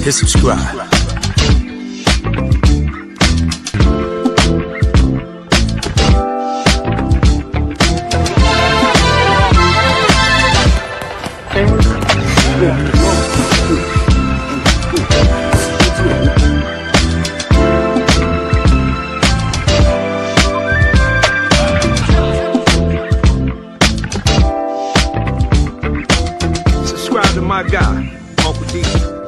hit subscribe. Subscribe to my guy, Uncle D.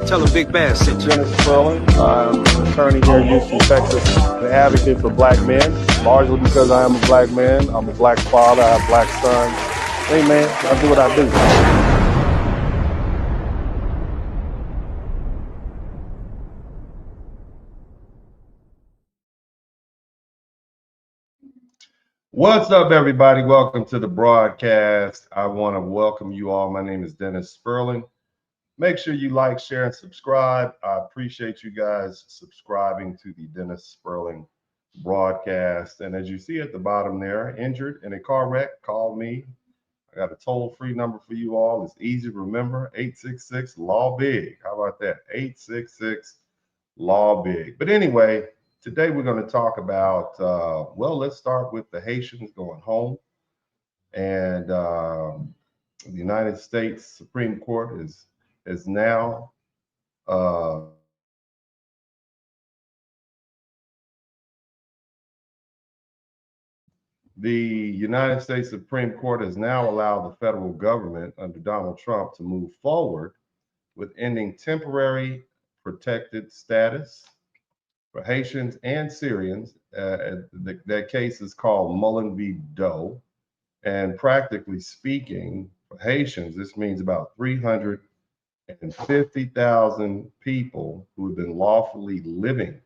Tell him Big Bad sent you. Spurling. I'm an attorney here in Houston, Texas. An advocate for black men, largely because I am a black man. I'm a black father. I have black sons. Hey man, I do what I do. What's up, everybody? Welcome to the broadcast. I want to welcome you all. My name is Dennis Spurling. Make sure you like, share, and subscribe. I appreciate you guys subscribing to the Dennis Spurling broadcast. And as you see at the bottom there, injured in a car wreck, call me. I got a toll-free number for you all. It's easy to remember, 866-LAW-BIG. How about that? 866-LAW-BIG. But anyway, today we're going to talk about, well, let's start with the Haitians going home. And the United States Supreme Court is now the United States Supreme Court has now allowed the federal government under Donald Trump to move forward with ending temporary protected status for Haitians and Syrians. That case is called Mullen v. Doe. And practically speaking, for Haitians, this means about 350,000 people who have been lawfully living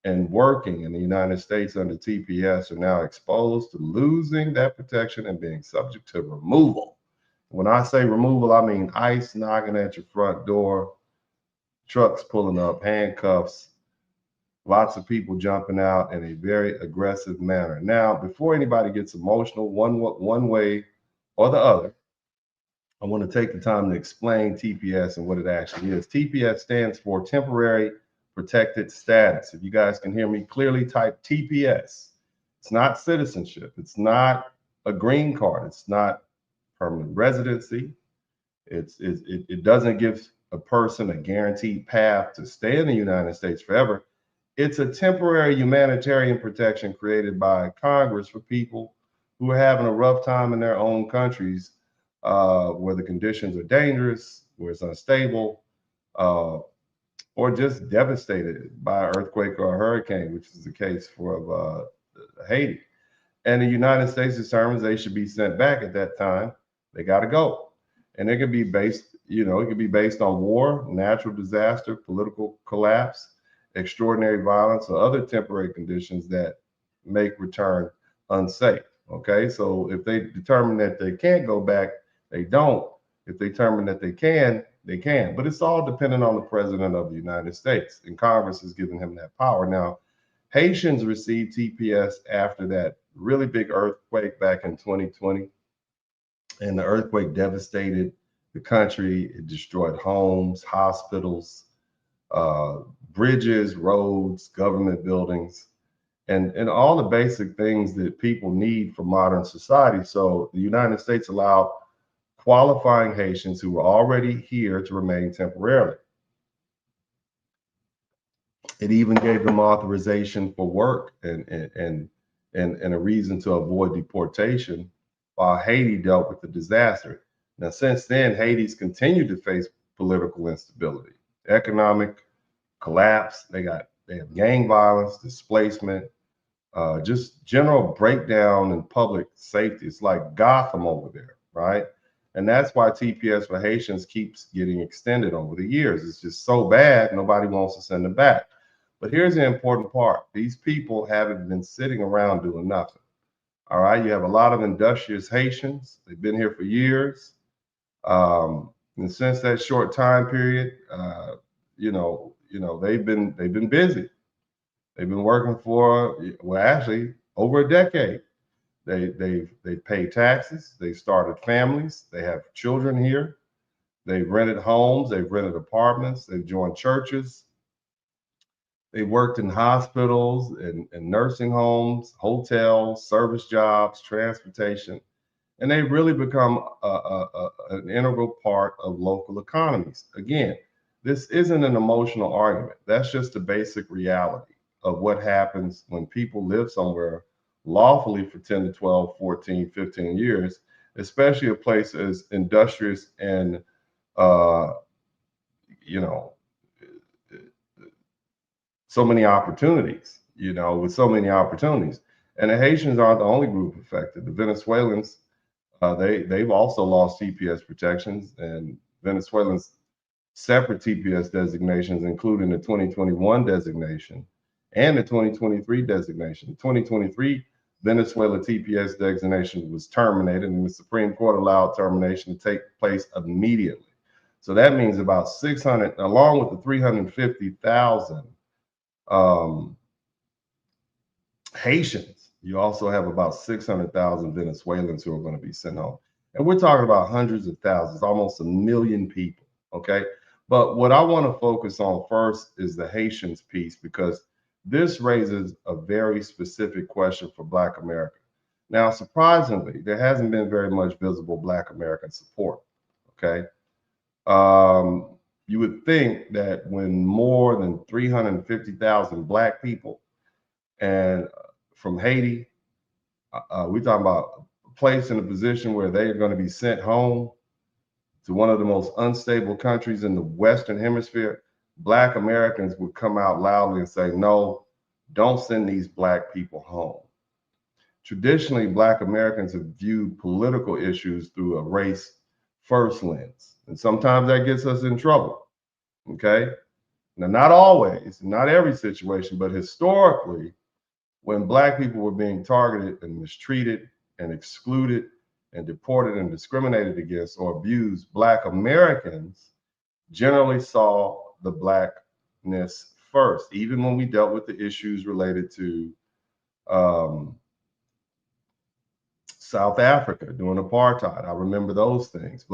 and working in the United States under TPS are now exposed to losing that protection and being subject to removal. When I say removal, I mean ICE knocking at your front door, trucks pulling up, handcuffs, lots of people jumping out in a very aggressive manner. Now, before anybody gets emotional one way or the other, I want to take the time to explain TPS and what it actually is. TPS stands for Temporary Protected Status. If you guys can hear me clearly, type TPS. It's not citizenship. It's not a green card. It's not permanent residency. It doesn't give a person a guaranteed path to stay in the United States forever. It's a temporary humanitarian protection created by Congress for people who are having a rough time in their own countries, where the conditions are dangerous, where it's unstable, or just devastated by an earthquake or a hurricane, which is the case for Haiti. And the United States determines they should be sent back at that time. They got to go. And it could be based, it could be based on war, natural disaster, political collapse, extraordinary violence, or other temporary conditions that make return unsafe. Okay, so if they determine that they can't go back, they don't. If they determine that they can, they can. But it's all dependent on the president of the United States, and Congress has given him that power. Now, Haitians received TPS after that really big earthquake back in 2020, and the earthquake devastated the country. It destroyed homes, hospitals, bridges, roads, government buildings, and all the basic things that people need for modern society. So the United States allowed qualifying Haitians who were already here to remain temporarily. It even gave them authorization for work and a reason to avoid deportation while Haiti dealt with the disaster. Now, since then, Haiti's continued to face political instability, economic collapse. They have gang violence, displacement, just general breakdown in public safety. It's like Gotham over there, right? And that's why TPS for Haitians keeps getting extended over the years. It's just so bad, nobody wants to send them back. But here's the important part. These people haven't been sitting around doing nothing. All right, you have a lot of industrious Haitians. They've been here for years. And since that short time period, they've been busy. They've been working for, well, actually over a decade. They pay taxes. They started families. They have children here. They've rented homes, they've rented apartments, they've joined churches, they worked in hospitals and nursing homes, hotels, service jobs, transportation, and they've really become an integral part of local economies. Again, this isn't an emotional argument. That's just the basic reality of what happens when people live somewhere lawfully for 10 to 12, 14, 15 years, especially a place as industrious and, uh, you know, so many opportunities, with so many opportunities. And the Haitians aren't the only group affected. The Venezuelans, they've also lost TPS protections, and Venezuelans separate TPS designations, including the 2021 designation and the 2023 designation. The 2023 Venezuela TPS designation was terminated, and the Supreme Court allowed termination to take place immediately. So that means about 600, along with the 350,000 Haitians, you also have about 600,000 Venezuelans who are going to be sent home. And we're talking about hundreds of thousands, almost 1 million people. Okay. But what I want to focus on first is the Haitians piece, because this raises a very specific question for Black America. Now, surprisingly, there hasn't been very much visible Black American support. Okay. You would think that when more than 350,000 Black people and from Haiti, we're talking about placed in a position where they're going to be sent home to one of the most unstable countries in the Western Hemisphere, Black Americans would come out loudly and say, no, don't send these Black people home. Traditionally, Black Americans have viewed political issues through a race first lens. And sometimes that gets us in trouble. Okay. Now, not always, not every situation, but historically, when Black people were being targeted and mistreated and excluded and deported and discriminated against or abused, Black Americans generally saw the Blackness first, even when we dealt with the issues related to South Africa during apartheid. I remember those things.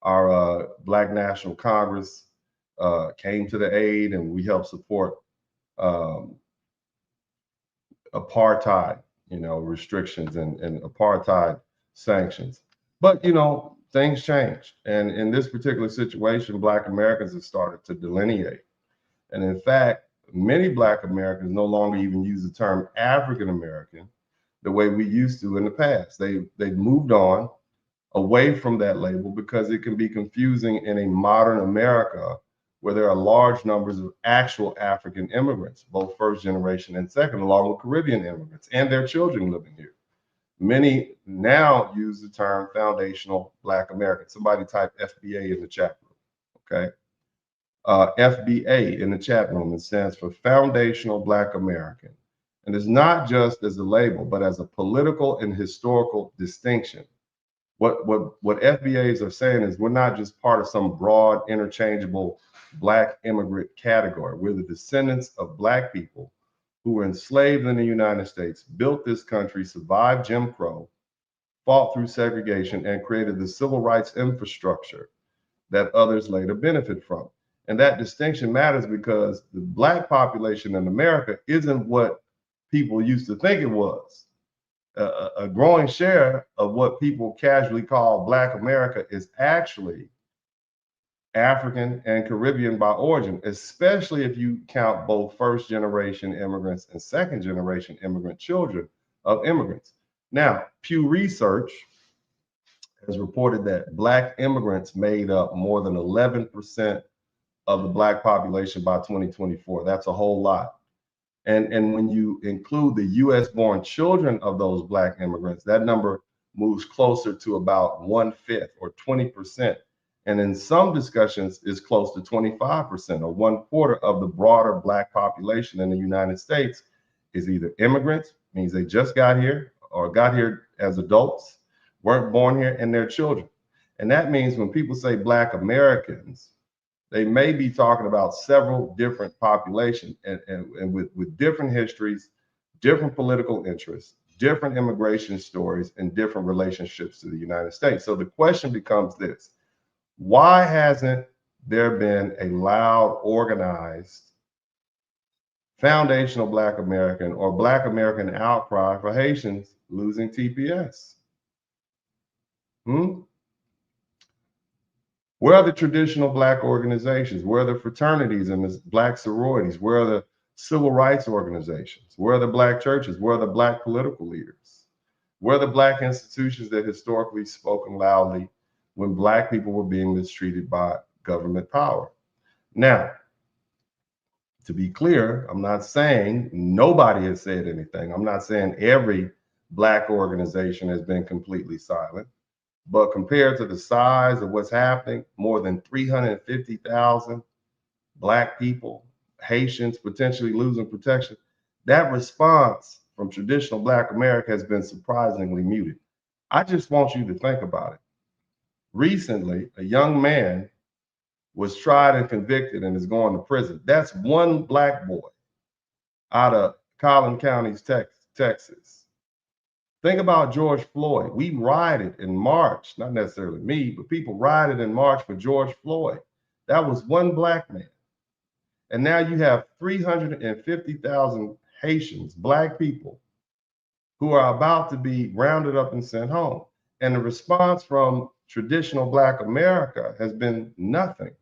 Our Black National Congress came to the aid, and we helped support apartheid, restrictions and apartheid sanctions. But, things changed. And in this particular situation, Black Americans have started to delineate. And in fact, many Black Americans no longer even use the term African American the way we used to in the past. They've moved on away from that label because it can be confusing in a modern America where there are large numbers of actual African immigrants, both first generation and second, along with Caribbean immigrants and their children living here. Many now use the term foundational Black American. Somebody type FBA in the chat room, okay? FBA in the chat room, it stands for Foundational Black American. And it's not just as a label, but as a political and historical distinction. What FBAs are saying is we're not just part of some broad, interchangeable Black immigrant category. We're the descendants of Black people who were enslaved in the United States, built this country, survived Jim Crow, fought through segregation, and created the civil rights infrastructure that others later benefit from. And that distinction matters because the Black population in America isn't what people used to think it was. A growing share of what people casually call Black America is actually African and Caribbean by origin, especially if you count both first generation immigrants and second generation immigrant children of immigrants. Now, Pew Research has reported that Black immigrants made up more than 11% of the Black population by 2024. That's a whole lot. And when you include the US born children of those Black immigrants, that number moves closer to about 1/5 or 20%. And in some discussions is close to 25% or 1/4 of the broader Black population in the United States is either immigrants, means they just got here or got here as adults, weren't born here, and their children. And that means when people say Black Americans, they may be talking about several different populations and with different histories, different political interests, different immigration stories, and different relationships to the United States. So the question becomes this: Why hasn't there been a loud, organized, foundational Black American or Black American outcry for Haitians losing TPS? Where are the traditional Black organizations? Where are the fraternities and the Black sororities? Where are the civil rights organizations? Where are the Black churches? Where are the Black political leaders? Where are the Black institutions that historically spoken loudly when Black people were being mistreated by government power? Now, to be clear, I'm not saying nobody has said anything. I'm not saying every Black organization has been completely silent. But compared to the size of what's happening, more than 350,000 Black people, Haitians potentially losing protection, that response from traditional Black America has been surprisingly muted. I just want you to think about it. Recently, a young man was tried and convicted and is going to prison. That's one Black boy out of Collin County, Texas. Think about George Floyd. We rioted in March, not necessarily me, but people rioted in March for George Floyd. That was one Black man. And now you have 350,000 Haitians, Black people, who are about to be rounded up and sent home. And the response from traditional Black America has been nothing.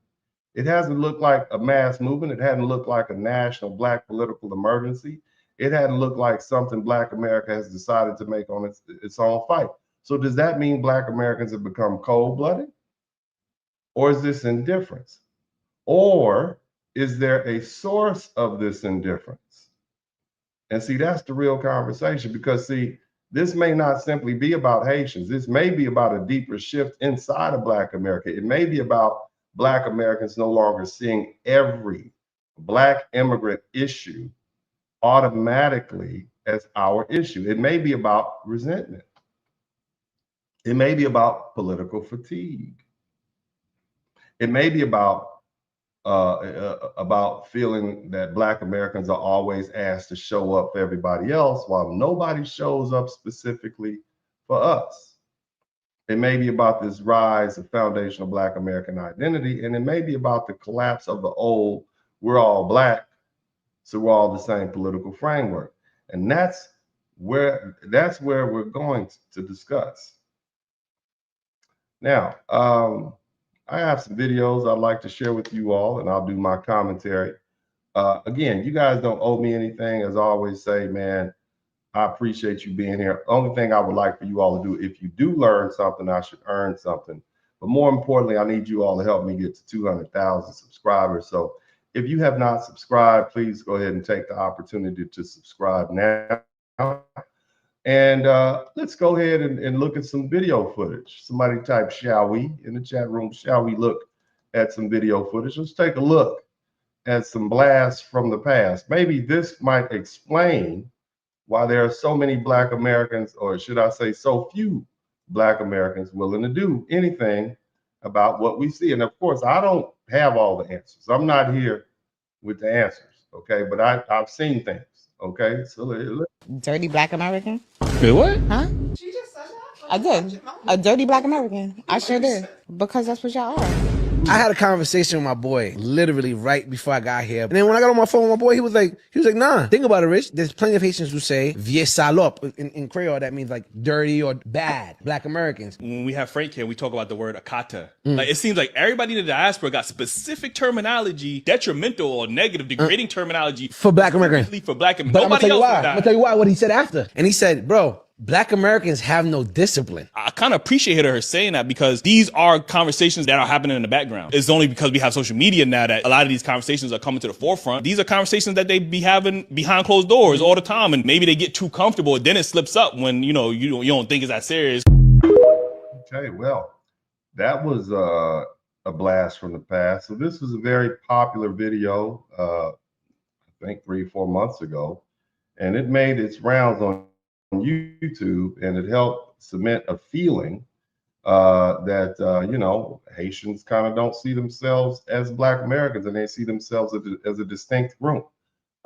It hasn't looked like a mass movement. It hadn't looked like a national Black political emergency. It hadn't looked like something Black America has decided to make on its own fight. So does that mean Black Americans have become cold-blooded? Or is this indifference? Or is there a source of this indifference? And see, that's the real conversation, because see, this may not simply be about Haitians. This may be about a deeper shift inside of Black America. It may be about Black Americans no longer seeing every Black immigrant issue automatically as our issue. It may be about resentment. It may be about political fatigue. It may be about feeling that Black Americans are always asked to show up for everybody else while nobody shows up specifically for us. It may be about this rise of foundational Black American identity, and it may be about the collapse of the old, we're all Black, so we're all the same political framework. And that's where we're going to discuss. Now, I have some videos I'd like to share with you all, and I'll do my commentary. Again, you guys don't owe me anything. As I always say, man, I appreciate you being here. Only thing I would like for you all to do, if you do learn something, I should earn something. But more importantly, I need you all to help me get to 200,000 subscribers. So if you have not subscribed, please go ahead and take the opportunity to subscribe now. And let's go ahead and look at some video footage. Somebody type, shall we, in the chat room, shall we look at some video footage? Let's take a look at some blasts from the past. Maybe this might explain why there are so many Black Americans, or should I say so few Black Americans, willing to do anything about what we see. And of course, I don't have all the answers. I'm not here with the answers, okay? But I've seen things, okay? So dirty Black American? Wait, what? Huh? She just said that. I did. A dirty Black American. I sure did. Because that's what y'all are. I had a conversation with my boy literally right before I got here. And then when I got on my phone with my boy, he was like, nah, think about it, Rich. There's plenty of Haitians who say vieux salope. In Creole, that means like dirty or bad Black Americans. When we have Frank here, we talk about the word akata. Like, it seems like everybody in the diaspora got specific terminology, detrimental or negative, degrading terminology for Black Americans. For Black Americans. But I'm gonna tell you why, what he said after. And he said, bro, Black Americans have no discipline. I kind of appreciate her saying that, because these are conversations that are happening in the background. It's only because we have social media now that a lot of these conversations are coming to the forefront. These are conversations that they be having behind closed doors all the time, and maybe they get too comfortable, and then it slips up when you don't think it's that serious. Okay, well, that was a blast from the past. So this was a very popular video, I think 3 or 4 months ago, and it made its rounds on YouTube, and it helped cement a feeling that Haitians kind of don't see themselves as Black Americans, and they see themselves as a distinct group.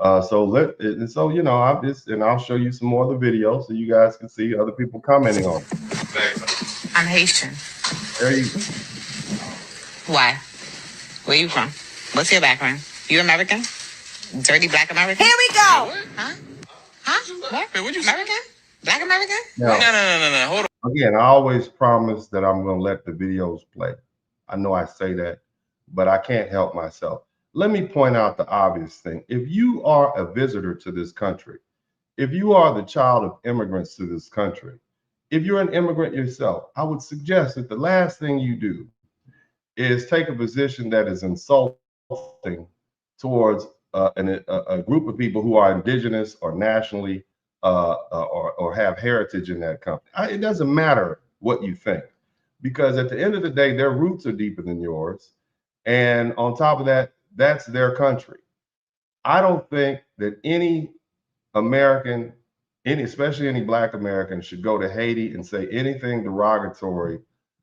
I'll show you some more of the videos so you guys can see other people commenting on it. I'm Haitian. There you go. Why? Where you from? What's your background? You American? Dirty black American? Here we go. Huh? What? Wait, what'd you American? Black American? Now, No. Hold on. again, I always promise that I'm going to let the videos play. I know I say that, but I can't help myself. Let me point out the obvious thing. If you are a visitor to this country, if you are the child of immigrants to this country, if you're an immigrant yourself, I would suggest that the last thing you do is take a position that is insulting towards a group of people who are indigenous or nationally or have heritage in that country. It doesn't matter what you think, because at the end of the day, their roots are deeper than yours. And on top of that, that's their country. I don't think that any American, especially any Black American, should go to Haiti and say anything derogatory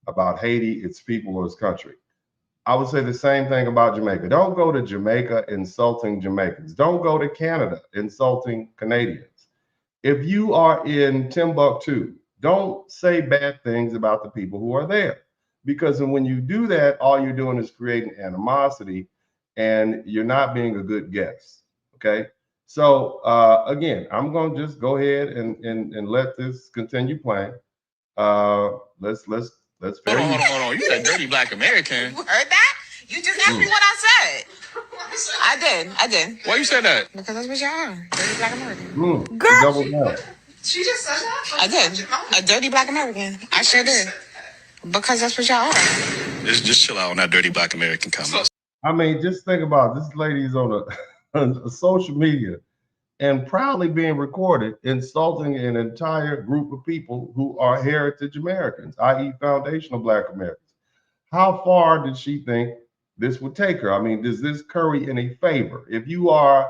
about Haiti, its people, or its country. I would say the same thing about Jamaica. Don't go to Jamaica insulting Jamaicans. Don't go to Canada insulting Canadians. If you are in Timbuktu, don't say bad things about the people who are there. Because when you do that, all you're doing is creating animosity, and you're not being a good guest. Okay. So again, I'm going to just go ahead and let this continue playing. Let's Hold on. You said dirty black American. You heard that? You just asked me what I said. I did. Why you said that? Because that's what y'all are. Dirty black American. Girl, double down. she just said that? I did. A dirty black American. I sure did. Because that's what y'all are. Just chill out on that dirty black American comment. I mean, just think about it. This lady's on a social media and proudly being recorded insulting an entire group of people who are heritage Americans, i.e. foundational Black Americans. How far did she think this would take her? I mean, does this curry any favor? If you are,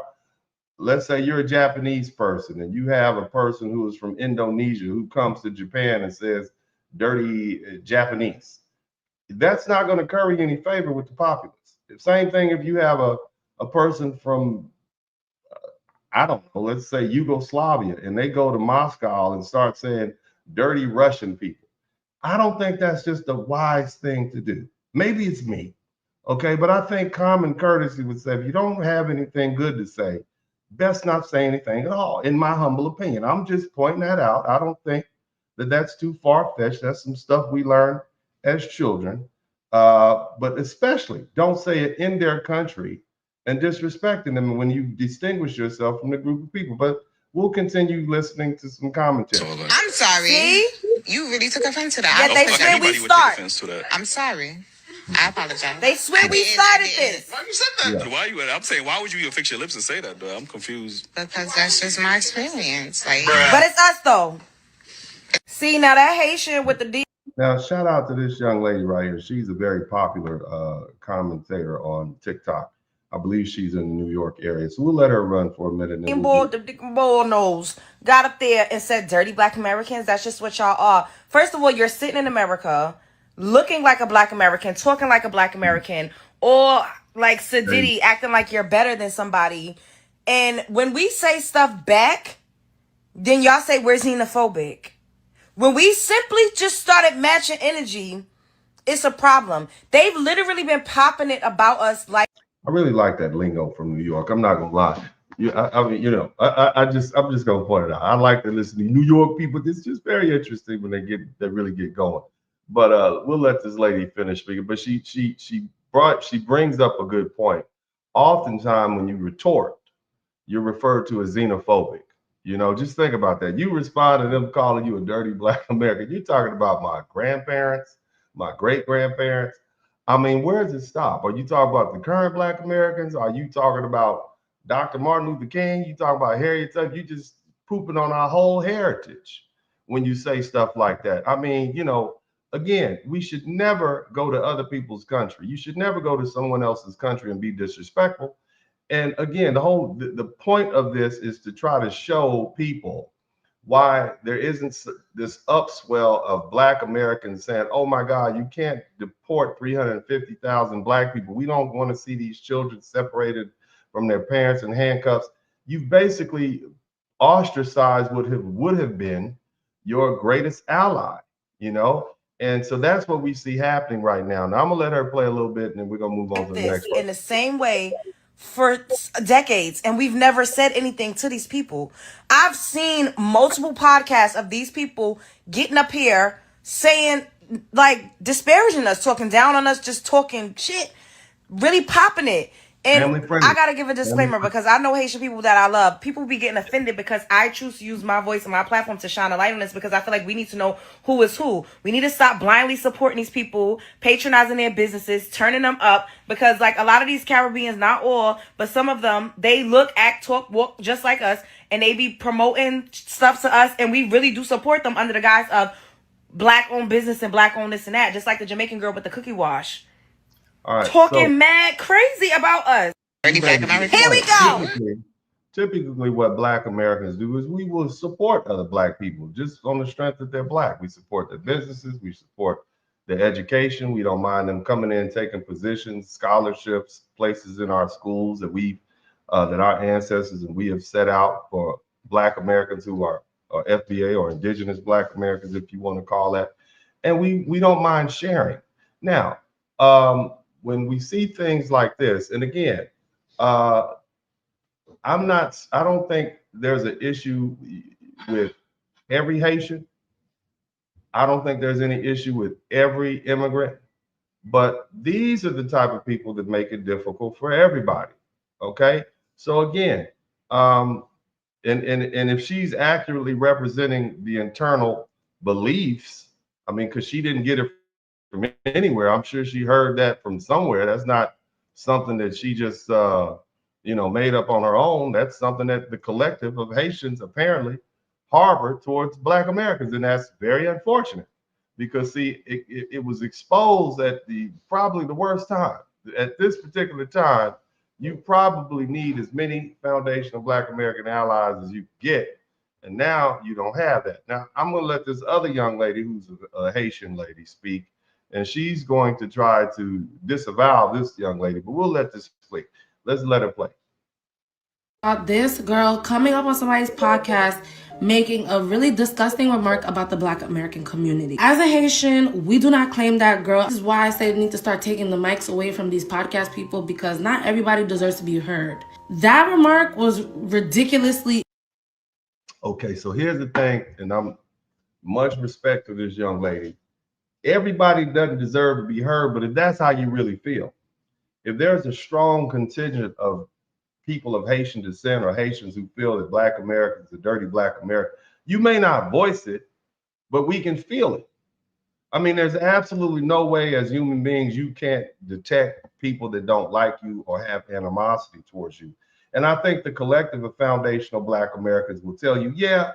let's say you're a Japanese person and you have a person who is from Indonesia who comes to Japan and says dirty Japanese, that's not going to curry any favor with the populace. The same thing if you have a person from, I don't know, let's say Yugoslavia, and they go to Moscow and start saying dirty Russian people. I don't think that's just a wise thing to do. Maybe it's me, okay? But I think common courtesy would say, if you don't have anything good to say, best not say anything at all, in my humble opinion. I'm just pointing that out. I don't think that that's too far-fetched. That's some stuff we learned as children. But especially don't say it in their country and disrespecting them when you distinguish yourself from the group of people. But we'll continue listening to some commentary. I'm sorry. See? You really took offense to that. Yeah, they said we start. I'm sorry. I apologize. They swear we started this. Why you said that? Yeah. I'm saying, why would you even fix your lips and say that, though? I'm confused. Because that's just my experience. Like, But it's us though. See, now that Haitian with the D. Now, shout out to this young lady right here. She's a very popular commentator on TikTok. I believe she's in the New York area. So we'll let her run for a minute. And Bull, the bull nose got up there and said dirty black Americans. That's just what y'all are. First of all, you're sitting in America looking like a black American, talking like a black American, or like Sadiddy acting like you're better than somebody. And when we say stuff back, then y'all say we're xenophobic. When we simply just started matching energy, it's a problem. They've literally been popping it about us like. I really like that lingo from New York. I'm not gonna lie. I mean, you know, I'm just gonna point it out. I like to listen to New York people. It's just very interesting when they really get going. But we'll let this lady finish speaking. But she brings up a good point. Oftentimes when you retort, you're referred to as xenophobic. You know, just think about that. You respond to them calling you a dirty black American. You're talking about my grandparents, my great-grandparents. I mean, where does it stop? Are you talking about the current black Americans? Are you talking about Dr. Martin Luther King? You talking about Harriet Tubman? You just pooping on our whole heritage when you say stuff like that. I mean, you know, again, we should never go to other people's country. You should never go to someone else's country and be disrespectful. And again, the point of this is to try to show people why there isn't this upswell of black Americans saying, oh my God, you can't deport 350,000 black people. We don't want to see these children separated from their parents in handcuffs. You've basically ostracized what would have been your greatest ally, you know? And so that's what we see happening right now. Now I'm gonna let her play a little bit, and then we're gonna move on to the next one. In the same way for decades, and we've never said anything to these people. I've seen multiple podcasts of these people getting up here saying, like, disparaging us, talking down on us, just talking shit, really popping it. And I gotta give a disclaimer because I know Haitian people that I love. People be getting offended because I choose to use my voice and my platform to shine a light on this, because I feel like we need to know who is who. We need to stop blindly supporting these people, patronizing their businesses, turning them up, because like a lot of these Caribbeans, not all, but some of them, they look, act, talk, walk just like us, and they be promoting stuff to us, and we really do support them under the guise of black owned business and black owned this and that, just like the Jamaican girl with the cookie wash. All right, talking mad crazy about us. Dirty black Americans. Here we go. Typically, what Black Americans do is we will support other Black people just on the strength that they're Black. We support their businesses. We support their education. We don't mind them coming in, taking positions, scholarships, places in our schools that that our ancestors and we have set out for Black Americans who are FBA or Indigenous Black Americans, if you want to call that. And we don't mind sharing. Now, when we see things like this, and again, I don't think there's an issue with every Haitian. I don't think there's any issue with every immigrant, but these are the type of people that make it difficult for everybody. Okay. So again, and if she's accurately representing the internal beliefs, I mean, because she didn't get it from anywhere. I'm sure she heard that from somewhere. That's not something that she just made up on her own. That's something that the collective of Haitians apparently harbor towards Black Americans, and that's very unfortunate, because see, it was exposed at probably the worst time. At this particular time, you probably need as many foundational Black American allies as you get, and now you don't have that. Now I'm going to let this other young lady, who's a Haitian lady, speak. And she's going to try to disavow this young lady, but we'll let this play. Let's let her play. This girl coming up on somebody's podcast making a really disgusting remark about the Black American community. As a Haitian, we do not claim that girl. This is why I say we need to start taking the mics away from these podcast people, because not everybody deserves to be heard. That remark was ridiculously. Okay, so here's the thing, and I'm much respect to this young lady. Everybody doesn't deserve to be heard, but if that's how you really feel, if there's a strong contingent of people of Haitian descent or Haitians who feel that Black Americans are dirty Black Americans, you may not voice it, but we can feel it. I mean, there's absolutely no way as human beings you can't detect people that don't like you or have animosity towards you. And I think the collective of foundational Black Americans will tell you, yeah,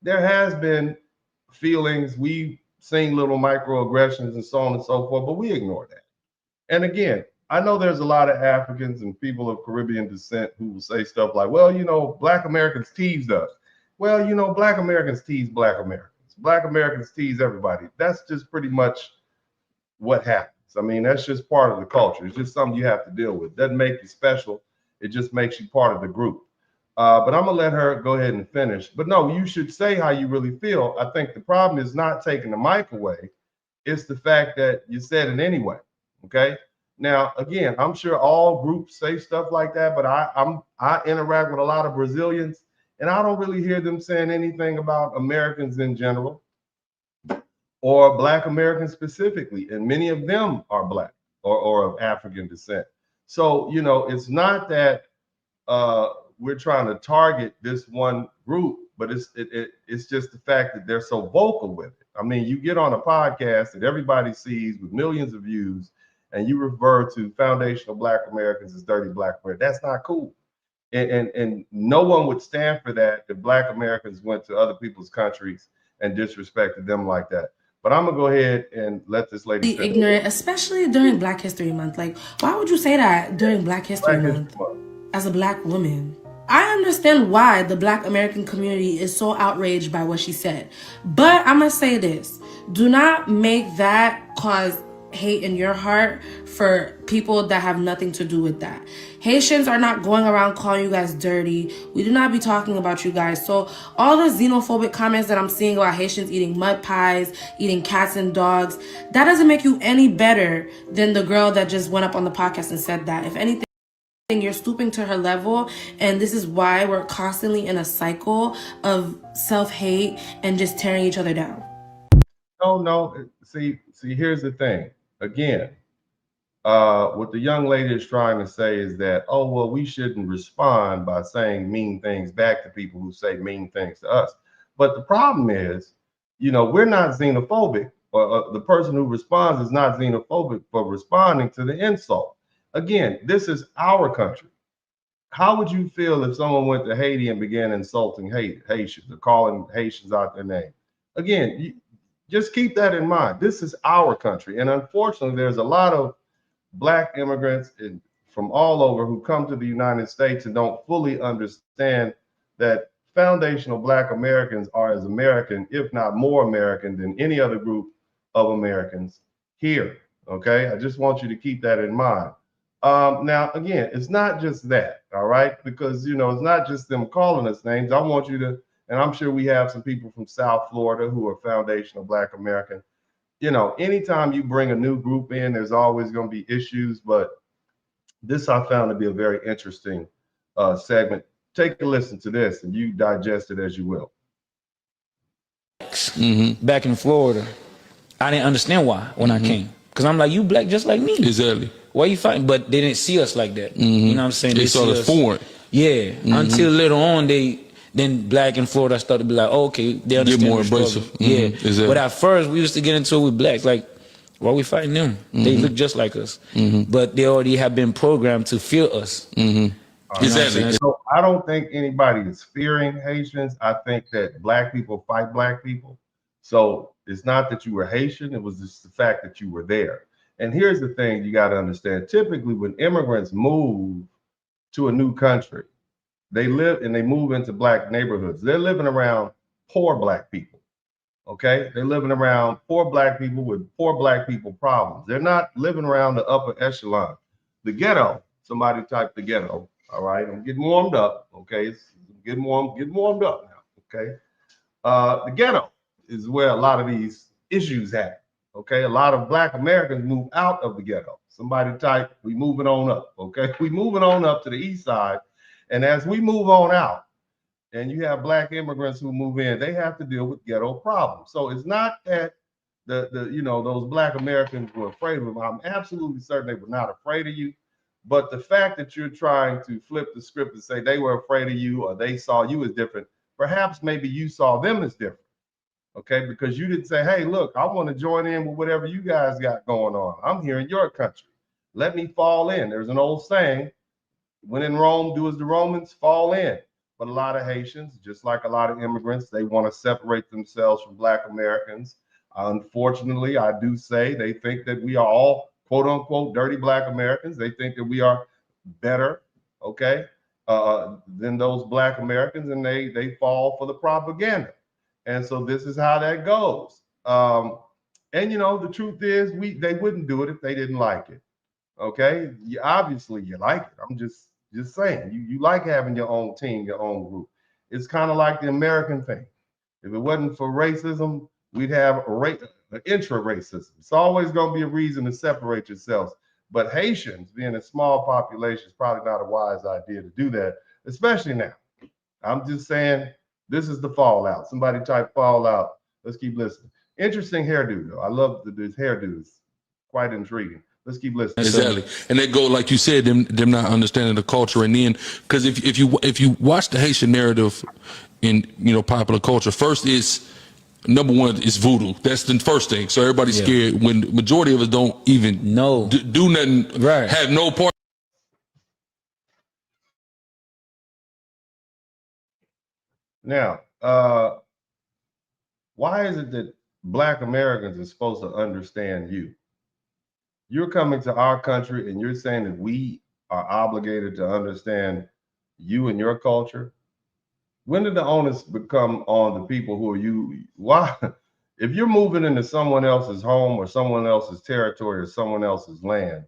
there has been feelings. We've seen little microaggressions and so on and so forth, but we ignore that. And again, I know there's a lot of Africans and people of Caribbean descent who will say stuff like, well, Black Americans teased us. Well, Black Americans tease Black Americans. Black Americans tease everybody. That's just pretty much what happens. I mean, that's just part of the culture. It's just something you have to deal with. It doesn't make you special. It just makes you part of the group. But I'm going to let her go ahead and finish. But no, you should say how you really feel. I think the problem is not taking the mic away. It's the fact that you said it anyway. Okay. Now, again, I'm sure all groups say stuff like that, but I interact with a lot of Brazilians, and I don't really hear them saying anything about Americans in general or Black Americans specifically. And many of them are Black or of African descent. So, it's not that we're trying to target this one group, but it's just the fact that they're so vocal with it. I mean, you get on a podcast that everybody sees with millions of views, and you refer to foundational Black Americans as dirty Black Americans. That's not cool. And no one would stand for that if Black Americans went to other people's countries and disrespected them like that. But I'm gonna go ahead and let this lady finish. Ignorant, especially during Black History Month. Like, why would you say that during Black History Month as a Black woman? I understand why the Black American community is so outraged by what she said. But I'm gonna say this. Do not make that cause hate in your heart for people that have nothing to do with that. Haitians are not going around calling you guys dirty. We do not be talking about you guys. So all the xenophobic comments that I'm seeing about Haitians eating mud pies, eating cats and dogs, that doesn't make you any better than the girl that just went up on the podcast and said that. If anything, you're stooping to her level, and this is why we're constantly in a cycle of self-hate and just tearing each other down. No. See, here's the thing. Again, what the young lady is trying to say is that, oh, well, we shouldn't respond by saying mean things back to people who say mean things to us. But the problem is, we're not xenophobic, or the person who responds is not xenophobic for responding to the insult. Again, this is our country. How would you feel if someone went to Haiti and began insulting Haitians or calling Haitians out their name? Again, just keep that in mind. This is our country. And unfortunately, there's a lot of Black immigrants from all over who come to the United States and don't fully understand that foundational Black Americans are as American, if not more American, than any other group of Americans here. Okay, I just want you to keep that in mind. Now, again, it's not just that, all right, because, it's not just them calling us names. I want you to, and I'm sure we have some people from South Florida who are foundational Black American. Anytime you bring a new group in, there's always going to be issues. But this I found to be a very interesting segment. Take a listen to this and you digest it as you will. Back in Florida, I didn't understand why when I came. Because I'm like, you Black just like me. Exactly. Why you fighting? But they didn't see us like that. You know what I'm saying? They saw us foreign. Yeah. Until later on, then Black in Florida started to be like, oh, okay, they understand. Get more abrasive. Yeah. Exactly. But at first, we used to get into it with Blacks. Like, why we fighting them? They look just like us. But they already have been programmed to fear us. Exactly. So I don't think anybody is fearing Haitians. I think that Black people fight Black people. So it's not that you were Haitian. It was just the fact that you were there. And here's the thing you got to understand. Typically, when immigrants move to a new country, they live and they move into Black neighborhoods. They're living around poor Black people. Okay? They're living around poor Black people with poor Black people problems. They're not living around the upper echelon. The ghetto, somebody type the ghetto. All right, I'm getting warmed up. Okay, getting warmed up now. Okay, the ghetto is where a lot of these issues happen. Okay, a lot of Black Americans move out of the ghetto. Somebody type, we moving on up. Okay, we moving on up to the east side, and as we move on out, and you have Black immigrants who move in, they have to deal with ghetto problems. So it's not that those Black Americans were afraid of them. I'm absolutely certain they were not afraid of you. But the fact that you're trying to flip the script and say they were afraid of you or they saw you as different, perhaps maybe you saw them as different, okay? Because you didn't say, hey, look, I want to join in with whatever you guys got going on. I'm here in your country. Let me fall in. There's an old saying, when in Rome, do as the Romans, fall in. But a lot of Haitians, just like a lot of immigrants, they want to separate themselves from Black Americans. Unfortunately, I do say they think that we are all quote unquote dirty Black Americans. They think that we are better, okay, than those Black Americans, and they fall for the propaganda. And so this is how that goes. And the truth is, they wouldn't do it if they didn't like it. Okay, obviously you like it. I'm just saying, you like having your own team, your own group. It's kind of like the American thing. If it wasn't for racism, we'd have intra-racism. It's always going to be a reason to separate yourselves. But Haitians, being a small population, is probably not a wise idea to do that, especially now. I'm just saying, this is the fallout. Somebody type fallout. Let's keep listening. Interesting hairdo, though. I love this hairdo. It's quite intriguing. Let's keep listening. Exactly, and they go like you said, them not understanding the culture, and then because if you watch the Haitian narrative in popular culture, first is number one is voodoo. That's the first thing. So everybody's scared when the majority of us don't even do nothing, right? Have no part. Now, why is it that Black Americans are supposed to understand you? You're coming to our country and you're saying that we are obligated to understand you and your culture. When did the onus become on the people who are you? Why? If you're moving into someone else's home or someone else's territory or someone else's land,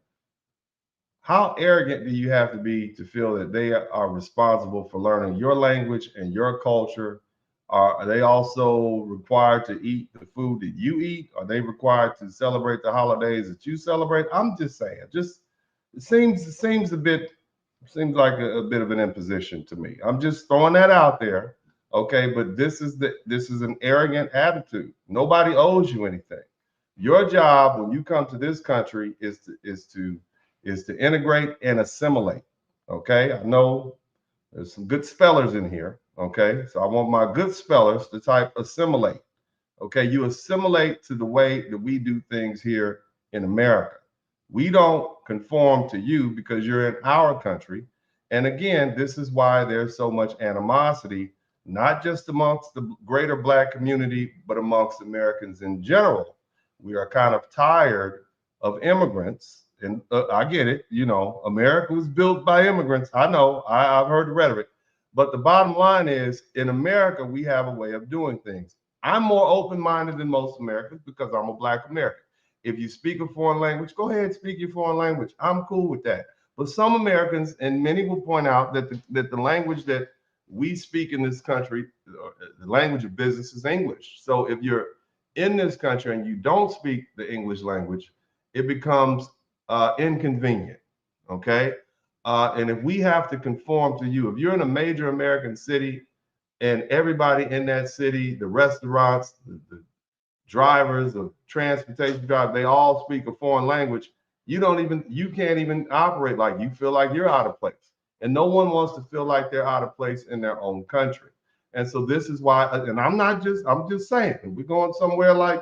how arrogant do you have to be to feel that they are responsible for learning your language and your culture? Are they also required to eat the food that you eat? Are they required to celebrate the holidays that you celebrate? I'm just saying, it seems like a bit of an imposition to me. I'm just throwing that out there. Okay, but this is an arrogant attitude. Nobody owes you anything. Your job when you come to this country is to integrate and assimilate. Okay, I know there's some good spellers in here. Okay, so I want my good spellers to type assimilate. Okay, you assimilate to the way that we do things here in America. We don't conform to you because you're in our country. And again, this is why there's so much animosity, not just amongst the greater Black community, but amongst Americans in general. We are kind of tired of immigrants. And I get it, you know, America was built by immigrants. I know, I've heard the rhetoric. But the bottom line is, in America, we have a way of doing things. I'm more open-minded than most Americans because I'm a Black American. If you speak a foreign language, go ahead and speak your foreign language. I'm cool with that. But some Americans, and many will point out that the language that we speak in this country, the language of business is English. So if you're in this country and you don't speak the English language, it becomes inconvenient, okay? And if we have to conform to you, if you're in a major American city and everybody in that city, the restaurants, the drivers of transportation drivers, they all speak a foreign language, you can't even operate like you feel like you're out of place. And no one wants to feel like they're out of place in their own country. And so this is why, and I'm just saying, if we're going somewhere like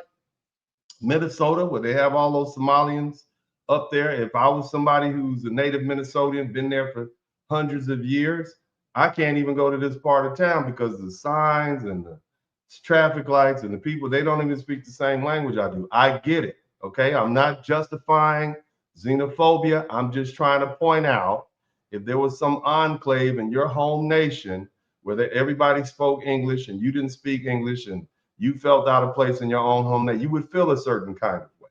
Minnesota where they have all those Somalians up there, if I was somebody who's a native Minnesotan, been there for hundreds of years, I can't even go to this part of town because of the signs and the traffic lights and the people, they don't even speak the same language I do. I get it, okay? I'm not justifying xenophobia. I'm just trying to point out if there was some enclave in your home nation where everybody spoke English and you didn't speak English and you felt out of place in your own home, that you would feel a certain kind of way.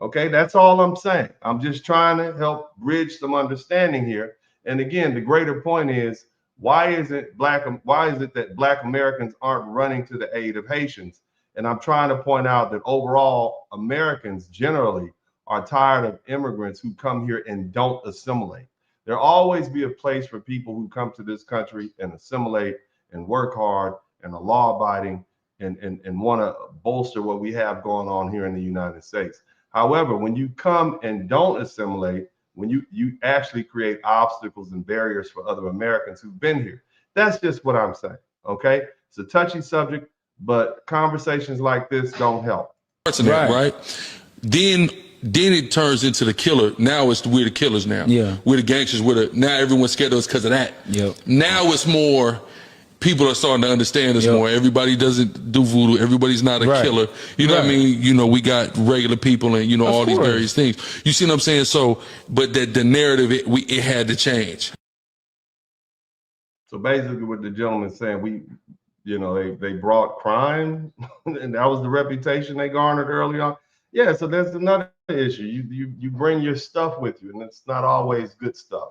Okay, that's all I'm saying. I'm just trying to help bridge some understanding here. And again, the greater point is, why is it that Black Americans aren't running to the aid of Haitians? And I'm trying to point out that overall Americans generally are tired of immigrants who come here and don't assimilate. There'll always be a place for people who come to this country and assimilate and work hard and are law-abiding and want to bolster what we have going on here in the United States. However, when you come and don't assimilate, when you actually create obstacles and barriers for other Americans who've been here. That's just what I'm saying, okay? It's a touchy subject, but conversations like this don't help. Right. Then it turns into the killer. Now we're the killers now. Yeah. We're the gangsters. Now everyone's scared of us because of that. Yep. Now it's more, people are starting to understand us more. Everybody doesn't do voodoo. Everybody's not a killer. You know what I mean? You know, we got regular people and, you know, all these various things. You see what I'm saying? So, but the narrative, it had to change. So basically what the gentleman's saying, they brought crime and that was the reputation they garnered early on. Yeah, so there's another issue. You bring your stuff with you and it's not always good stuff.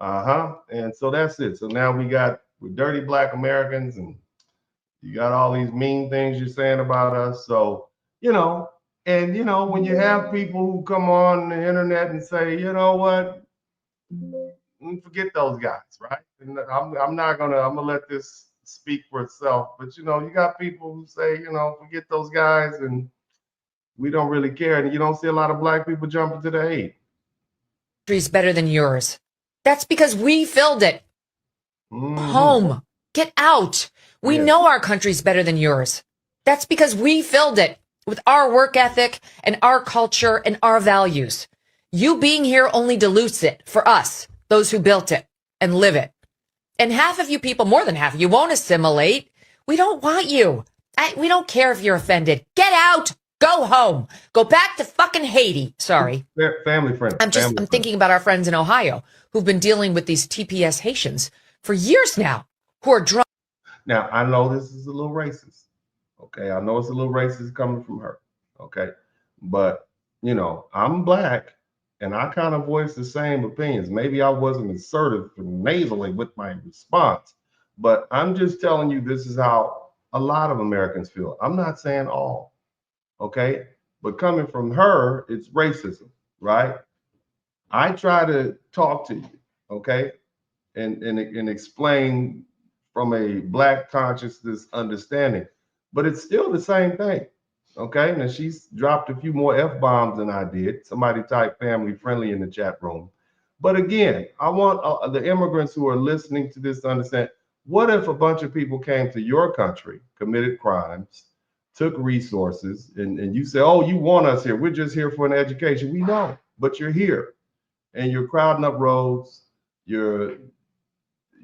And so that's it. So now we're dirty Black Americans and you got all these mean things you're saying about us. So, when you have people who come on the internet and say, you know what, forget those guys, right? And I'm gonna let this speak for itself. But you got people who say, forget those guys and we don't really care. And you don't see a lot of Black people jumping to the aid. Country's better than yours. That's because we filled it. Home. Get out. We know our country's better than yours. That's because we filled it with our work ethic and our culture and our values. You being here only dilutes it for us, those who built it and live it. And half of you people, more than half of you, won't assimilate. We don't want you. We don't care if you're offended. Get out. Go home. Go back to fucking Haiti. Sorry. Family friends. I'm thinking about our friends in Ohio who've been dealing with these TPS Haitians for years now, who are drunk. Now, I know this is a little racist, Okay, I know it's a little racist coming from her. Okay, but you know, I'm black, and I kind of voice the same opinions. Maybe I wasn't assertive and nasally with my response, but I'm just telling you this is how a lot of Americans feel. I'm not saying all, okay? But coming from her, it's racism, right? I try to talk to you, okay, and explain from a black consciousness understanding, but it's still the same thing, okay? Now she's dropped a few more f-bombs than I did. Somebody type family friendly in the chat room. But again, I want the immigrants who are listening to this to understand, what if a bunch of people came to your country, committed crimes, took resources, and you say, oh, you want us here, we're just here for an education. We know, but you're here and you're crowding up roads, you're,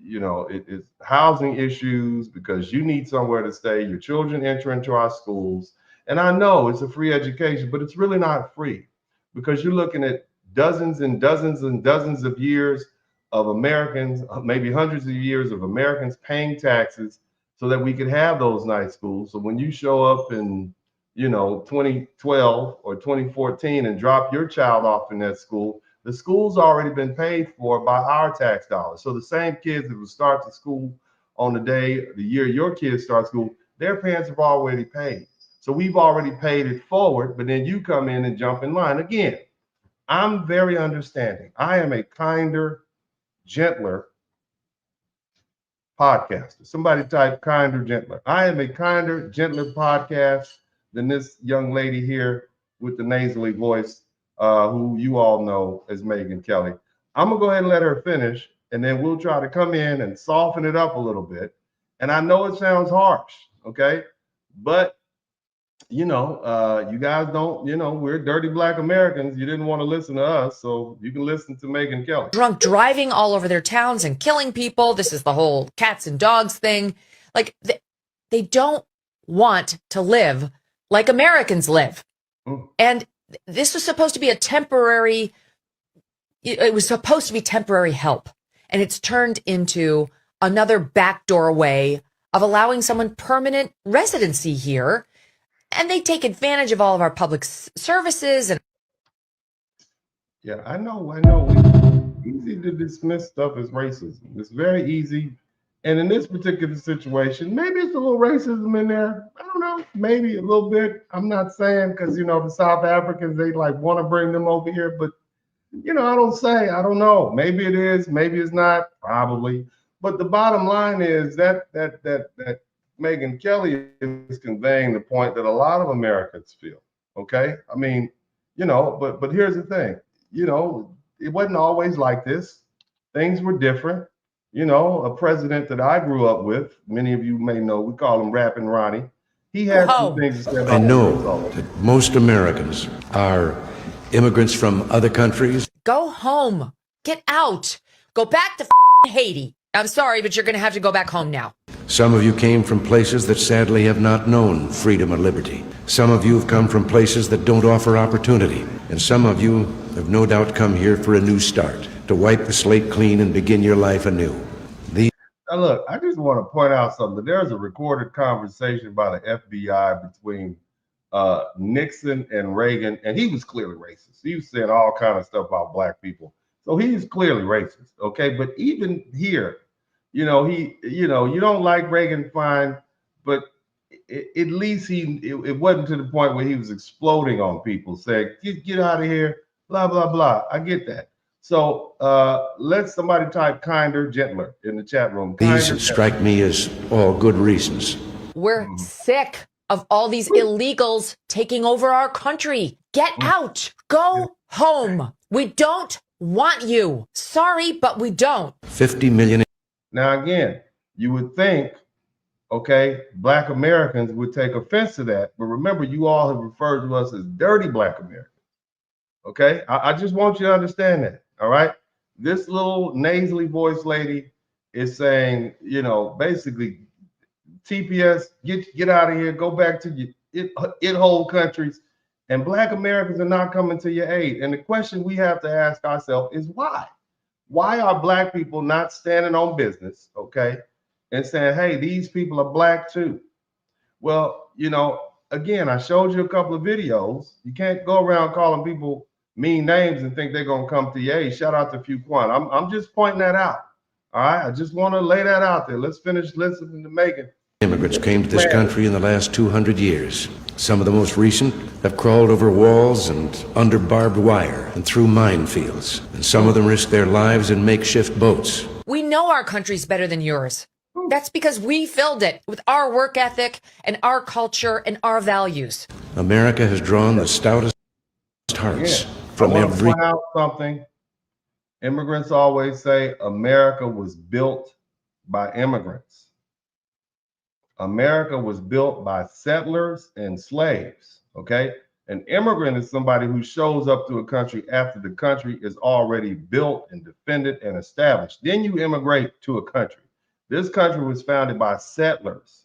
you know, it's housing issues because you need somewhere to stay, your children enter into our schools. And I know it's a free education, but it's really not free, because you're looking at dozens and dozens and dozens of years of Americans, maybe hundreds of years of Americans paying taxes so that we could have those nice schools. So when you show up in, you know, 2012 or 2014 and drop your child off in that school, the school's already been paid for by our tax dollars. So the same kids that will start the school on the year your kids start school, their parents have already paid. So we've already paid it forward, but then you come in and jump in line. Again, I'm very understanding. I am a kinder, gentler podcaster. Somebody type kinder, gentler. I am a kinder, gentler podcast than this young lady here with the nasally voice, who you all know as Megan Kelly. I'm gonna go ahead and let her finish, and then we'll try to come in and soften it up a little bit. And I know it sounds harsh, okay? But you know, you guys don't, you know, we're dirty black Americans. You didn't want to listen to us, so you can listen to Megan Kelly. Drunk driving all over their towns and killing people. This is the whole cats and dogs thing. Like, they don't want to live like Americans live. And this was supposed to be it was supposed to be temporary help. And it's turned into another backdoor way of allowing someone permanent residency here. And they take advantage of all of our public services. And yeah, I know. It's easy to dismiss stuff as racism. It's very easy. And in this particular situation, maybe it's a little racism in there. I don't know, maybe a little bit. I'm not saying, because, you know, the South Africans, they like want to bring them over here. But, you know, I don't know. Maybe it is, maybe it's not, probably. But the bottom line is that Megan Kelly is conveying the point that a lot of Americans feel. Okay, I mean, you know, but here's the thing. You know, it wasn't always like this. Things were different. You know, a president that I grew up with, many of you may know, we call him Rappin' Ronnie. He had some things to say about I know that most Americans are immigrants from other countries. go home. Get out. Go back to Haiti. I'm sorry, but you're going to have to go back home now. Some of you came from places that sadly have not known freedom and liberty. Some of you have come from places that don't offer opportunity. And some of you have no doubt come here for a new start, to wipe the slate clean and begin your life anew. Now look, I just want to point out something. There's a recorded conversation by the FBI between Nixon and Reagan, and he was clearly racist. He was saying all kind of stuff about black people. So he's clearly racist, okay? But even here, you know, you don't like Reagan, fine, but at least it wasn't to the point where he was exploding on people, saying, get out of here, blah, blah, blah. I get that. So let somebody type kinder, gentler in the chat room. These strike me as all good reasons. We're sick of all these illegals taking over our country. Get out. Go home. We don't want you. Sorry, but we don't. 50 million. Now, again, you would think, okay, black Americans would take offense to that. But remember, you all have referred to us as dirty black Americans. Okay, I just want you to understand that. All right, this little nasally voice lady is saying, you know, basically, TPS, get out of here, go back to your whole countries, and black Americans are not coming to your aid. And the question we have to ask ourselves is why? Why are black people not standing on business, okay, and saying, hey, these people are black too? Well, again, I showed you a couple of videos. You can't go around calling people mean names and think they're gonna come to your aid. Shout out to Fuquan. I'm just pointing that out. All right, I just want to lay that out there. Let's finish listening to Megan. Immigrants came to this country in the last 200 years. Some of the most recent have crawled over walls and under barbed wire and through minefields. And some of them risk their lives in makeshift boats. We know our country's better than yours. That's because we filled it with our work ethic and our culture and our values. America has drawn the stoutest hearts from every... I want to point out something. Immigrants always say America was built by immigrants. America was built by settlers and slaves, okay? An immigrant is somebody who shows up to a country after the country is already built and defended and established. Then you immigrate to a country. This country was founded by settlers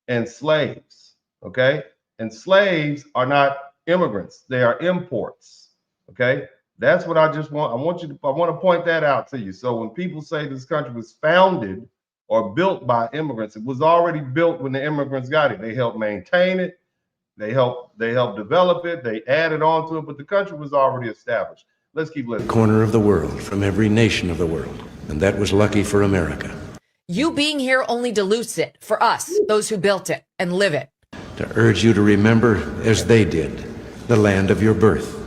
and slaves, okay? And slaves are not immigrants. They are imports, okay? That's what I want to point that out to you. So when people say this country was founded or built by immigrants, it was already built when the immigrants got it. They helped maintain it. They helped develop it. They added on to it, but the country was already established. Let's keep listening. Corner of the world, from every nation of the world. And that was lucky for America. You being here only dilutes it for us, those who built it and live it. To urge you to remember, as they did, the land of your birth.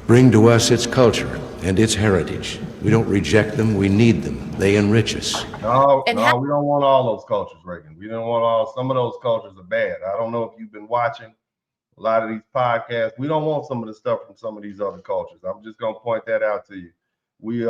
Bring to us its culture and its heritage. We don't reject them, we need them. They enrich us. No, we don't want all those cultures, Reagan. We don't want all, some of those cultures are bad. I don't know if you've been watching a lot of these podcasts. We don't want some of the stuff from some of these other cultures. I'm just gonna point that out to you. We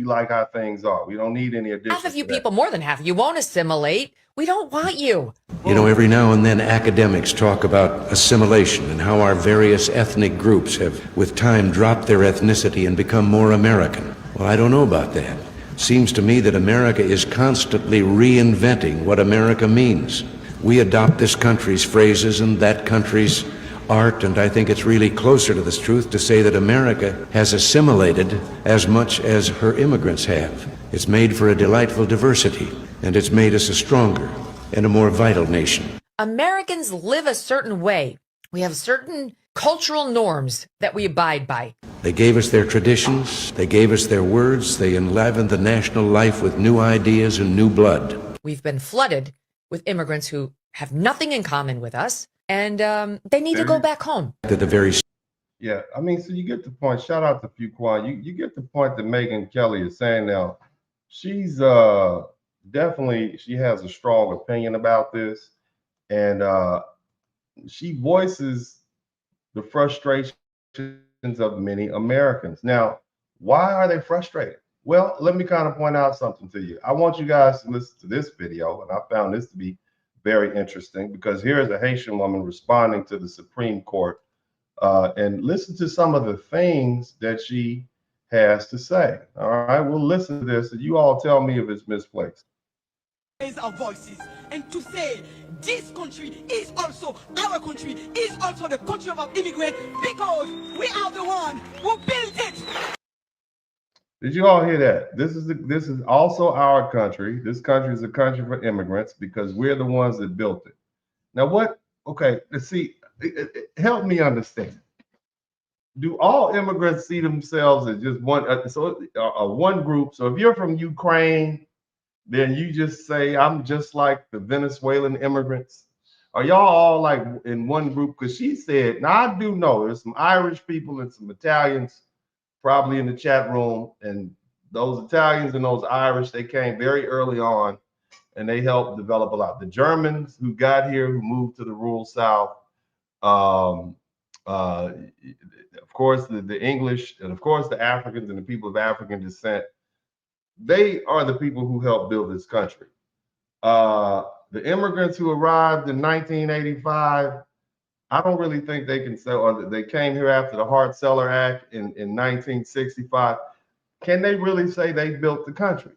like how things are. We don't need any addition. Half of you people, more than half, you won't assimilate. We don't want you. You know, every now and then academics talk about assimilation and how our various ethnic groups have, with time, dropped their ethnicity and become more American. Well, I don't know about that. Seems to me that America is constantly reinventing what America means. We adopt this country's phrases and that country's art, and I think it's really closer to this truth to say that America has assimilated as much as her immigrants have. It's made for a delightful diversity, and it's made us a stronger and a more vital nation. Americans live a certain way. We have certain cultural norms that we abide by. They gave us their traditions, they gave us their words, they enlivened the national life with new ideas and new blood. We've been flooded with immigrants who have nothing in common with us, and they need to go back home. Yeah, I mean, so you get the point. Shout out to Fuquan. You get the point that Megan Kelly is saying now. She's definitely, she has a strong opinion about this, and she voices the frustrations of many Americans. Now, why are they frustrated? Well, let me kind of point out something to you. I want you guys to listen to this video, and I found this to be very interesting because here's a Haitian woman responding to the Supreme Court, and listen to some of the things that she has to say. All right, we'll listen to this, and you all tell me if it's misplaced. Raise our voices and to say this country is also our country, is also the country of our immigrants, because we are the one who built it. Did you all hear that? This is also our country. This country is a country for immigrants because we're the ones that built it. Now, what? Okay, let's see. Help me understand. Do all immigrants see themselves as just one? One group. So if you're from Ukraine, then you just say, I'm just like the Venezuelan immigrants. Are y'all all like in one group? Because she said, now I do know there's some Irish people and some Italians probably in the chat room, and those Italians and those Irish, they came very early on and they helped develop a lot. The Germans who got here, who moved to the rural South, of course, the English, and of course, the Africans and the people of African descent, they are the people who helped build this country. The immigrants who arrived in 1985, I don't really think they can say, or they came here after the Hart-Celler Act in 1965. Can they really say they built the country?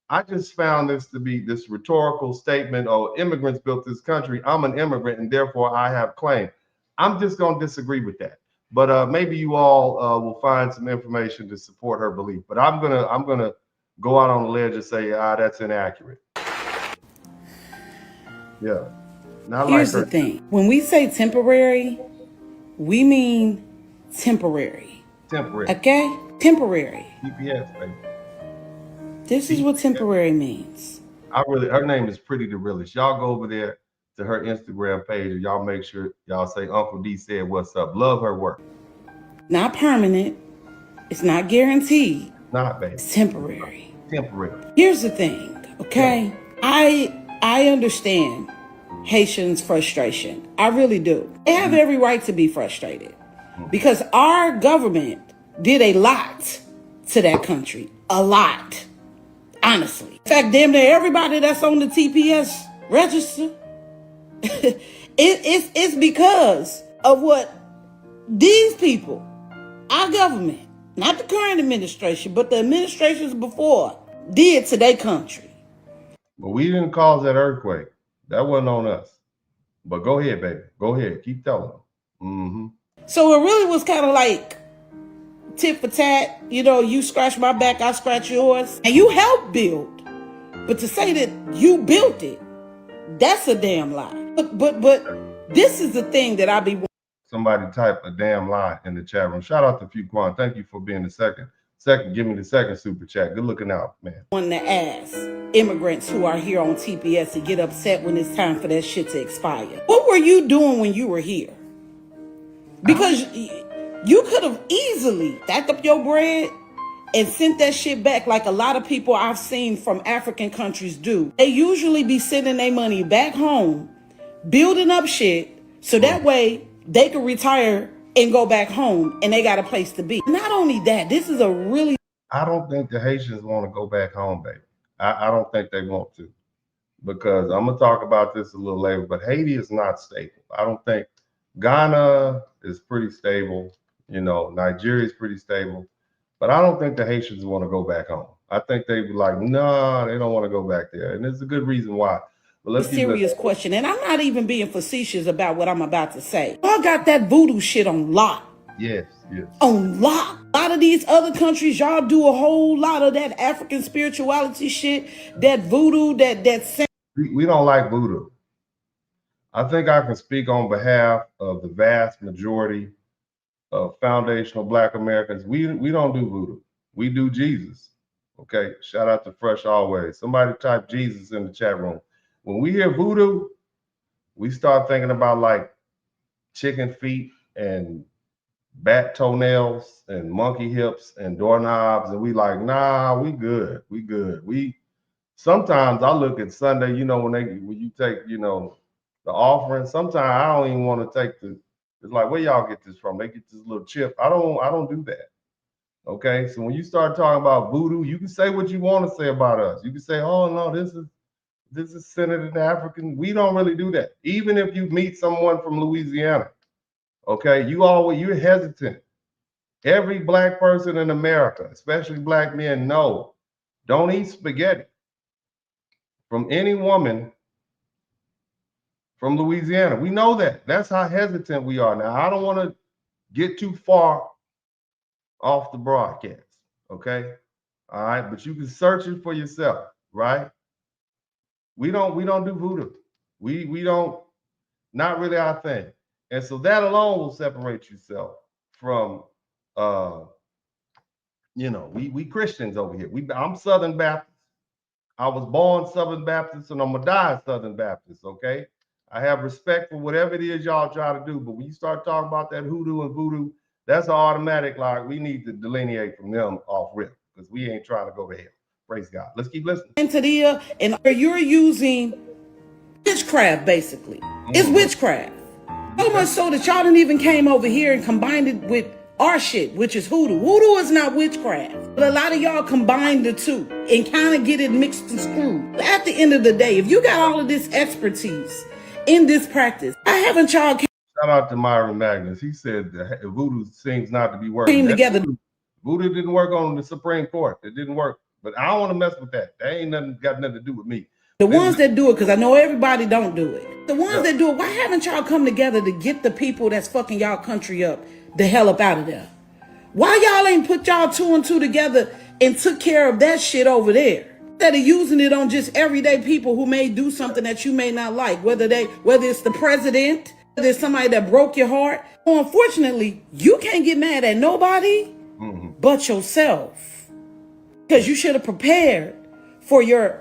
I just found this to be this rhetorical statement, oh, immigrants built this country. I'm an immigrant and therefore I have claim. I'm just going to disagree with that. But maybe you all will find some information to support her belief. But I'm gonna go out on the ledge and say, that's inaccurate. Yeah. Here's the thing. When we say temporary, we mean temporary. Temporary. Okay? Temporary. TPS, baby. This is what temporary means. Her name is Pretty the Realest. Y'all go over there to her Instagram page and y'all make sure y'all say Uncle D said what's up. Love her work. Not permanent. It's not guaranteed. Not, baby. It's temporary. Temporary. Here's the thing, okay? Yeah. I understand Haitians' frustration. I really do. They have every right to be frustrated because our government did a lot to that country. A lot. Honestly. In fact, damn near everybody that's on the TPS register, it's because of what these people, our government, not the current administration, but the administrations before, did to their country. But we didn't cause that earthquake. That wasn't on us. But go ahead, baby. Go ahead. Keep telling them. Mm-hmm. So it really was kind of like tit for tat. You know, you scratch my back, I scratch yours. And you helped build. But to say that you built it, that's a damn lie. But this is the thing that I be. Somebody type a damn lie in the chat room. Shout out to Fuquan. Thank you for being the second. Give me the second super chat. Good looking out, man. Want to ask immigrants who are here on TPS to get upset when it's time for that shit to expire. What were you doing when you were here? Because you could have easily stacked up your bread and sent that shit back like a lot of people I've seen from African countries do. They usually be sending their money back home, building up shit, so that way they can retire and go back home and they got a place to be. Not only that, this is a really... I don't think the Haitians want to go back home, baby. I don't think they want to, because I'm going to talk about this a little later, but Haiti is not stable. I don't think Ghana is pretty stable. You know, Nigeria is pretty stable, but I don't think the Haitians want to go back home. I think they'd be like, no, they don't want to go back there. And there's a good reason why. But let's serious question. And I'm not even being facetious about what I'm about to say. Y'all got that voodoo shit on lock. Yes. On lock. A lot of these other countries, y'all do a whole lot of that African spirituality shit, that voodoo, that we don't like voodoo. I think I can speak on behalf of the vast majority of foundational Black Americans. We don't do voodoo. We do Jesus. Okay. Shout out to Fresh Always. Somebody type Jesus in the chat room. When we hear voodoo, we start thinking about like chicken feet and bat toenails and monkey hips and doorknobs, and we like, nah, we good. We sometimes I look at Sunday, you know, when you take, you know, the offering, sometimes I don't even want to take it's like, where y'all get this from? They get this little chip. I don't do that. Okay. So when you start talking about voodoo, you can say what you want to say about us. You can say, oh no, this is centered in African. We don't really do that. Even if you meet someone from Louisiana, okay, you're hesitant. Every Black person in America, especially Black men, know, don't eat spaghetti from any woman from Louisiana. We know that. That's how hesitant we are. Now, I don't want to get too far off the broadcast, okay? All right, but you can search it for yourself, right? We don't do voodoo. We don't, not really our thing. And so that alone will separate yourself from you know, we Christians over here. I'm Southern Baptist. I was born Southern Baptist and I'm gonna die Southern Baptist, okay? I have respect for whatever it is y'all try to do, but when you start talking about that hoodoo and voodoo, that's an automatic, like, we need to delineate from them off rip, because we ain't trying to go to hell. Praise God. Let's keep listening. And you're using witchcraft, basically. It's witchcraft. So much so that y'all didn't even came over here and combined it with our shit, which is hoodoo. Hoodoo is not witchcraft. But a lot of y'all combine the two and kind of get it mixed and screwed. At the end of the day, if you got all of this expertise in this practice, I haven't y'all... Shout out to Myron Magnus. He said voodoo seems not to be working. Came together. Voodoo didn't work on the Supreme Court. It didn't work. But I don't want to mess with that. That ain't got nothing to do with me. The ones that do it, because I know everybody don't do it. The ones that do it, why haven't y'all come together to get the people that's fucking y'all country up the hell up out of there? Why y'all ain't put y'all two and two together and took care of that shit over there? Instead of using it on just everyday people who may do something that you may not like, whether it's the president, whether it's somebody that broke your heart. Well, unfortunately, you can't get mad at nobody but yourself, because you should have prepared for you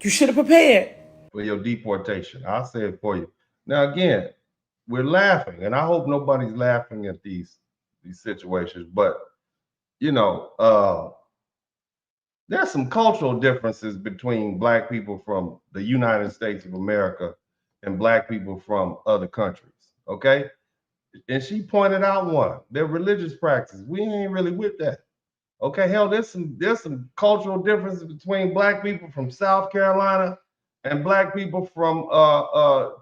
should have prepared for your deportation. I'll say it for you. Now, again, we're laughing, and I hope nobody's laughing at these situations, but you know, there's some cultural differences between Black people from the United States of America and Black people from other countries, okay? And she pointed out one, their religious practices. We ain't really with that. Okay, hell, there's some cultural differences between Black people from South Carolina and Black people from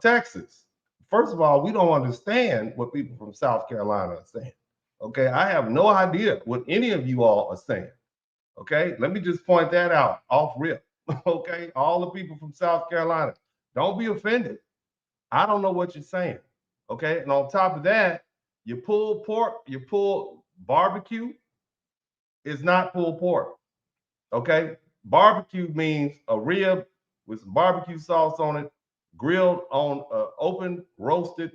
Texas. First of all, we don't understand what people from South Carolina are saying. Okay, I have no idea what any of you all are saying. Okay, let me just point that out off rip. Okay, all the people from South Carolina, don't be offended. I don't know what you're saying. Okay, and on top of that, you pulled pork, you pulled barbecue is not pulled pork. Okay, barbecue means a rib with some barbecue sauce on it, grilled on open roasted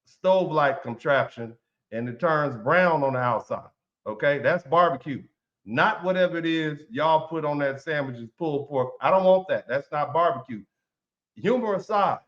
stove-like contraption, and it turns brown on the outside. Okay, that's barbecue. Not whatever it is y'all put on that sandwich is pulled pork. I don't want that. That's not barbecue. Humor aside,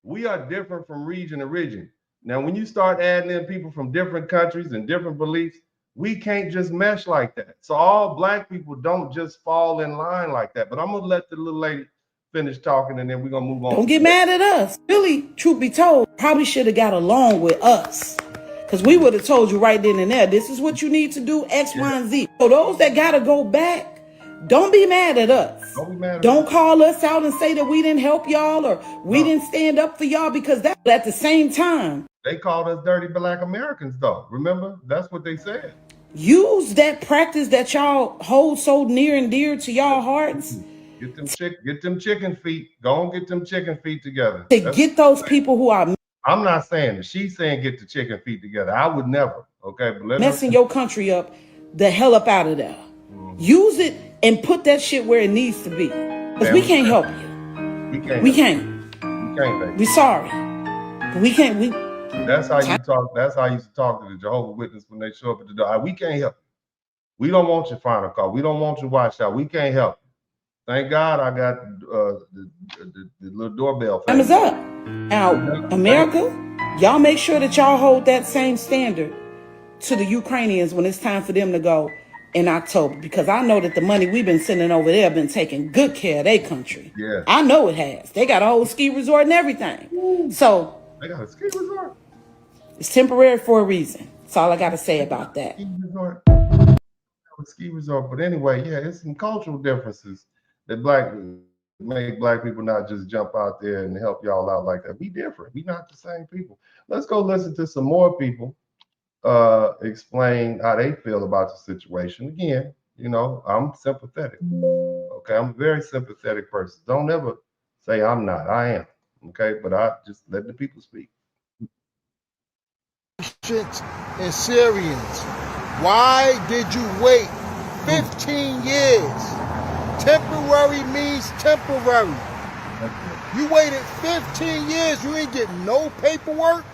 we are different from region to region. Now, when you start adding in people from different countries and different beliefs, we can't just mesh like that. So all Black people don't just fall in line like that. But I'm gonna let the little lady finish talking, and then we're gonna move on. Don't get mad at us. Really, truth be told, probably should have got along with us, because we would have told you right then and there, this is what you need to do, X, Y, and Z. So those that gotta go back, don't be mad at us. Don't call us out and say that we didn't help y'all or we didn't stand up for y'all, because that at the same time. They called us dirty Black Americans, though. Remember? That's what they said. Use that practice that y'all hold so near and dear to y'all hearts. Get them chicken feet. Go and get them chicken feet together. Get those people who are. I'm not saying it. She's saying get the chicken feet together. I would never. Okay, but messing your country up, the hell up out of there. Use it and put that shit where it needs to be. Because we can't help you. We can't, baby. We sorry. But we can't. That's how you talk. That's how you used to talk to the Jehovah's Witnesses when they show up at the door. We can't help you. We don't want your final call. We don't want your watch out. We can't help you. Thank God I got the little doorbell. Time is up. Now, America, y'all make sure that y'all hold that same standard to the Ukrainians when it's time for them to go in October, because I know that the money we've been sending over there been taking good care of their country. Yeah, I know it has. They got a whole ski resort and everything. Ooh. So they got a ski resort. It's temporary for a reason. That's all I got to say about that. Ski resort. But anyway, yeah, it's some cultural differences that make Black people not just jump out there and help y'all out like that. We different. We not the same people. Let's go listen to some more people explain how they feel about the situation. Again, you know, I'm sympathetic. Okay, I'm a very sympathetic person. Don't ever say I'm not. I am. Okay, but I just let the people speak. And Syrians, why did you wait 15 years? Temporary means temporary. You waited 15 years, you ain't get no paperwork,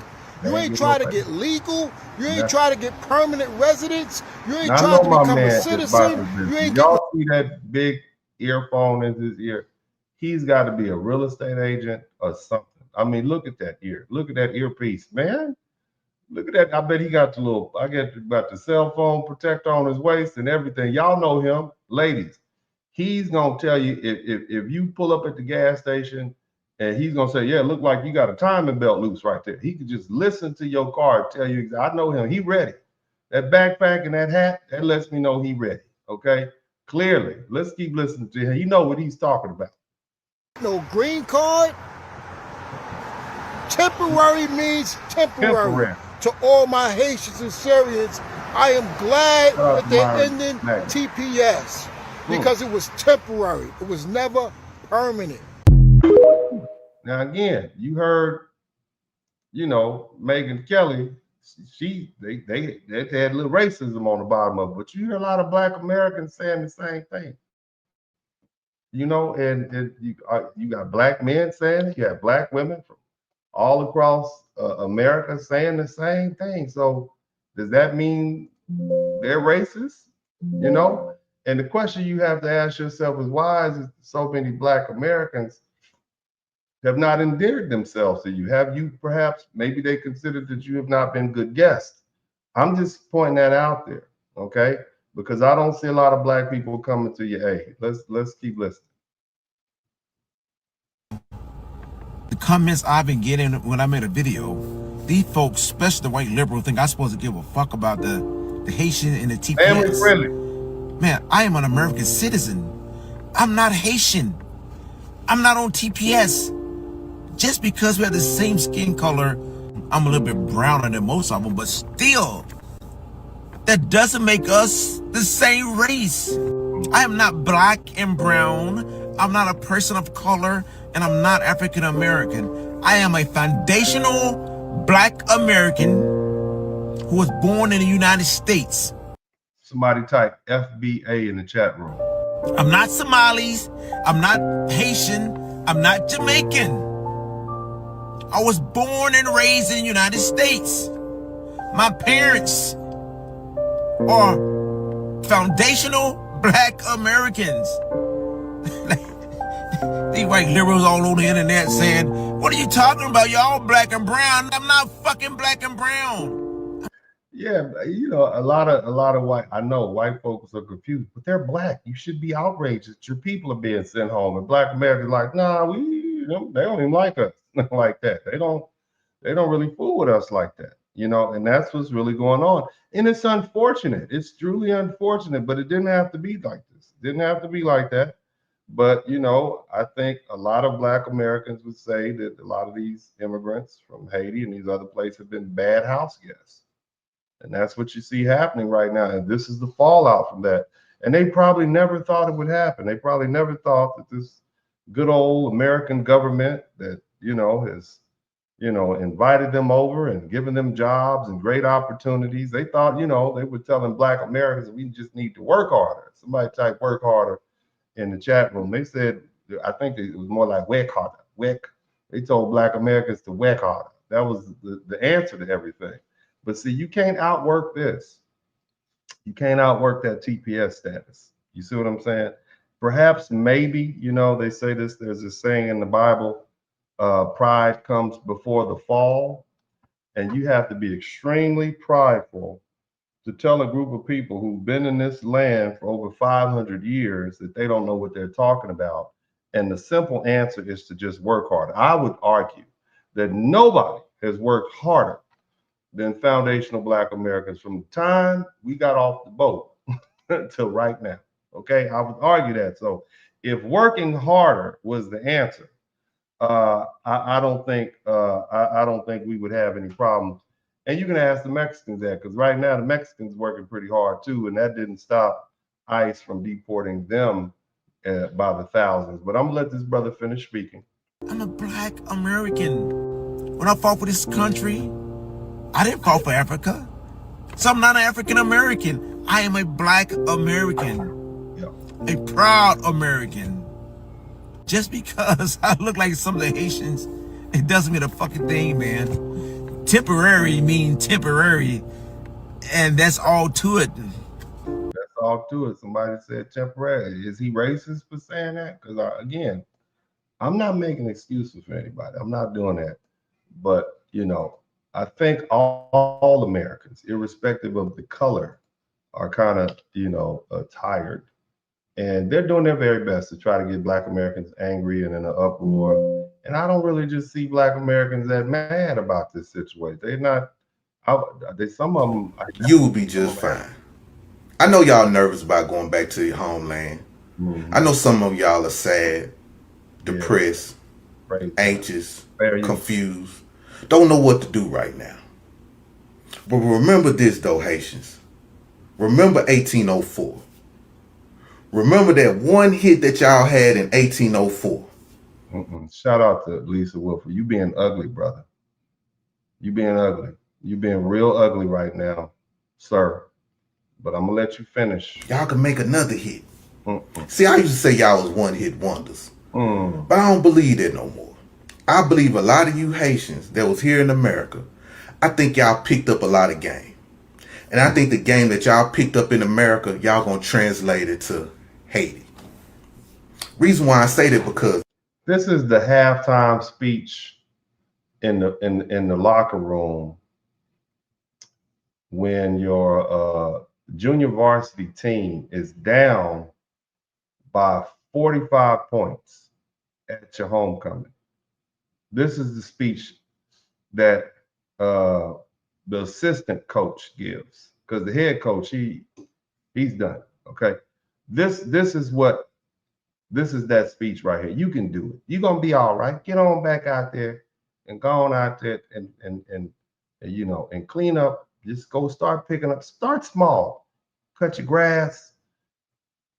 you ain't try to get legal, you ain't try to get permanent residence, you ain't try to become a citizen. Y'all see that big earphone in his ear? He's got to be a real estate agent or something. I mean, look at that ear. Look at that earpiece, man. Look at that. I bet he got the cell phone protector on his waist and everything. Y'all know him. Ladies, he's going to tell you if you pull up at the gas station and he's going to say, yeah, it look like you got a timing belt loose right there. He could just listen to your car and tell you, I know him. He ready. That backpack and that hat, that lets me know he ready. Okay? Clearly. Let's keep listening to him. You know what he's talking about. No green card. Temporary means temporary. To all my Haitians and Syrians, I am glad that they're ending TPS because it was temporary. It was never permanent. Now, again, you heard, you know, Megyn Kelly they had a little racism on the bottom of it, but you hear a lot of Black Americans saying the same thing. You know, and you got Black men saying it, you got Black women from all across America saying the same thing. So does that mean they're racist? You know, and the question you have to ask yourself is, why is it so many Black Americans have not endeared themselves to you? Have you perhaps, maybe they considered that you have not been good guests? I'm just pointing that out there, okay? Because I don't see a lot of Black people coming to you. Hey, let's keep listening. The comments I've been getting when I made a video, these folks, especially the white liberal, think I'm supposed to give a fuck about the Haitian and the TPS. Family friendly. Man, I am an American citizen. I'm not Haitian. I'm not on TPS. Just because we have the same skin color, I'm a little bit browner than most of them, but still, that doesn't make us the same race. I am not Black and brown. I'm not a person of color, and I'm not African American. I am a foundational Black American who was born in the United States. Somebody type FBA in the chat room. I'm not Somalis. I'm not Haitian. I'm not Jamaican. I was born and raised in the United States. My parents are foundational Black Americans. These white liberals all over the internet saying, what are you talking about? Y'all Black and brown. I'm not fucking Black and brown. Yeah, you know, a lot of white, I know white folks are confused, but they're Black. You should be outraged that your people are being sent home. And Black Americans like, nah, they don't even like us like that. They don't really fool with us like that, you know, and that's what's really going on. And it's unfortunate. It's truly unfortunate, but it didn't have to be like this. It didn't have to be like that. But, you know, I think a lot of Black Americans would say that a lot of these immigrants from Haiti and these other places have been bad house guests. And that's what you see happening right now. And this is the fallout from that. And they probably never thought it would happen. They probably never thought that this good old American government that, you know, has, you know, invited them over and given them jobs and great opportunities. They thought, you know, they were telling Black Americans that we just need to work harder. Somebody type work harder in the chat room. They said, I think it was more like work harder. They told Black Americans to work harder. That was the answer to everything. But see, you can't outwork this. You can't outwork that TPS status. You see what I'm saying? Perhaps, maybe, you know, they say this, there's this saying in the Bible, pride comes before the fall. And you have to be extremely prideful to tell a group of people who've been in this land for over 500 years that they don't know what they're talking about. And the simple answer is to just work harder. I would argue that nobody has worked harder than foundational Black Americans from the time we got off the boat until right now. Okay, I would argue that. So if working harder was the answer, I don't think we would have any problems. And you can ask the Mexicans that, because right now the Mexicans working pretty hard too, and that didn't stop ICE from deporting them by the thousands. But I'm gonna let this brother finish speaking. I'm a Black American. When I fought for this country, I didn't fight for Africa. So I'm not an African American. I am a Black American. Yeah. A proud American. Just because I look like some of the Haitians, it doesn't mean a fucking thing, man. Temporary mean temporary. And that's all to it. That's all to it. Somebody said temporary. Is he racist for saying that? Because again, I'm not making excuses for anybody. I'm not doing that. But, you know, I think all Americans, irrespective of the color, are kind of, you know, tired. And they're doing their very best to try to get Black Americans angry and in an uproar. And I don't really just see Black Americans that mad about this situation. They're not, some of them. You will be just fine. I know y'all nervous about going back to your homeland. Mm-hmm. I know some of y'all are sad, depressed, anxious, confused. Don't know what to do right now. But remember this though, Haitians. Remember 1804. Remember that one hit that y'all had in 1804. Shout out to Lisa Wilford. You being ugly, brother. You being ugly. You being real ugly right now, sir. But I'm gonna let you finish. Y'all can make another hit. See, I used to say y'all was one-hit wonders. But I don't believe that no more. I believe a lot of you Haitians that was here in America, I think y'all picked up a lot of game. And I think the game that y'all picked up in America, y'all gonna translate it to Haiti. Reason why I say that because this is the halftime speech in the locker room when your junior varsity team is down by 45 points at your homecoming. This is the speech that the assistant coach gives, because the head coach, he's done. Okay. This is that speech right here. You can do it. You're gonna be all right. Get on back out there and go on out there and you know, and clean up. Just go start picking up. Start small. Cut your grass.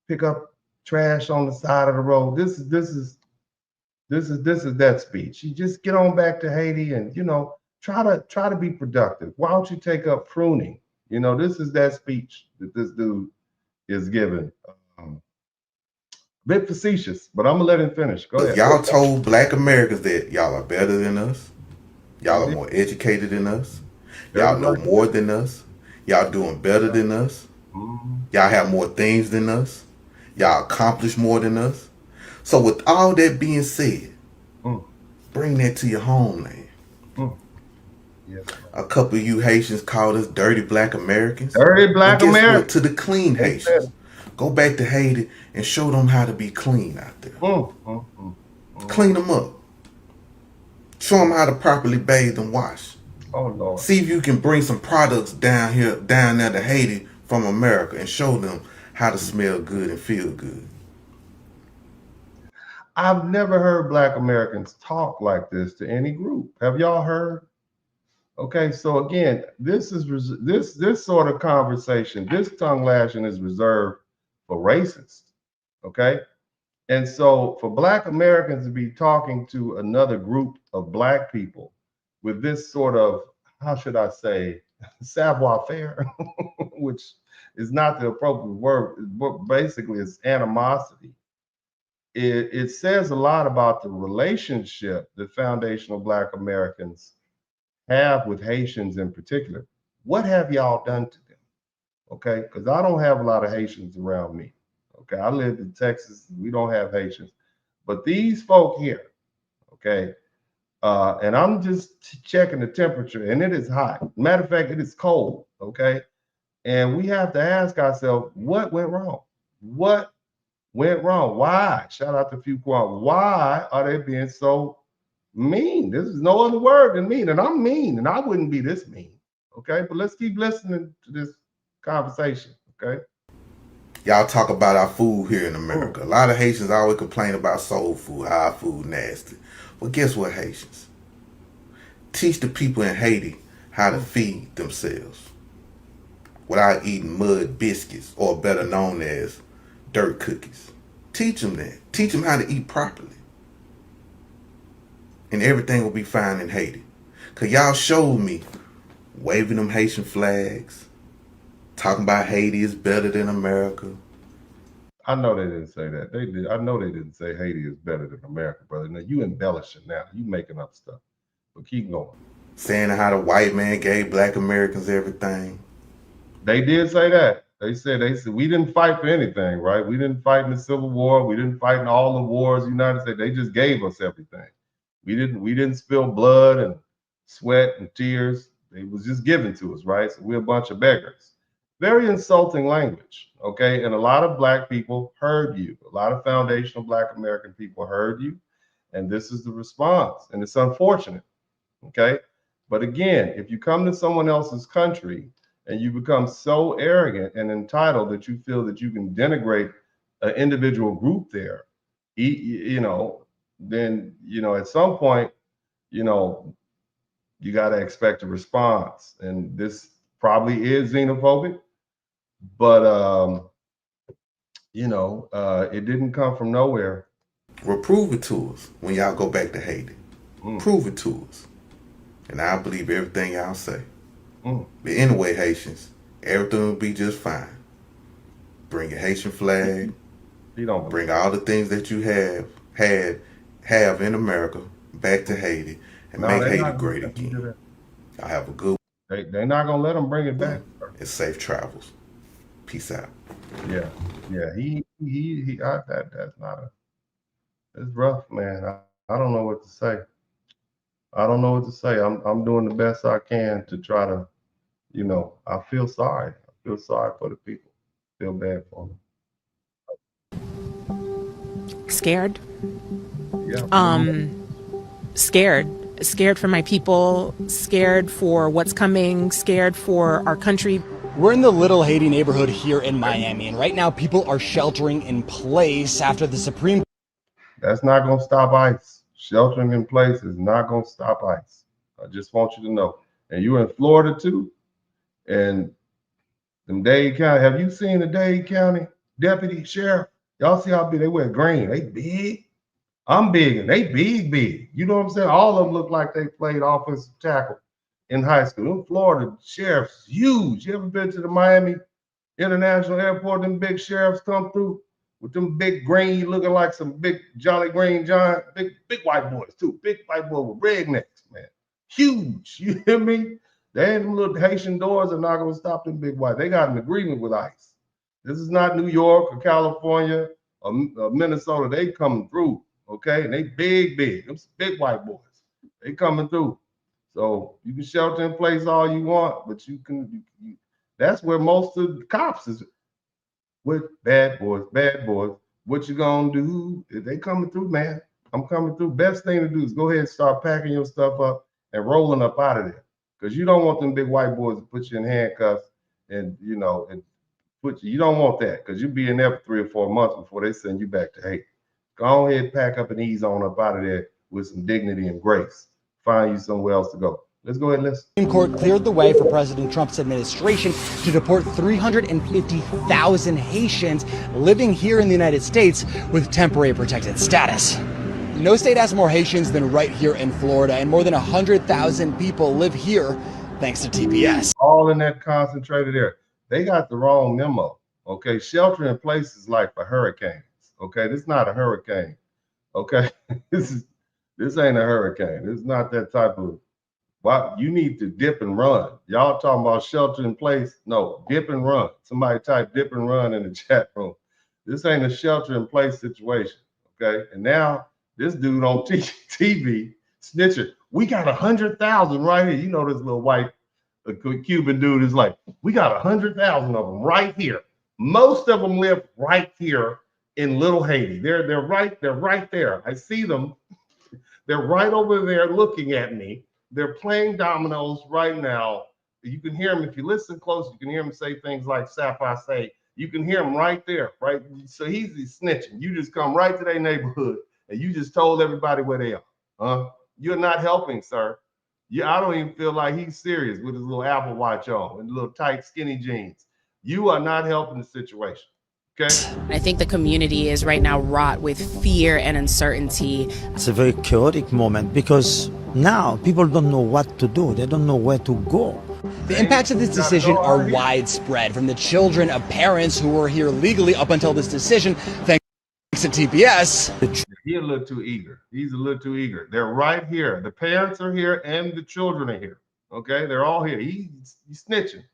Pick up trash on the side of the road. This is that speech. You just get on back to Haiti and, you know, try to be productive. Why don't you take up pruning? You know, this is that speech that this dude is giving. Bit facetious, but I'm gonna let him finish. Go ahead. Y'all told Black Americans that y'all are better than us. Y'all are more educated than us. Y'all know more than us. Y'all doing better than us. Y'all have more things than us. Y'all accomplish more than us. So with all that being said, bring that to your homeland. Yes. A couple of you Haitians called us dirty Black Americans. Dirty Black Americans. To the clean Haitians. Go back to Haiti and show them how to be clean out there. Clean them up. Show them how to properly bathe and wash. Oh Lord. See if you can bring some products down there to Haiti from America and show them how to smell good and feel good. I've never heard Black Americans talk like this to any group. Have y'all heard? Okay, so again, this sort of conversation, this tongue lashing is reserved for racists. Okay, and so for Black Americans to be talking to another group of Black people with this sort of, how should I say, savoir-faire, which is not the appropriate word, but basically it's animosity. It says a lot about the relationship that foundational Black Americans have with Haitians in particular. What have y'all done to them? Okay, because I don't have a lot of Haitians around me. Okay, I live in Texas. We don't have Haitians, but these folk here, okay, and I'm just checking the temperature, and it is hot. Matter of fact, it is cold. Okay, and we have to ask ourselves, what went wrong? What went wrong? Why? Shout out to Fuquan. Why are they being so mean? This is no other word than mean, and I'm mean, and I wouldn't be this mean. Okay, but let's keep listening to this conversation. Okay. Y'all talk about our food here in America. A lot of Haitians always complain about soul food, how our food nasty. Well, guess what, Haitians? Teach the people in Haiti how to feed themselves without eating mud biscuits, or better known as dirt cookies. Teach them that. Teach them how to eat properly. And everything will be fine in Haiti. Because y'all showed me waving them Haitian flags, talking about Haiti is better than America. I know they didn't say that. They did. I know they didn't say Haiti is better than America, brother. Now you embellishing now. You making up stuff. But keep going. Saying how the white man gave Black Americans everything. They did say that. They said we didn't fight for anything, right? We didn't fight in the Civil War. We didn't fight in all the wars. The United States. They just gave us everything. We didn't spill blood and sweat and tears. It was just given to us, right? So we're a bunch of beggars. Very insulting language, okay? And a lot of Black people heard you. A lot of foundational Black American people heard you, and this is the response. And it's unfortunate, okay? But again, if you come to someone else's country and you become so arrogant and entitled that you feel that you can denigrate an individual group there, then, at some point, you got to expect a response. And this probably is xenophobic, but, it didn't come from nowhere. Well, prove it to us when y'all go back to Haiti. Prove it to us. And I believe everything y'all say. But anyway, Haitians, everything will be just fine. Bring your Haitian flag. Bring all the things that you have in America back to Haiti and make Haiti great again. I have a good They're not gonna let them bring it back. and safe travels. Peace out. Yeah. That's not a. It's rough, man. I don't know what to say. I don't know what to say. I'm doing the best I can to try to, I feel sorry. I feel sorry for the people. I feel bad for them. Scared. Yeah. Scared for my people, scared for what's coming, scared for our country. We're in the Little Haiti neighborhood here in Miami, and right now people are sheltering in place after the Supreme. That's not going to stop ICE. Sheltering in place is not going to stop ICE. I just want you to know. And you're in Florida too. And them Dade County, have you seen the Dade County deputy sheriff? Y'all see how big they wear green? They big. I'm big and they big. You know what I'm saying? All of them look like they played offensive tackle in high school. In Florida, sheriff's huge. You ever been to the Miami International Airport? Them big sheriffs come through with them big green, looking like some big Jolly Green Giant, big white boys too. Big white boys with rednecks, man. Huge. You hear me? They ain't them little Haitian doors are not gonna stop them big white. They got an agreement with ICE. This is not New York or California or Minnesota. They coming through, okay? And they big. Them big white boys. They coming through. So you can shelter in place all you want, but that's where most of the cops is with bad boys. What you gonna do? If they coming through, man, I'm coming through. Best thing to do is go ahead and start packing your stuff up and rolling up out of there. Because you don't want them big white boys to put you in handcuffs and put you don't want that, because you'll be in there for 3 or 4 months before they send you back to Haiti. Go ahead, pack up and ease on up out of there with some dignity and grace. Find you somewhere else to go. Let's go ahead and listen. Supreme Court cleared the way for President Trump's administration to deport 350,000 Haitians living here in the United States with temporary protected status. No state has more Haitians than right here in Florida, and more than 100,000 people live here thanks to TPS. All in that concentrated area. They got the wrong memo. Okay, shelter in place is like for hurricanes. Okay, this is not a hurricane. Okay, this ain't a hurricane. This is not that type of. Well, you need to dip and run. Y'all talking about shelter in place? No, dip and run. Somebody type dip and run in the chat room. This ain't a shelter in place situation. Okay, and now this dude on TV snitching. We got 100,000 right here. You know this little white Cuban dude is like, we got 100,000 of them right here. Most of them live right here in Little Haiti. They're right there. I see them. They're right over there looking at me. They're playing dominoes right now. You can hear them if you listen close. You can hear them say things like "Sapphire say." You can hear him right there, right? So he's snitching. You just come right to their neighborhood and you just told everybody where they are. You're not helping, sir. I don't even feel like he's serious with his little Apple Watch on and little tight, skinny jeans. You are not helping the situation. Okay. I think the community is right now wrought with fear and uncertainty. It's a very chaotic moment because now people don't know what to do. They don't know where to go. The impacts of this decision are widespread, from the children of parents who were here legally up until this decision, thanks to TPS. He's a little too eager. He's a little too eager. They're right here. The parents are here and the children are here. Okay, they're all here. He's snitching.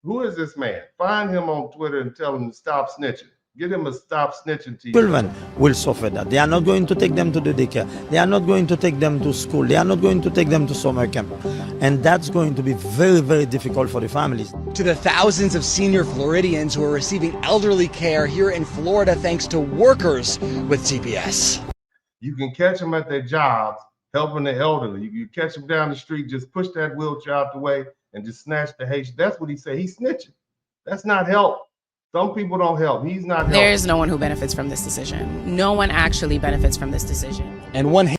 Who is this man? Find him on Twitter and tell him to stop snitching. Get him a stop snitching t-shirt. Children will suffer that. They are not going to take them to the daycare. They are not going to take them to school. They are not going to take them to summer camp. And that's going to be very, very difficult for the families. To the thousands of senior Floridians who are receiving elderly care here in Florida thanks to workers with TPS. You can catch them at their jobs, helping the elderly. You catch them down the street, just push that wheelchair out the way and just snatch the Haitian. That's what he said. He's snitching. That's not help. Some people don't help. He's not helping. There is no one who benefits from this decision. No one actually benefits from this decision. And one.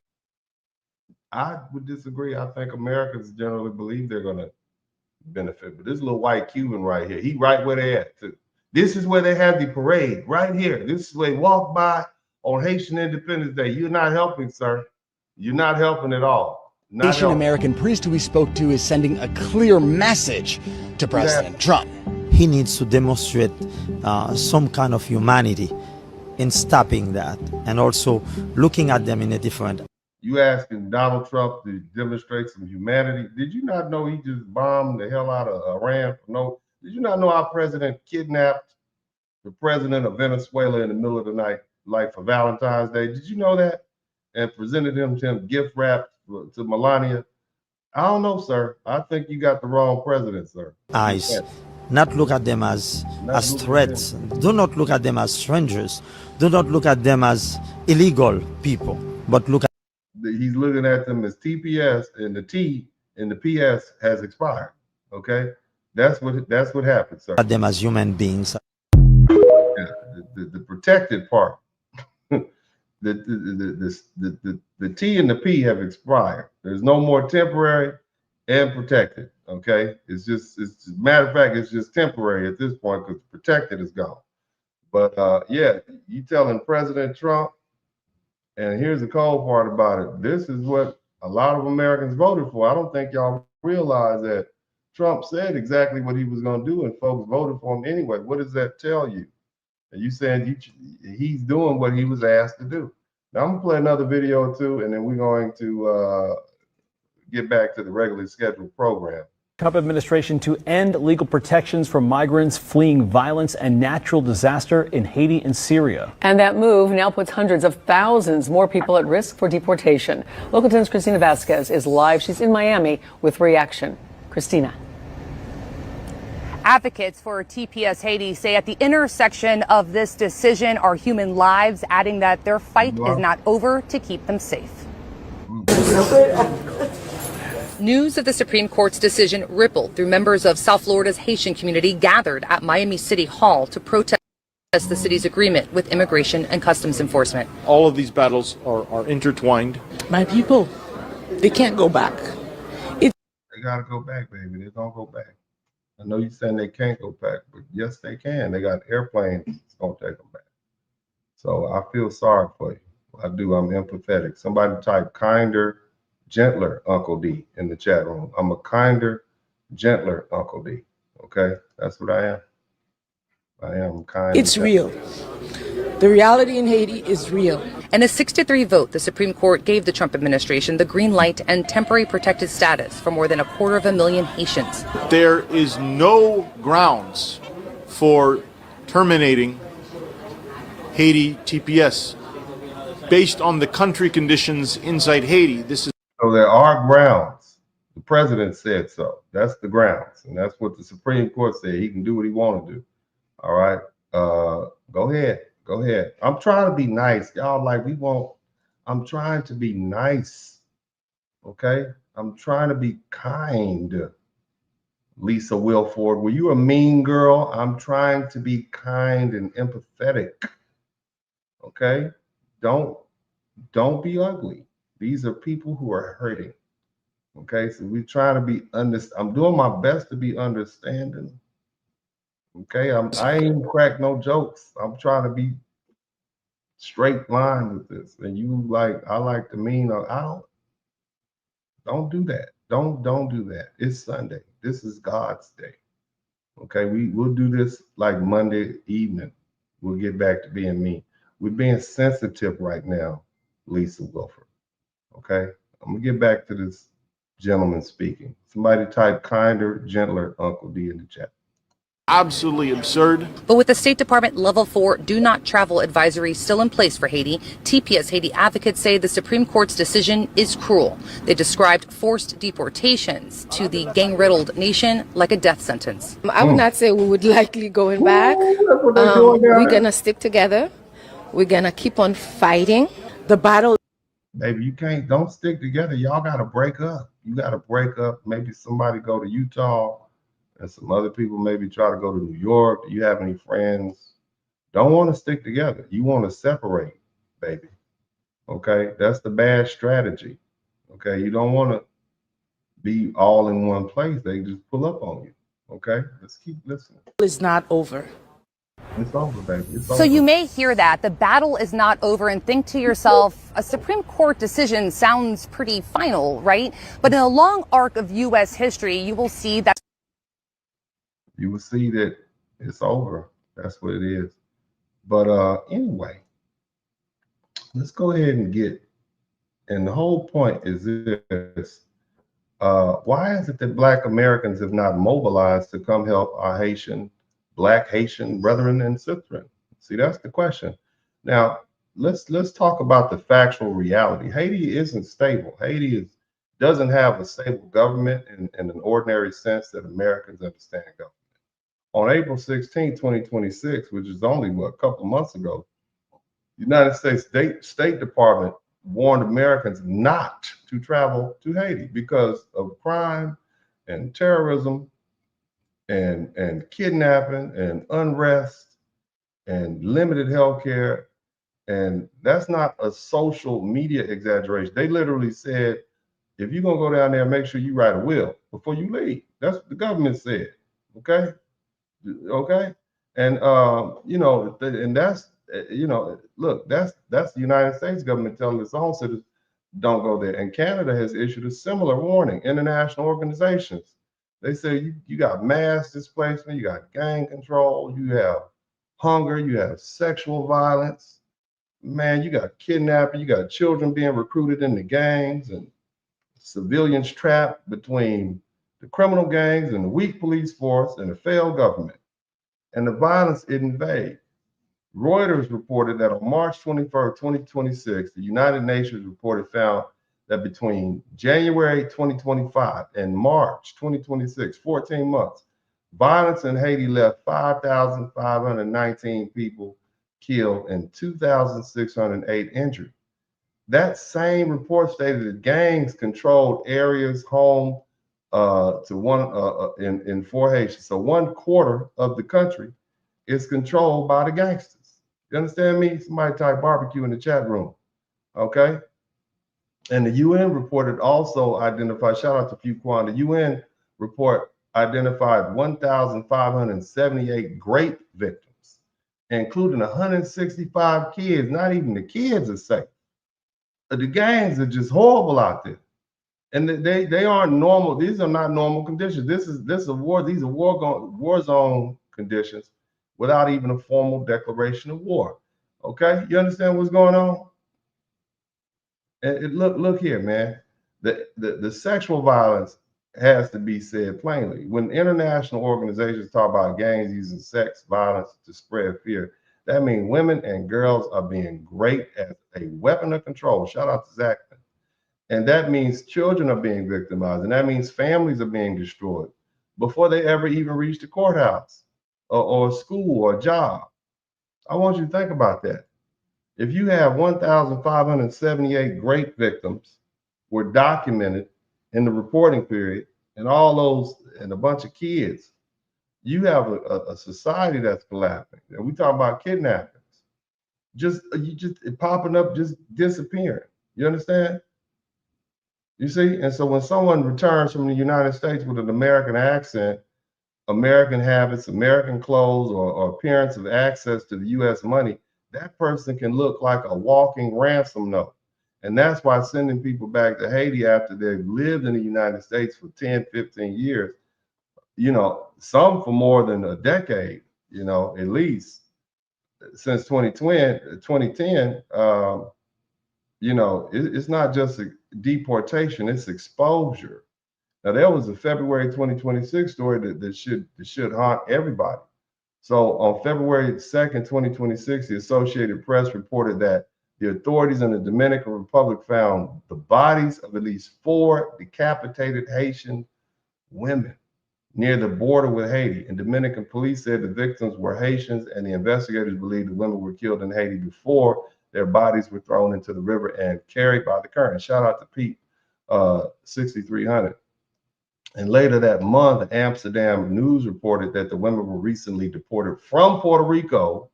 I would disagree. I think Americans generally believe they're going to benefit. But this little white Cuban right here, he right where they at too. This is where they have the parade right here. This is where they walk by on Haitian Independence Day. You're not helping, sir. You're not helping at all. Haitian American priest who we spoke to is sending a clear message to President Trump. He needs to demonstrate some kind of humanity in stopping that and also looking at them in a different. You asking Donald Trump to demonstrate some humanity? Did you not know he just bombed the hell out of Iran? Did you not know our president kidnapped the president of Venezuela in the middle of the night, like for Valentine's Day? Did you know that? And presented him to him gift wrapped to Melania. I don't know, sir. I think you got the wrong president, sir. Eyes. Yes. Not look at them as threats. Do not look at them as strangers. Do not look at them as illegal people. But look at. He's looking at them as TPS, and the T in the PS has expired. Okay, that's what happens, sir. At them as human beings. Yeah, the protected part. The T and the P have expired. There's no more temporary and protected. Okay, it's matter of fact, it's just temporary at this point because protected is gone. But yeah, you telling President Trump, and here's the cold part about it. This is what a lot of Americans voted for. I don't think y'all realize that Trump said exactly what he was going to do, and folks voted for him anyway. What does that tell you? And you saying he's doing what he was asked to do. Now I'm gonna play another video or two, and then we're going to get back to the regularly scheduled program. Trump administration to end legal protections for migrants fleeing violence and natural disaster in Haiti and Syria. And that move now puts hundreds of thousands more people at risk for deportation. Local 10's Christina Vasquez is live. She's in Miami with reaction. Christina. Advocates for TPS Haiti say at the intersection of this decision are human lives, adding that their fight is not over to keep them safe. News of the Supreme Court's decision rippled through members of South Florida's Haitian community gathered at Miami City Hall to protest the city's agreement with Immigration and Customs Enforcement. All of these battles are intertwined. My people, they can't go back. They gotta go back, baby. They're gonna go back. I know you're saying they can't go back, but yes, they can. They got airplanes that's gonna take them back. So I feel sorry for you. I do. I'm empathetic. Somebody type kinder, gentler Uncle D in the chat room. I'm a kinder, gentler Uncle D. Okay, that's what I am. I am kind. It's real. The reality in Haiti is real. In a 6-3 vote, the Supreme Court gave the Trump administration the green light and temporary protected status for more than 250,000 Haitians. There is no grounds for terminating Haiti TPS based on the country conditions inside Haiti. This is so there are grounds. The president said so. That's the grounds, and that's what the Supreme Court said. He can do what he want to do. All right, go ahead. Go ahead. I'm trying to be nice. Y'all like we won't. I'm trying to be nice. Okay? I'm trying to be kind. Lisa Wilford, were you a mean girl? I'm trying to be kind and empathetic. Okay? Don't be ugly. These are people who are hurting. Okay? So we're trying to be I'm doing my best to be understanding. Okay, I ain't crack no jokes. I'm trying to be straight line with this. And you I like to mean, don't do that. Don't do that. It's Sunday. This is God's day. Okay, we'll do this like Monday evening. We'll get back to being mean. We're being sensitive right now, Lisa Wilford. Okay, I'm gonna get back to this gentleman speaking. Somebody type kinder, gentler Uncle D in the chat. absolutely absurd. But with the State Department Level 4 do not travel advisory still in place for Haiti, TPS Haiti advocates say the Supreme Court's decision is cruel. They described forced deportations to the gang-riddled nation like a death sentence. I would not say we would likely going back. We're going to stick together. We're going to keep on fighting. The battle. Baby, don't stick together. Y'all got to break up. You got to break up. Maybe somebody go to Utah. And some other people maybe try to go to New York. Do you have any friends? Don't want to stick together. You want to separate, baby. Okay? That's the bad strategy. Okay? You don't want to be all in one place. They just pull up on you. Okay? Let's keep listening. It's not over. It's over, baby. It's So over. you may hear that the battle is not over and think to yourself, a Supreme Court decision sounds pretty final, right? But in a long arc of U.S. history, you will see that. You will see that it's over. That's what it is. But anyway, let's go ahead and get, and the whole point is this. Why is it that Black Americans have not mobilized to come help our Black Haitian brethren and sisters? See, that's the question. Now, let's talk about the factual reality. Haiti isn't stable. Haiti doesn't have a stable government in an ordinary sense that Americans understand government. On April 16, 2026, which is only a couple of months ago, the United States State Department warned Americans not to travel to Haiti because of crime and terrorism and kidnapping and unrest and limited health care. And that's not a social media exaggeration. They literally said, if you're going to go down there, make sure you write a will before you leave. That's what the government said. Okay. Okay. And, and that's, look, that's the United States government telling its own citizens, don't go there. And Canada has issued a similar warning. International organizations, they say you got mass displacement, you got gang control, you have hunger, you have sexual violence, man, you got kidnapping, you got children being recruited into gangs and civilians trapped between the criminal gangs and the weak police force and the failed government. And the violence it invades. Reuters reported that on March 21st, 2026, the United Nations found that between January 2025 and March 2026, 14 months, violence in Haiti left 5,519 people killed and 2,608 injured. That same report stated that gangs controlled areas home in 4 Haiti. So 1/4 of the country is controlled by the gangsters. You understand me? Somebody type barbecue in the chat room. Okay. And the UN reported also identified, shout out to Fuquan, the UN report identified 1,578 rape victims, including 165 kids. Not even the kids are safe. The gangs are just horrible out there. And they aren't normal. These are not normal conditions. This is a war. These are war zone conditions without even a formal declaration of war. Okay, you understand what's going on? And look here, man. The sexual violence has to be said plainly. When international organizations talk about gangs using sex violence to spread fear, that means women and girls are being raped as a weapon of control. Shout out to Zach. And that means children are being victimized, and that means families are being destroyed before they ever even reach the courthouse or school or job. I want you to think about that. If you have 1,578 rape victims were documented in the reporting period, and all those, and a bunch of kids, you have a society that's collapsing. And we talk about kidnappings, just popping up, just disappearing. You understand? You see? And so when someone returns from the United States with an American accent, American habits, American clothes, or appearance of access to the U.S. money, that person can look like a walking ransom note. And that's why sending people back to Haiti after they've lived in the United States for 10, 15 years, some for more than a decade, at least since 2010, it's not just a deportation, it's exposure. Now, there was a February 2026 story that should haunt everybody. So on February 2nd, 2026, the Associated Press reported that the authorities in the Dominican Republic found the bodies of at least 4 decapitated Haitian women near the border with Haiti. And Dominican police said the victims were Haitians, and the investigators believe the women were killed in Haiti before their bodies were thrown into the river and carried by the current. Shout out to Pete, 6300. And later that month, Amsterdam News reported that the women were recently deported from Puerto Rico,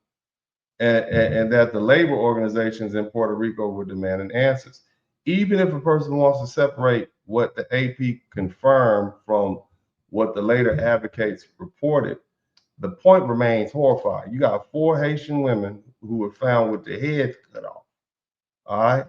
and that the labor organizations in Puerto Rico were demanding answers. Even if a person wants to separate what the AP confirmed from what the later advocates reported, the point remains horrifying. You got 4 Haitian women who were found with their heads cut off, all right,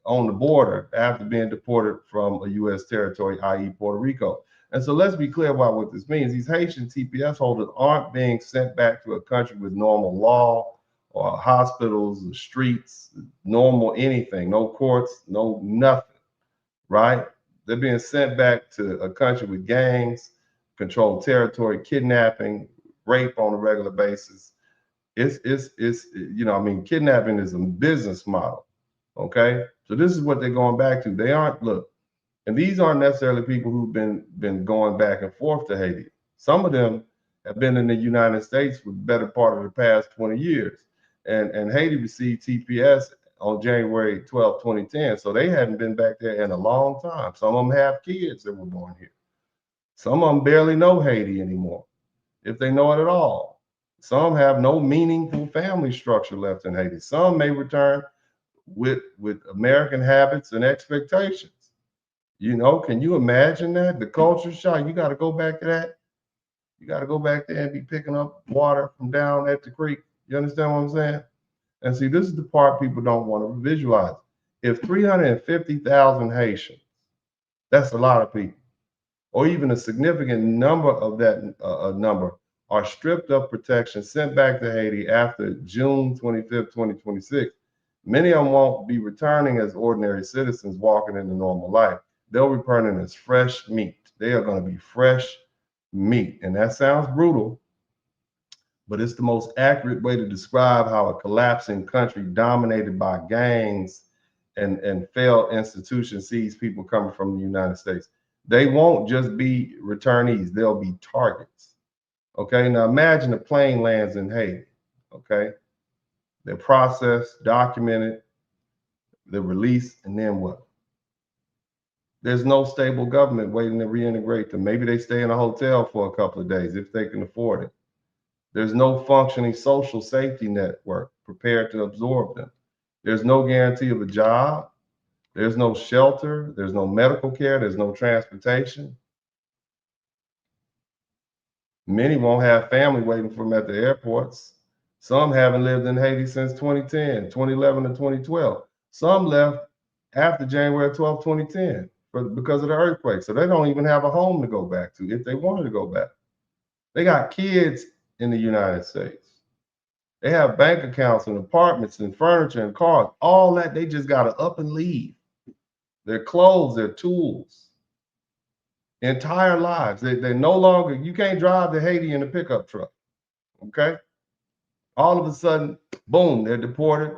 on the border after being deported from a U.S. territory, i.e. Puerto Rico. And so let's be clear about what this means. These Haitian TPS holders aren't being sent back to a country with normal law or hospitals or streets, normal anything, no courts, no nothing, right? They're being sent back to a country with gangs, controlled territory, kidnapping, rape on a regular basis. It's you know, I mean, kidnapping is a business model, okay? So this is what they're going back to. They aren't, look, and these aren't necessarily people who've been going back and forth to Haiti. Some of them have been in the United States for the better part of the past 20 years. And Haiti received TPS on January 12, 2010. So they hadn't been back there in a long time. Some of them have kids that were born here. Some of them barely know Haiti anymore, if they know it at all. Some have no meaningful family structure left in Haiti. Some may return with American habits and expectations. You know, can you imagine that? The culture shock, you got to go back to that. You got to go back there and be picking up water from down at the creek. You understand what I'm saying? And see, this is the part people don't want to visualize. If 350,000 Haitians, that's a lot of people, or even a significant number of that number are stripped of protection, sent back to Haiti after June 25th, 2026, many of them won't be returning as ordinary citizens walking into normal life. They'll return as fresh meat. They are going to be fresh meat. And that sounds brutal, but it's the most accurate way to describe how a collapsing country dominated by gangs and failed institutions sees people coming from the United States. They won't just be returnees, they'll be targets. Okay, now imagine a plane lands in Haiti. Okay, they're processed, documented, they're released, and then what? There's no stable government waiting to reintegrate them. Maybe they stay in a hotel for a couple of days if they can afford it. There's no functioning social safety network prepared to absorb them. There's no guarantee of a job. There's no shelter. There's no medical care. There's no transportation. Many won't have family waiting for them at the airports. Some haven't lived in Haiti since 2010, 2011, and 2012. Some left after January 12, 2010 because of the earthquake. So they don't even have a home to go back to if they wanted to go back. They got kids in the United States. They have bank accounts and apartments and furniture and cars. All that, they just got to up and leave. Their clothes, their tools, entire lives. They no longer, you can't drive to Haiti in a pickup truck, okay? All of a sudden, boom, they're deported.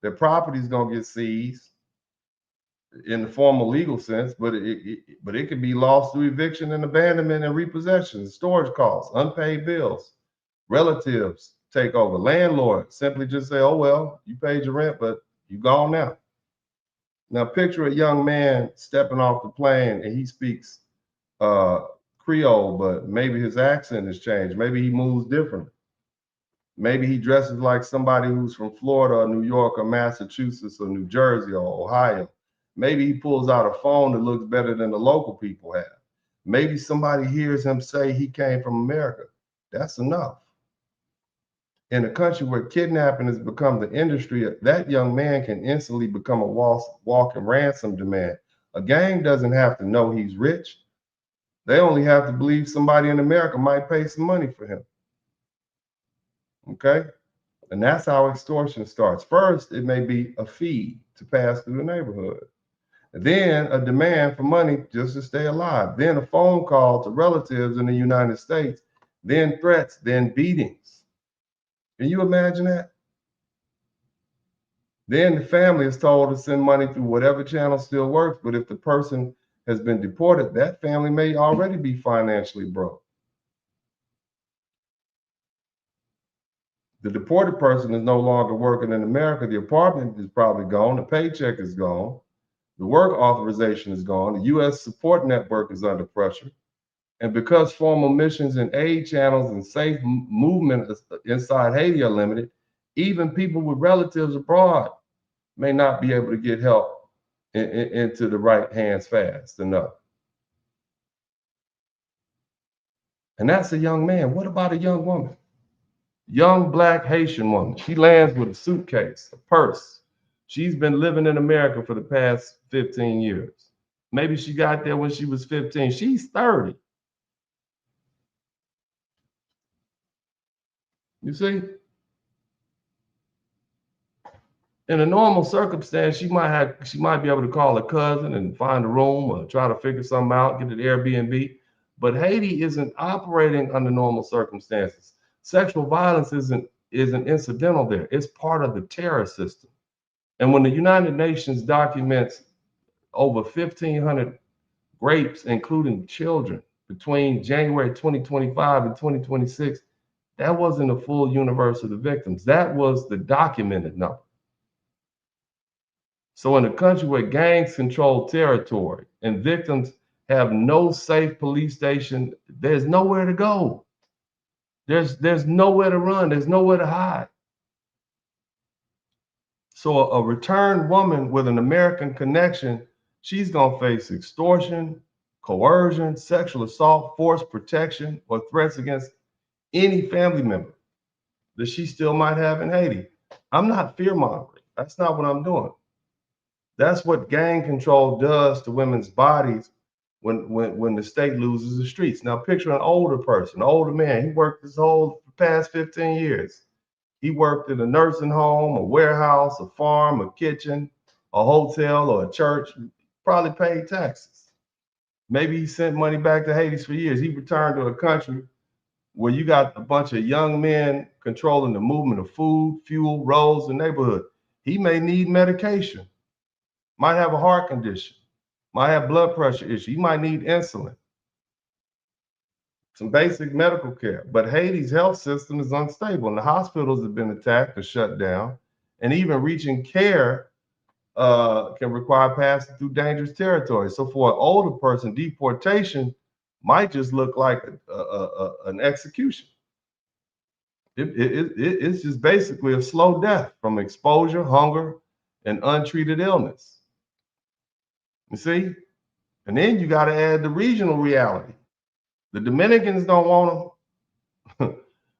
Their property's gonna get seized in the formal legal sense, but it could be lost through eviction and abandonment and repossession, storage costs, unpaid bills. Relatives take over. Landlords simply just say, oh, well, you paid your rent, but you gone now. Now picture a young man stepping off the plane and he speaks Creole, but maybe his accent has changed. Maybe he moves differently. Maybe he dresses like somebody who's from Florida or New York or Massachusetts or New Jersey or Ohio. Maybe he pulls out a phone that looks better than the local people have. Maybe somebody hears him say he came from America. That's enough. In a country where kidnapping has become the industry, that young man can instantly become a walking ransom demand. A gang doesn't have to know he's rich. They only have to believe somebody in America might pay some money for him. Okay? And that's how extortion starts. First, it may be a fee to pass through the neighborhood. Then a demand for money just to stay alive. Then a phone call to relatives in the United States. Then threats, then beatings. Can you imagine that? Then the family is told to send money through whatever channel still works. But if the person has been deported, that family may already be financially broke. The deported person is no longer working in America. The apartment is probably gone. The paycheck is gone. The work authorization is gone. The U.S. support network is under pressure. And because formal missions and aid channels and safe movement inside Haiti are limited, even people with relatives abroad may not be able to get help into the right hands fast enough. And that's a young man. What about a young woman? Young black Haitian woman. She lands with a suitcase, a purse. She's been living in America for the past 15 years. Maybe she got there when she was 15. She's 30. You see? In a normal circumstance, she might be able to call a cousin and find a room or try to figure something out, get an Airbnb. But Haiti isn't operating under normal circumstances. Sexual violence isn't incidental there. It's part of the terror system. And when the United Nations documents over 1,500 rapes, including children, between January 2025 and 2026, that wasn't a full universe of the victims. That was the documented number. So in a country where gangs control territory and victims have no safe police station, there's nowhere to go. There's nowhere to run. There's nowhere to hide. So a returned woman with an American connection, she's going to face extortion, coercion, sexual assault, forced protection, or threats against any family member that she still might have in Haiti. I'm not fear-mongering. That's not what I'm doing. That's what gang control does to women's bodies when the state loses the streets. Now picture an older person, an older man. He worked his whole past 15 years. He worked in a nursing home, a warehouse, a farm, a kitchen, a hotel, or a church. Probably paid taxes. Maybe he sent money back to Haiti for years. He returned to a country where you got a bunch of young men controlling the movement of food, fuel, roads, and neighborhood. He may need medication. Might have a heart condition, might have blood pressure issue. He might need insulin, some basic medical care. But Haiti's health system is unstable, and the hospitals have been attacked or shut down, and even reaching care can require passing through dangerous territory. So for an older person, deportation might just look like an execution. It's just basically a slow death from exposure, hunger, and untreated illness. You see? And then you got to add the regional reality. The Dominicans don't want them.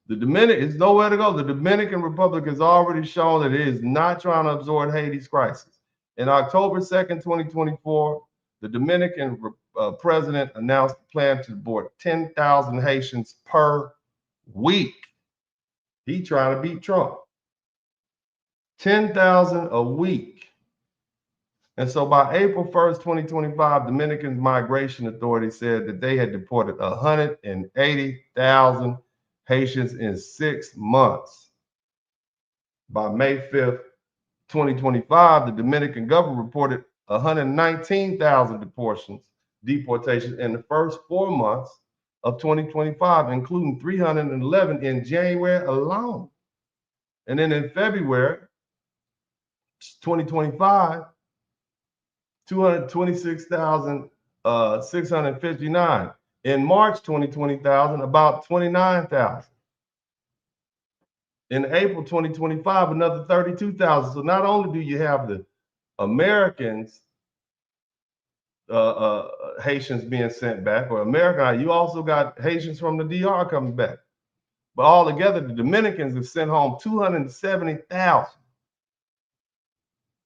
It's nowhere to go. The Dominican Republic has already shown that it is not trying to absorb Haiti's crisis. In October 2nd, 2024, the Dominican president announced a plan to deport 10,000 Haitians per week. He trying to beat Trump. 10,000 a week. And so by April 1st, 2025, Dominican Migration Authority said that they had deported 180,000 Haitians in 6 months. By May 5th, 2025, the Dominican government reported 119,000 deportations in the first 4 months of 2025, including 311 in January alone. And then in February 2025, 226,659. In March 2020,000, about 29,000. In April 2025, another 32,000. So not only do you have the Americans, Haitians being sent back, or American, you also got Haitians from the DR coming back. But all together, the Dominicans have sent home 270,000.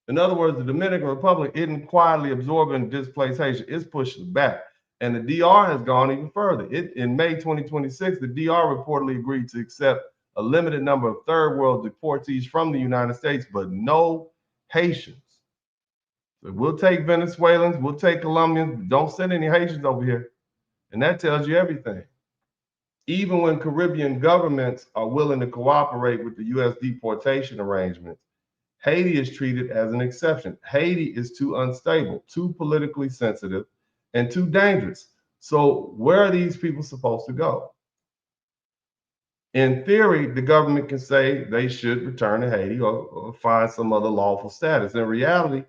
In other words, the Dominican Republic isn't quietly absorbing displaced Haitians, it's pushing back. And the DR has gone even further. In May 2026, the DR reportedly agreed to accept a limited number of third world deportees from the United States, but no Haitians. So we'll take Venezuelans, we'll take Colombians, don't send any Haitians over here. And that tells you everything. Even when Caribbean governments are willing to cooperate with the U.S. deportation arrangements, Haiti is treated as an exception. Haiti is too unstable, too politically sensitive, and too dangerous. So where are these people supposed to go? In theory, the government can say they should return to Haiti or find some other lawful status. In reality,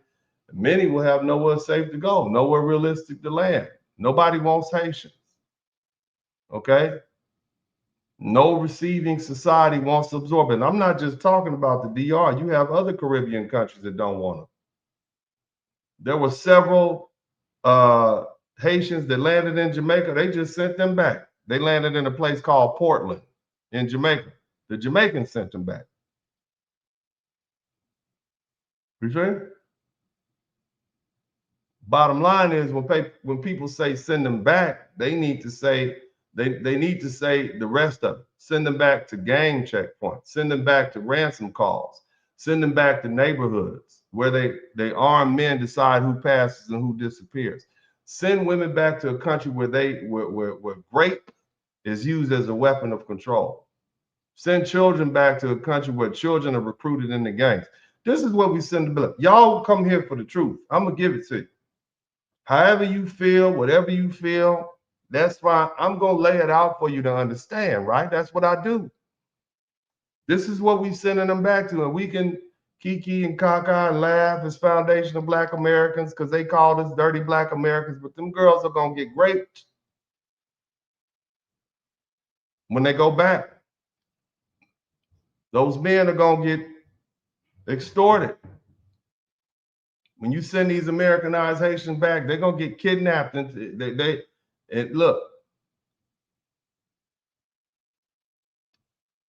many will have nowhere safe to go, nowhere realistic to land. Nobody wants Haitians. Okay? No receiving society wants to absorb it. And I'm not just talking about the DR. You have other Caribbean countries that don't want them. There were several Haitians that landed in Jamaica. They just sent them back. They landed in a place called Portland in Jamaica. The Jamaicans sent them back. You see? Bottom line is when people say send them back, they need to say they need to say the rest of it. Send them back to gang checkpoints. Send them back to ransom calls. Send them back to neighborhoods where they armed men decide who passes and who disappears. Send women back to a country where where rape is used as a weapon of control. Send children back to a country where children are recruited in the gangs. This is what we send them. Y'all come here for the truth. I'm gonna give it to you. However you feel, whatever you feel, that's fine. I'm going to lay it out for you to understand, right? That's what I do. This is what we sending them back to. And we can kiki and caca and laugh as Foundation of Black Americans because they called us dirty Black Americans, but them girls are going to get raped when they go back. Those men are going to get extorted. When you send these Americanized Haitians back, they're gonna get kidnapped. And and look,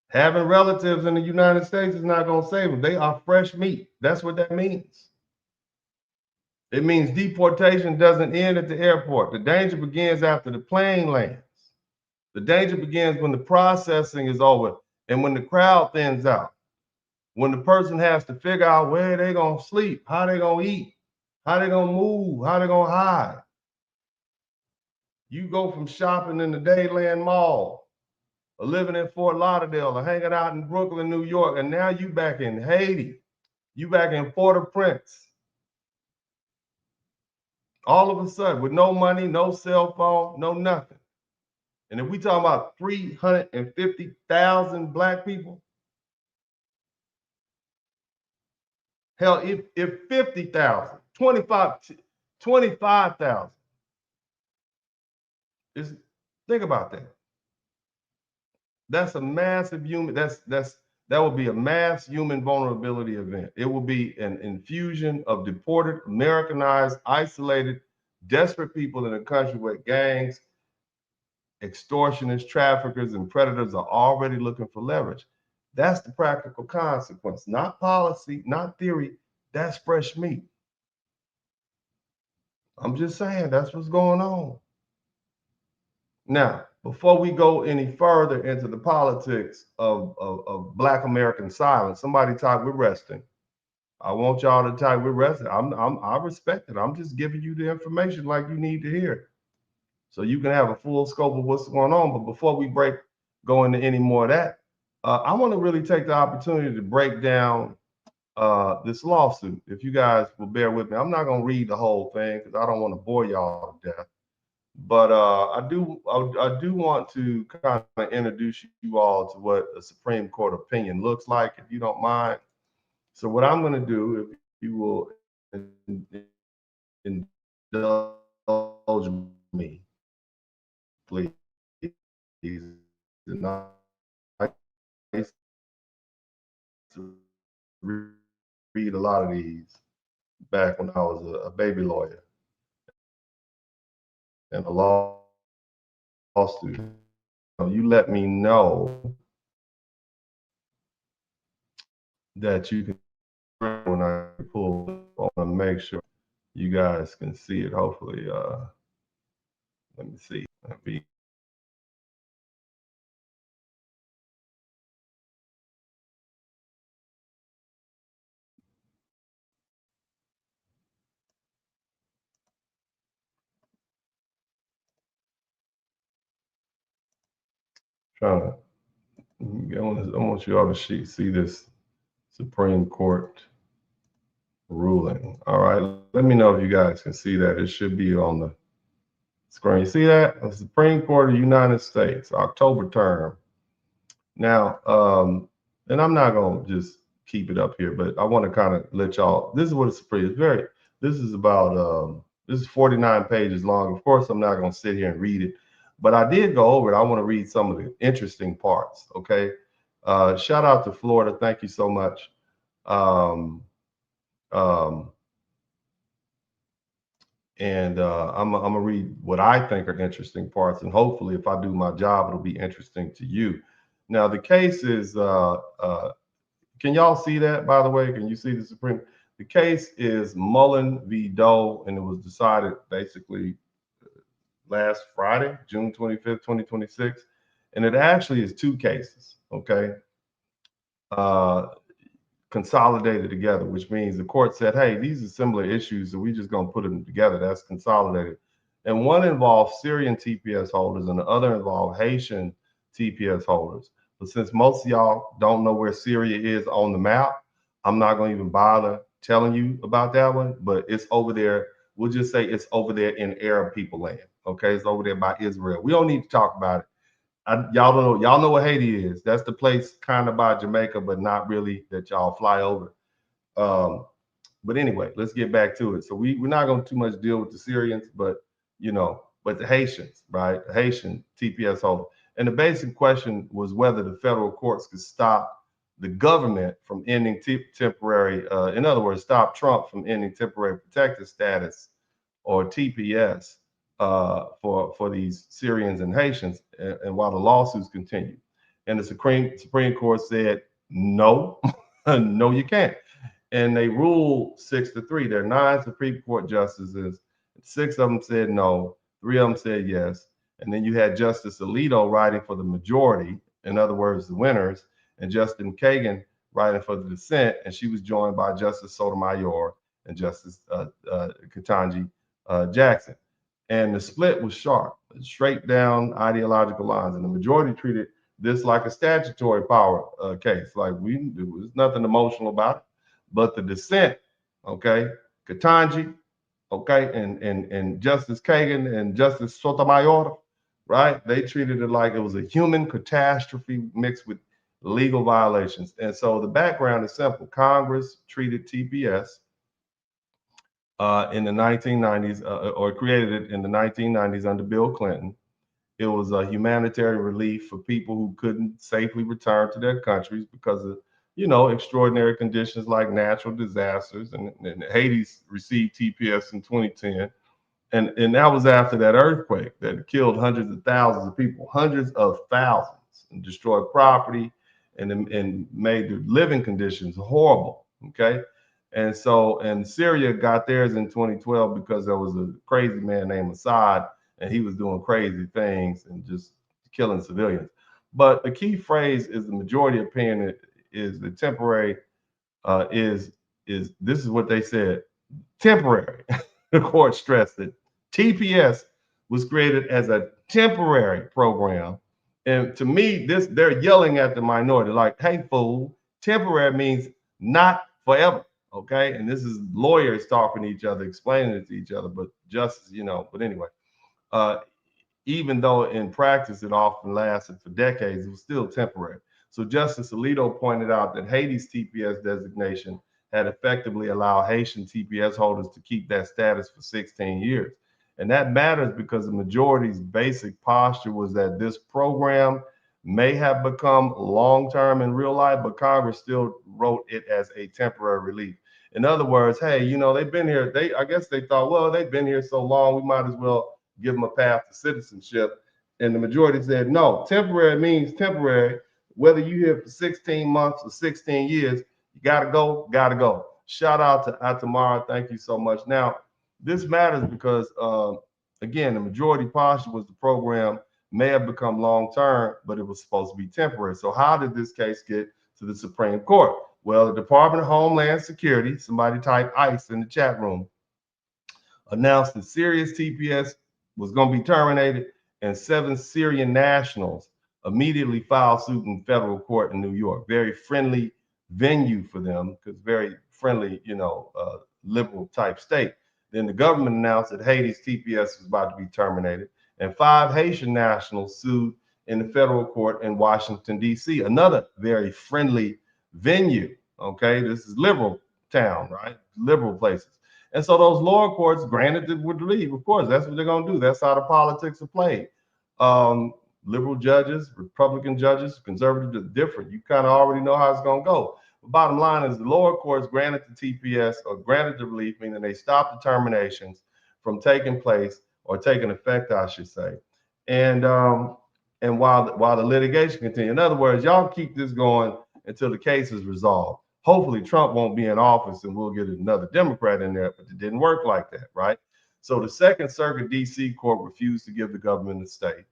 having relatives in the United States is not gonna save them. They are fresh meat. That's what that means. It means deportation doesn't end at the airport. The danger begins after the plane lands. The danger begins when the processing is over and when the crowd thins out. When the person has to figure out where they're gonna sleep, how they're gonna eat, how they gonna move, how they gonna hide. You go from shopping in the Dayland Mall, or living in Fort Lauderdale, or hanging out in Brooklyn, New York, and now you back in Haiti. You back in Port-au-Prince. All of a sudden, with no money, no cell phone, no nothing. And if we talk about 350,000 Black people, hell, if 50,000, 25,000, think about that. That's a massive human, that will be a mass human vulnerability event. It will be an infusion of deported, Americanized, isolated, desperate people in a country where gangs, extortionists, traffickers, and predators are already looking for leverage. That's the practical consequence, not policy, not theory. That's fresh meat. I'm just saying that's what's going on. Now, before we go any further into the politics of Black American silence, somebody type we're resting. I want y'all to type we're resting. I respect it. I'm just giving you the information like you need to hear it, so you can have a full scope of what's going on. But before we go into any more of that, I want to really take the opportunity to break down this lawsuit. If you guys will bear with me, I'm not going to read the whole thing because I don't want to bore y'all to death. But I do want to kind of introduce you all to what a Supreme Court opinion looks like, if you don't mind. So what I'm going to do, if you will indulge me, please, and I used to read a lot of these back when I was a baby lawyer and a law student. You let me know that you can, when I pull, I want to make sure you guys can see it. Hopefully, let me see. I want you all to see this Supreme Court ruling. All right, let me know if you guys can see that. It should be on the screen. See that? The Supreme Court of the United States, October term. Now, and I'm not gonna just keep it up here, but I want to kind of let y'all. This is what it's pretty. This is about. This is 49 pages long. Of course, I'm not gonna sit here and read it, but I did go over it. I want to read some of the interesting parts. Okay. Shout out to Florida. Thank you so much. And I'm gonna read what I think are interesting parts, and hopefully, if I do my job, it'll be interesting to you. Now, the case is, can y'all see that? By the way, can you see the Supreme? The case is Mullen v. Doe, and it was decided basically last Friday, June 25th, 2026, and it actually is two cases. Okay. Consolidated together, which means the court said, hey, these are similar issues, so we're just going to put them together. That's consolidated. And one involved Syrian TPS holders and the other involved Haitian TPS holders. But since most of y'all don't know where Syria is on the map, I'm not going to even bother telling you about that one, but it's over there. We'll just say it's over there in Arab people land. Okay, it's over there by Israel. We don't need to talk about it. Y'all don't know. Y'all know what Haiti is. That's the place kind of by Jamaica, but not really, that y'all fly over. But anyway, let's get back to it. So we're not going to too much deal with the Syrians, but but the Haitians, right? The Haitian TPS holder. And the basic question was whether the federal courts could stop the government from ending temporary, in other words, stop Trump from ending temporary protected status, or TPS, for these Syrians and Haitians, and while the lawsuits continue. And the Supreme Court said, no, no, you can't. And they ruled 6-3. There are 9 Supreme Court justices. 6 of them said no, 3 of them said yes. And then you had Justice Alito writing for the majority, in other words, the winners, and Justice Kagan writing for the dissent. And she was joined by Justice Sotomayor and Justice Ketanji Jackson. And the split was sharp, straight down ideological lines. And the majority treated this like a statutory power case. Like there was nothing emotional about it. But the dissent, okay, Ketanji, okay, and Justice Kagan and Justice Sotomayor, right? They treated it like it was a human catastrophe mixed with legal violations. And so the background is simple. Congress treated TPS in the 1990s, or created it in the 1990s under Bill Clinton. It was a humanitarian relief for people who couldn't safely return to their countries because of, extraordinary conditions like natural disasters. And Haiti received TPS in 2010. And that was after that earthquake that killed hundreds of thousands of people, hundreds of thousands, and destroyed property and made the living conditions horrible. Okay. And Syria got theirs in 2012 because there was a crazy man named Assad, and he was doing crazy things and just killing civilians. But the key phrase is the majority opinion is the temporary is this is what they said, temporary. The court stressed that TPS was created as a temporary program. And to me, they're yelling at the minority like, hey, fool, temporary means not forever. Okay. And this is lawyers talking to each other, explaining it to each other, but justice, but anyway, even though in practice it often lasted for decades, it was still temporary. So Justice Alito pointed out that Haiti's TPS designation had effectively allowed Haitian TPS holders to keep that status for 16 years. And that matters because the majority's basic posture was that this program may have become long-term in real life, but Congress still wrote it as a temporary relief. In other words, hey, they've been here. I guess they thought, well, they've been here so long, we might as well give them a path to citizenship. And the majority said, no, temporary means temporary. Whether you're here for 16 months or 16 years, you gotta go. Shout out to Atamara. Thank you so much. Now, this matters because, again, the majority posture was the program may have become long-term, but it was supposed to be temporary. So how did this case get to the Supreme Court? Well, the Department of Homeland Security, somebody type ICE in the chat room, announced that Syria's TPS was going to be terminated, and 7 Syrian nationals immediately filed suit in federal court in New York. Very friendly venue for them, because very friendly, liberal type state. Then the government announced that Haiti's TPS was about to be terminated, and 5 Haitian nationals sued in the federal court in Washington, D.C., another very friendly venue. Okay, this is liberal town, right? Liberal places. And so those lower courts granted the relief. Of course, that's what they're going to do. That's how the politics are played. Liberal judges, Republican judges, conservative, different. You kind of already know how it's going to go. The bottom line is the lower courts granted the TPS, or granted the relief, meaning they stopped the terminations, from taking place or taking effect, I should say. And while the litigation continues, in other words, y'all keep this going until the case is resolved. Hopefully Trump won't be in office and we'll get another Democrat in there, but it didn't work like that, right? So the Second Circuit DC court refused to give the government a stay.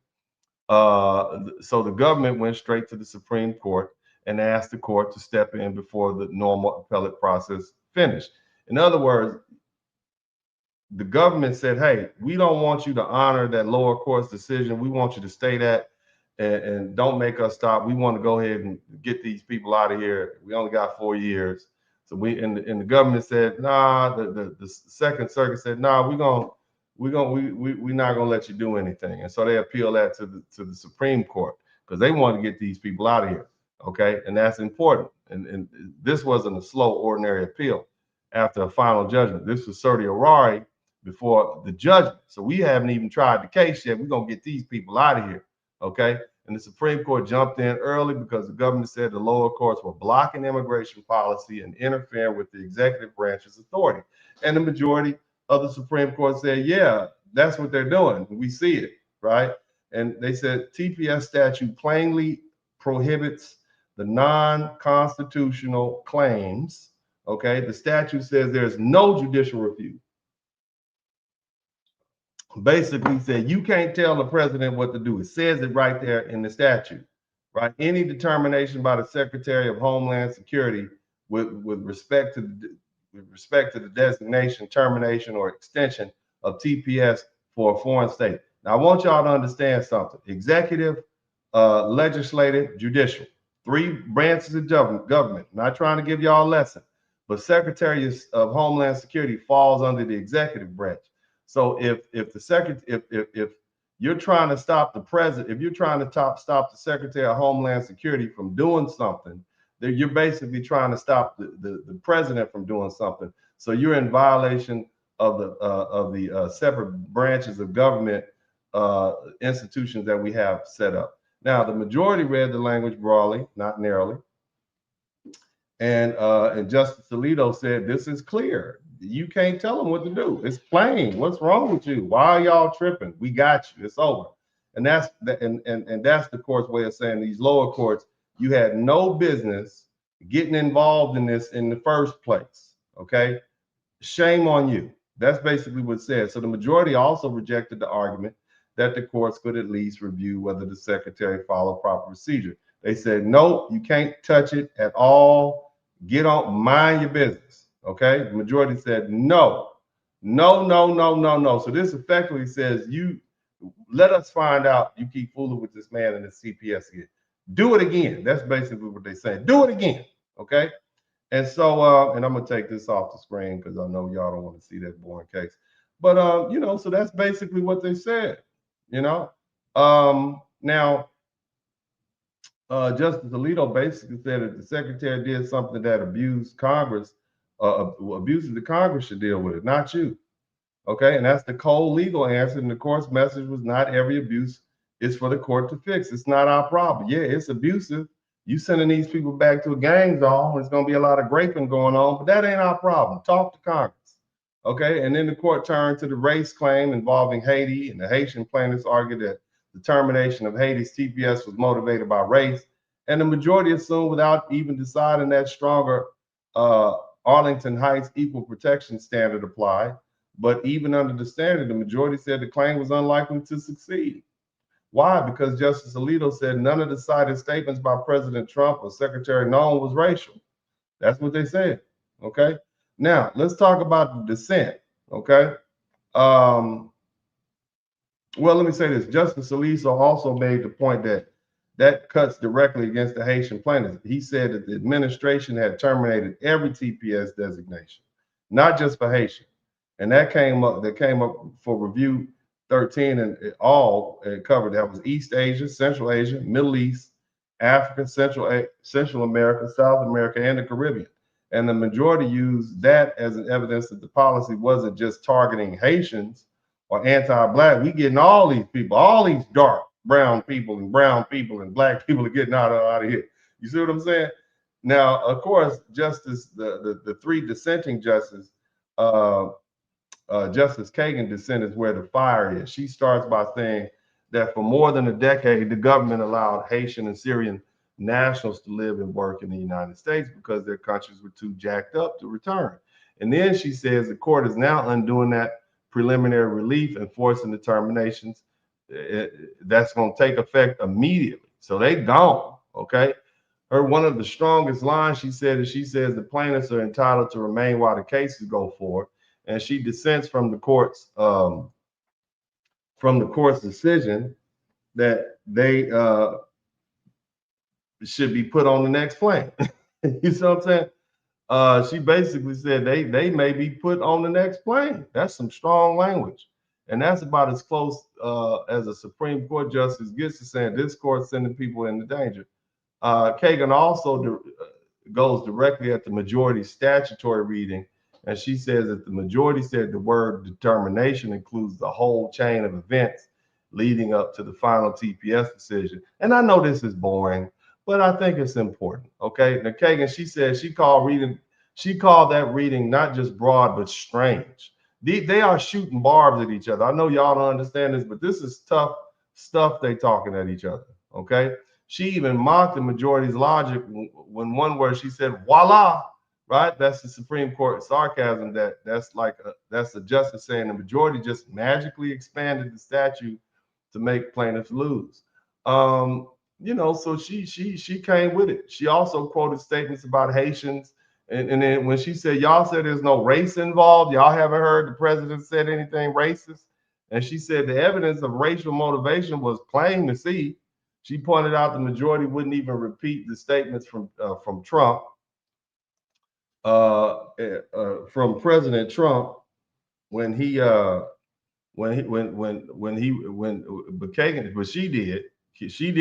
So the government went straight to the Supreme Court and asked the court to step in before the normal appellate process finished. In other words, the government said, hey, we don't want you to honor that lower court's decision. We want you to stay that and don't make us stop. We want to go ahead and get these people out of here. We only got 4 years. So and the government said, nah, the Second Circuit said, nah, we're not gonna let you do anything. And so they appealed that to the Supreme Court because they want to get these people out of here. Okay, and that's important. And this wasn't a slow, ordinary appeal after a final judgment. This was certiorari before the judgment. So we haven't even tried the case yet. We're gonna get these people out of here. Okay. And the Supreme Court jumped in early because the government said the lower courts were blocking immigration policy and interfering with the executive branch's authority. And the majority of the Supreme Court said, yeah, that's what they're doing. We see it, right? And they said TPS statute plainly prohibits the non-constitutional claims. Okay, the statute says there's no judicial review. Basically said you can't tell the president what to do. It says it right there in the statute, right? Any determination by the Secretary of Homeland Security with respect to the designation, termination, or extension of TPS for a foreign state. Now, I want y'all to understand something. Executive, legislative, judicial. 3 branches of government. Not trying to give y'all a lesson, but Secretary of Homeland Security falls under the executive branch. So if you're trying to stop the president, if you're trying to stop the Secretary of Homeland Security from doing something, then you're basically trying to stop the president from doing something. So you're in violation of the separate branches of government institutions that we have set up. Now, the majority read the language broadly, not narrowly. And Justice Alito said, this is clear. You can't tell them what to do. It's plain. What's wrong with you? Why are y'all tripping? We got you. It's over. And that's the court's way of saying these lower courts, you had no business getting involved in this in the first place. Okay. Shame on you. That's basically what it says. So the majority also rejected the argument that the courts could at least review whether the secretary followed proper procedure. They said, no, you can't touch it at all. Get on, mind your business. Okay, the majority said no. So this effectively says you let us find out you keep fooling with this man and the CPS again. Do it again. That's basically what they say. Do it again. Okay. And so and I'm gonna take this off the screen because I know y'all don't want to see that boring case. But so that's basically what they said. Now Justice Alito basically said that the secretary did something that abused Congress. Abuses the Congress should deal with it, not you. Okay, and that's the cold legal answer. And the court's message was not every abuse is for the court to fix. It's not our problem. Yeah, it's abusive. You sending these people back to a gang zone, there's going to be a lot of graping going on, but that ain't our problem. Talk to Congress. Okay, and then the court turned to the race claim involving Haiti, and the Haitian plaintiffs argued that the termination of Haiti's TPS was motivated by race, and the majority assumed without even deciding that stronger Arlington Heights equal protection standard applied. But even under the standard, the majority said the claim was unlikely to succeed. Why? Because Justice Alito said none of the cited statements by President Trump or Secretary Nolan was racial. That's what they said. Okay. Now let's talk about the dissent. Okay. Well, let me say this. Justice Alito also made the point that cuts directly against the Haitian plaintiffs. He said that the administration had terminated every TPS designation, not just for Haitian. And that came up for review 13 and it covered. That was East Asia, Central Asia, Middle East, Africa, Central America, South America, and the Caribbean. And the majority used that as an evidence that the policy wasn't just targeting Haitians or anti-Black. We getting all these people, all these dark brown people and Black people are getting out of here. You see what I'm saying? Now, of course, the 3 dissenting justices Justice Kagan dissent is where the fire is. She starts by saying that for more than a decade, the government allowed Haitian and Syrian nationals to live and work in the United States because their countries were too jacked up to return. And then she says the court is now undoing that preliminary relief and forcing the terminations. That's going to take effect immediately. So they gone, okay? One of the strongest lines she said is she says the plaintiffs are entitled to remain while the cases go forward. And she dissents from the court's decision that they should be put on the next plane. You see what I'm saying? She basically said they may be put on the next plane. That's some strong language. And that's about as close as a Supreme Court justice gets to saying this court's sending people into danger. Kagan also goes directly at the majority statutory reading, and she says that the majority said the word determination includes the whole chain of events leading up to the final TPS decision. And I know this is boring, but I think it's important. Okay. Now Kagan, she said she called that reading not just broad, but strange. They are shooting barbs at each other. I know y'all don't understand this, but this is tough stuff they talking at each other. Okay. She even mocked the majority's logic when one word she said, voila, right? That's the Supreme Court sarcasm. That's the justice saying the majority just magically expanded the statute to make plaintiffs lose. You know, so she came with it. She also quoted statements about Haitians. And then when she said, y'all said there's no race involved, y'all haven't heard the president said anything racist. And she said the evidence of racial motivation was plain to see. She pointed out the majority wouldn't even repeat the statements from Trump, from President Trump when she did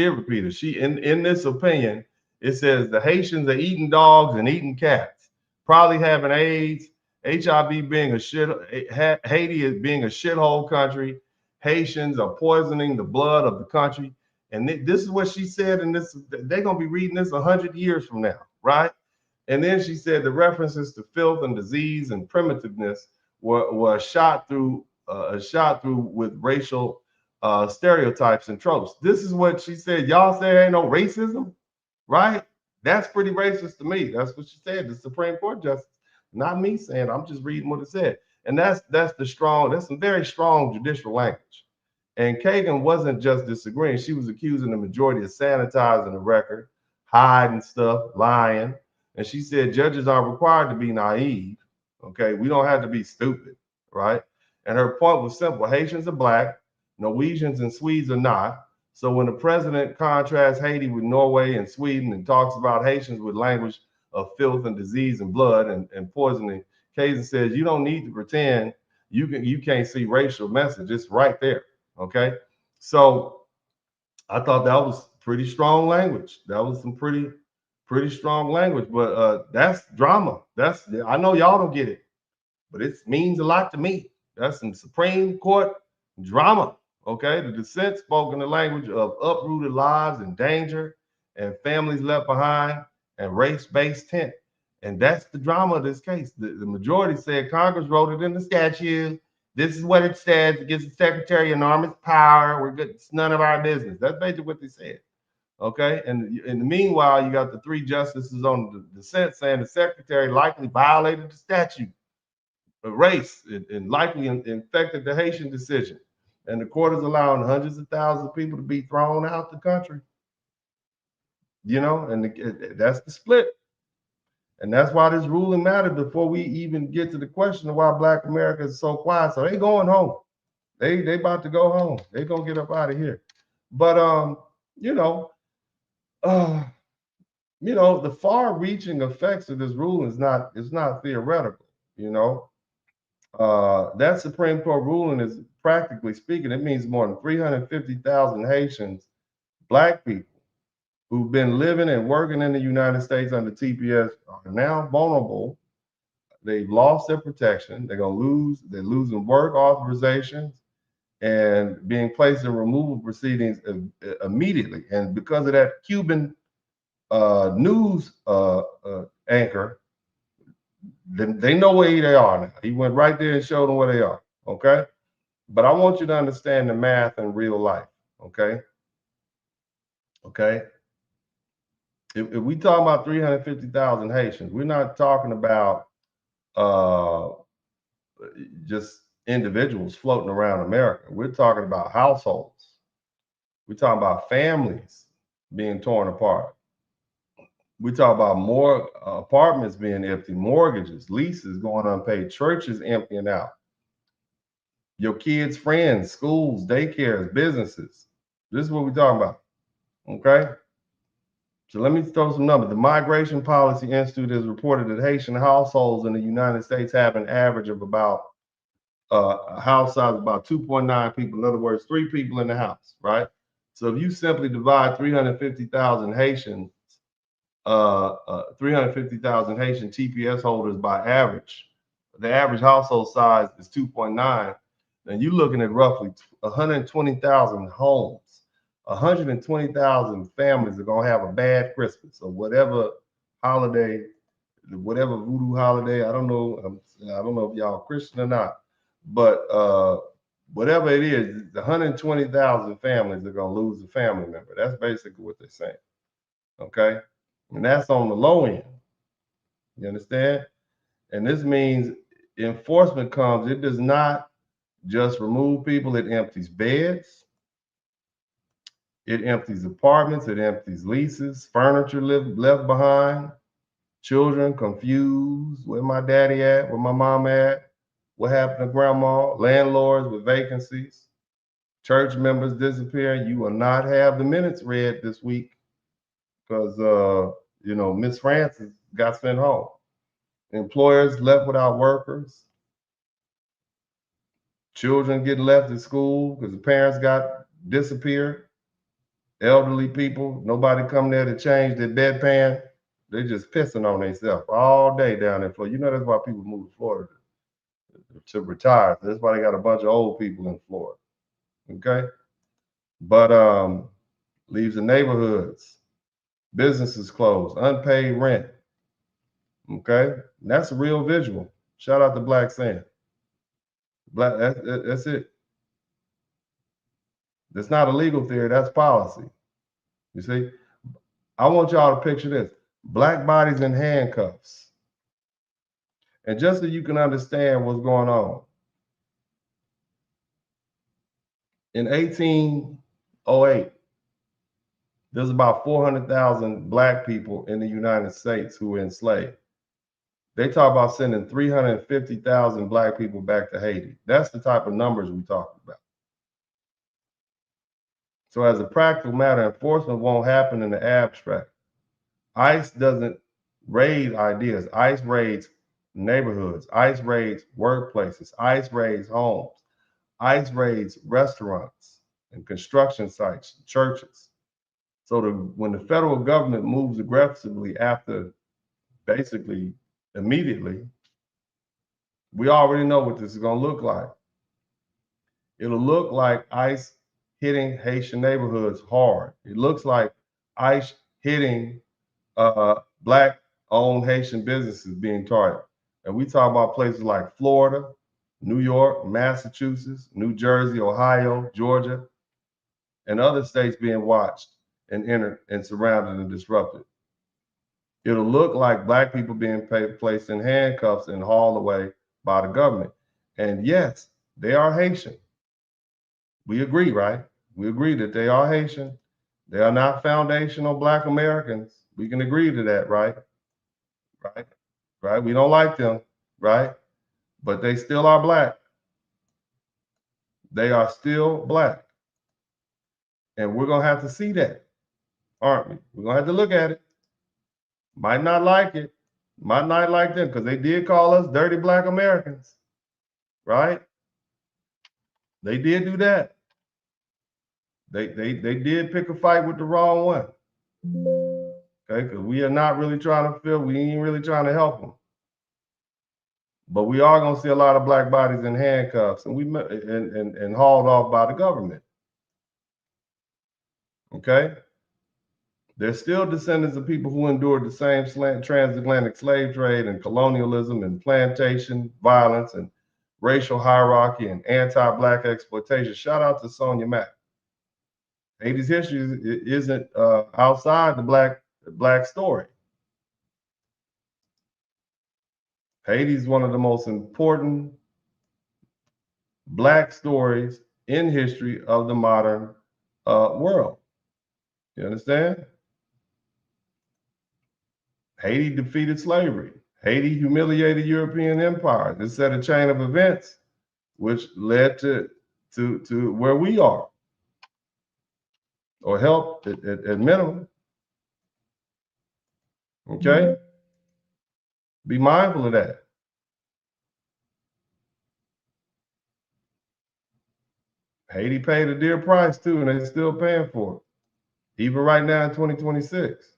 repeat it. She in this opinion, it says the Haitians are eating dogs and eating cats, probably having AIDS, HIV being Haiti is being a shithole country. Haitians are poisoning the blood of the country. And this is what she said, and they're going to be reading this 100 years from now, right? And then she said the references to filth and disease and primitiveness were shot through with racial stereotypes and tropes. This is what she said. Y'all say ain't no racism, right? That's pretty racist to me. That's what she said, the Supreme Court justice. Not me saying, I'm just reading what it said. And that's some very strong judicial language. And Kagan wasn't just disagreeing. She was accusing the majority of sanitizing the record, hiding stuff, lying. And she said judges aren't required to be naive. Okay, we don't have to be stupid, right? And her point was simple. Haitians are black, Norwegians and Swedes are not. So when the president contrasts Haiti with Norway and Sweden and talks about Haitians with language of filth and disease and blood and poisoning, Kagan says you don't need to pretend you can't see racial message. It's right there. Okay, so I thought that was pretty strong language. That was some pretty strong language, but that's drama. I know y'all don't get it, but it means a lot to me. That's some Supreme Court drama. Okay, the dissent spoke in the language of uprooted lives and danger and families left behind and race-based tent. And that's the drama of this case. The majority said Congress wrote it in the statute. This is what it says. It gives the secretary enormous power. We're good. It's none of our business. That's basically what they said. Okay. And in the meanwhile, you got the three justices on the dissent saying the secretary likely violated the statute of race and likely infected the Haitian decision. And the court is allowing hundreds of thousands of people to be thrown out the country. You know, and that's the split. And that's why this ruling mattered before we even get to the question of why Black America is so quiet. So they going home. They about to go home. They gonna get up out of here. But the far-reaching effects of this ruling is not theoretical. You know, that Supreme Court ruling is practically speaking, it means more than 350,000 Haitians, Black people, who've been living and working in the United States under TPS are now vulnerable. They've lost their protection. They're losing work authorizations and being placed in removal proceedings immediately. And because of that Cuban news anchor, They know where they are now. He went right there and showed them where they are. Okay. But I want you to understand the math in real life. Okay. Okay. If we talk about 350,000 Haitians, we're not talking about just individuals floating around America. We're talking about households. We're talking about families being torn apart. We talk about more apartments being empty, mortgages, leases going unpaid, churches emptying out. Your kids' friends, schools, daycares, businesses. This is what we're talking about. Okay? So let me throw some numbers. The Migration Policy Institute has reported that Haitian households in the United States have an average of about a house size of about 2.9 people. In other words, 3 people in the house, right? So if you simply divide 350,000 Haitians, 350,000 Haitian TPS holders by average, the average household size is 2.9, then you're looking at roughly 120,000 homes. 120,000 families are gonna have a bad Christmas or whatever holiday, whatever voodoo holiday. I don't know if y'all Christian or not, but whatever it is, the 120,000 families are gonna lose a family member. That's basically what they're saying. Okay, and that's on the low end. You understand? And this means enforcement comes. It does not just remove people. It empties beds. It empties apartments, it empties leases, furniture left behind, children confused, where my daddy at, where my mom at, what happened to grandma, landlords with vacancies, church members disappearing. You will not have the minutes read this week because, Miss Francis got sent home. Employers left without workers. Children getting left at school because the parents got disappeared. Elderly people, nobody come there to change their bedpan. They just pissing on themselves all day down in Florida. You know that's why people move to Florida to retire. That's why they got a bunch of old people in Florida. Okay, but leaves the neighborhoods, businesses closed, unpaid rent. Okay, and that's a real visual. Shout out to Black Sand. That's it. That's not a legal theory. That's policy. You see, I want y'all to picture this. Black bodies in handcuffs. And just so you can understand what's going on. In 1808, there's about 400,000 Black people in the United States who were enslaved. They talk about sending 350,000 Black people back to Haiti. That's the type of numbers we talk about. So as a practical matter, enforcement won't happen in the abstract. ICE doesn't raid ideas. ICE raids neighborhoods. ICE raids workplaces. ICE raids homes. ICE raids restaurants and construction sites, churches. So when the federal government moves aggressively after, basically immediately, we already know what this is going to look like. It'll look like ICE hitting Haitian neighborhoods hard. It looks like ICE hitting Black-owned Haitian businesses being targeted. And we talk about places like Florida, New York, Massachusetts, New Jersey, Ohio, Georgia, and other states being watched and entered and surrounded and disrupted. It'll look like Black people being placed in handcuffs and hauled away by the government. And yes, they are Haitian. We agree, right? We agree that they are Haitian. They are not foundational Black Americans. We can agree to that, right? Right? We don't like them, right? But they still are Black. They are still Black. And we're going to have to see that, aren't we? We're going to have to look at it. Might not like it. Might not like them because they did call us dirty Black Americans, right? They did do that. They did pick a fight with the wrong one. Okay, because we are not really trying to we ain't really trying to help them. But we are going to see a lot of Black bodies in handcuffs and hauled off by the government. Okay? They're still descendants of people who endured the same transatlantic slave trade and colonialism and plantation violence and racial hierarchy and anti-Black exploitation. Shout out to Sonia Mack. Haiti's history isn't outside the black story. Haiti is one of the most important Black stories in history of the modern world. You understand? Haiti defeated slavery. Haiti humiliated European empire. This set a chain of events which led to where we are, or helped at minimum. Okay? Be mindful of that. Haiti paid a dear price too, and they're still paying for it, even right now in 2026.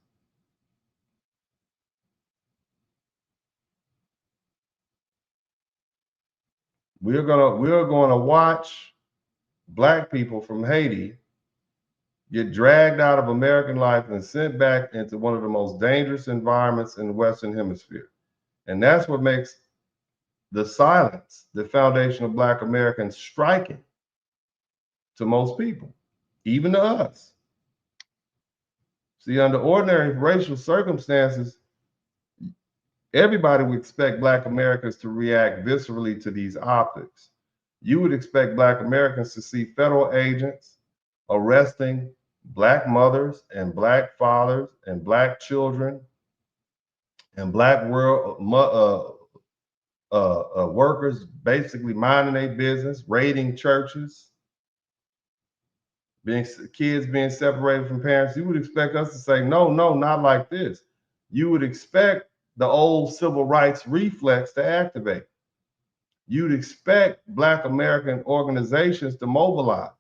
We're gonna watch Black people from Haiti get dragged out of American life and sent back into one of the most dangerous environments in the Western Hemisphere. And that's what makes the silence, the foundation of Black Americans, striking to most people, even to us. See, under ordinary racial circumstances, everybody would expect Black Americans to react viscerally to these optics. You would expect Black Americans to see federal agents arresting Black mothers and Black fathers and Black children and Black workers basically minding their business, raiding churches, kids being separated from parents. You would expect us to say, no, not like this. You would expect the old civil rights reflex to activate. You'd expect Black American organizations to mobilize.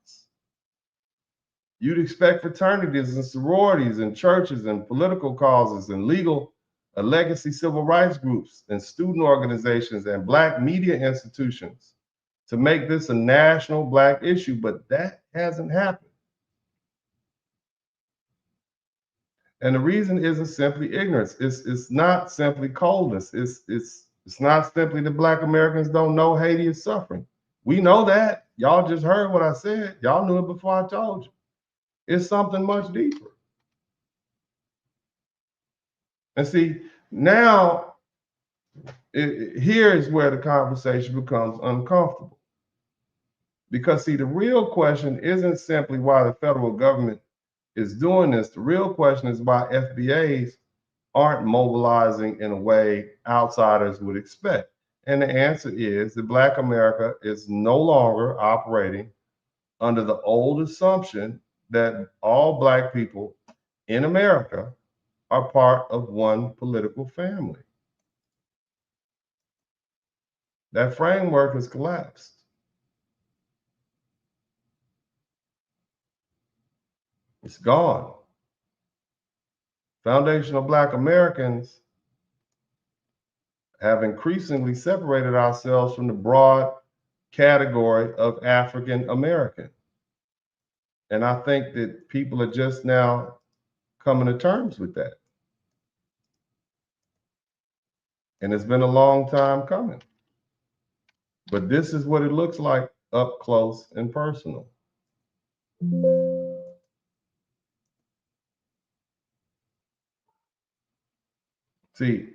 You'd expect fraternities and sororities and churches and political causes and legal legacy civil rights groups and student organizations and Black media institutions to make this a national Black issue, but that hasn't happened. And the reason isn't simply ignorance. It's not simply coldness. It's not simply that Black Americans don't know Haiti is suffering. We know that. Y'all just heard what I said. Y'all knew it before I told you. It's something much deeper. And see, now, here is where the conversation becomes uncomfortable. Because see, the real question isn't simply why the federal government is doing this. The real question is why FBAs aren't mobilizing in a way outsiders would expect. And the answer is that Black America is no longer operating under the old assumption that all Black people in America are part of one political family. That framework has collapsed. It's gone. Foundational Black Americans have increasingly separated ourselves from the broad category of African American. And I think that people are just now coming to terms with that. And it's been a long time coming. But this is what it looks like up close and personal. See,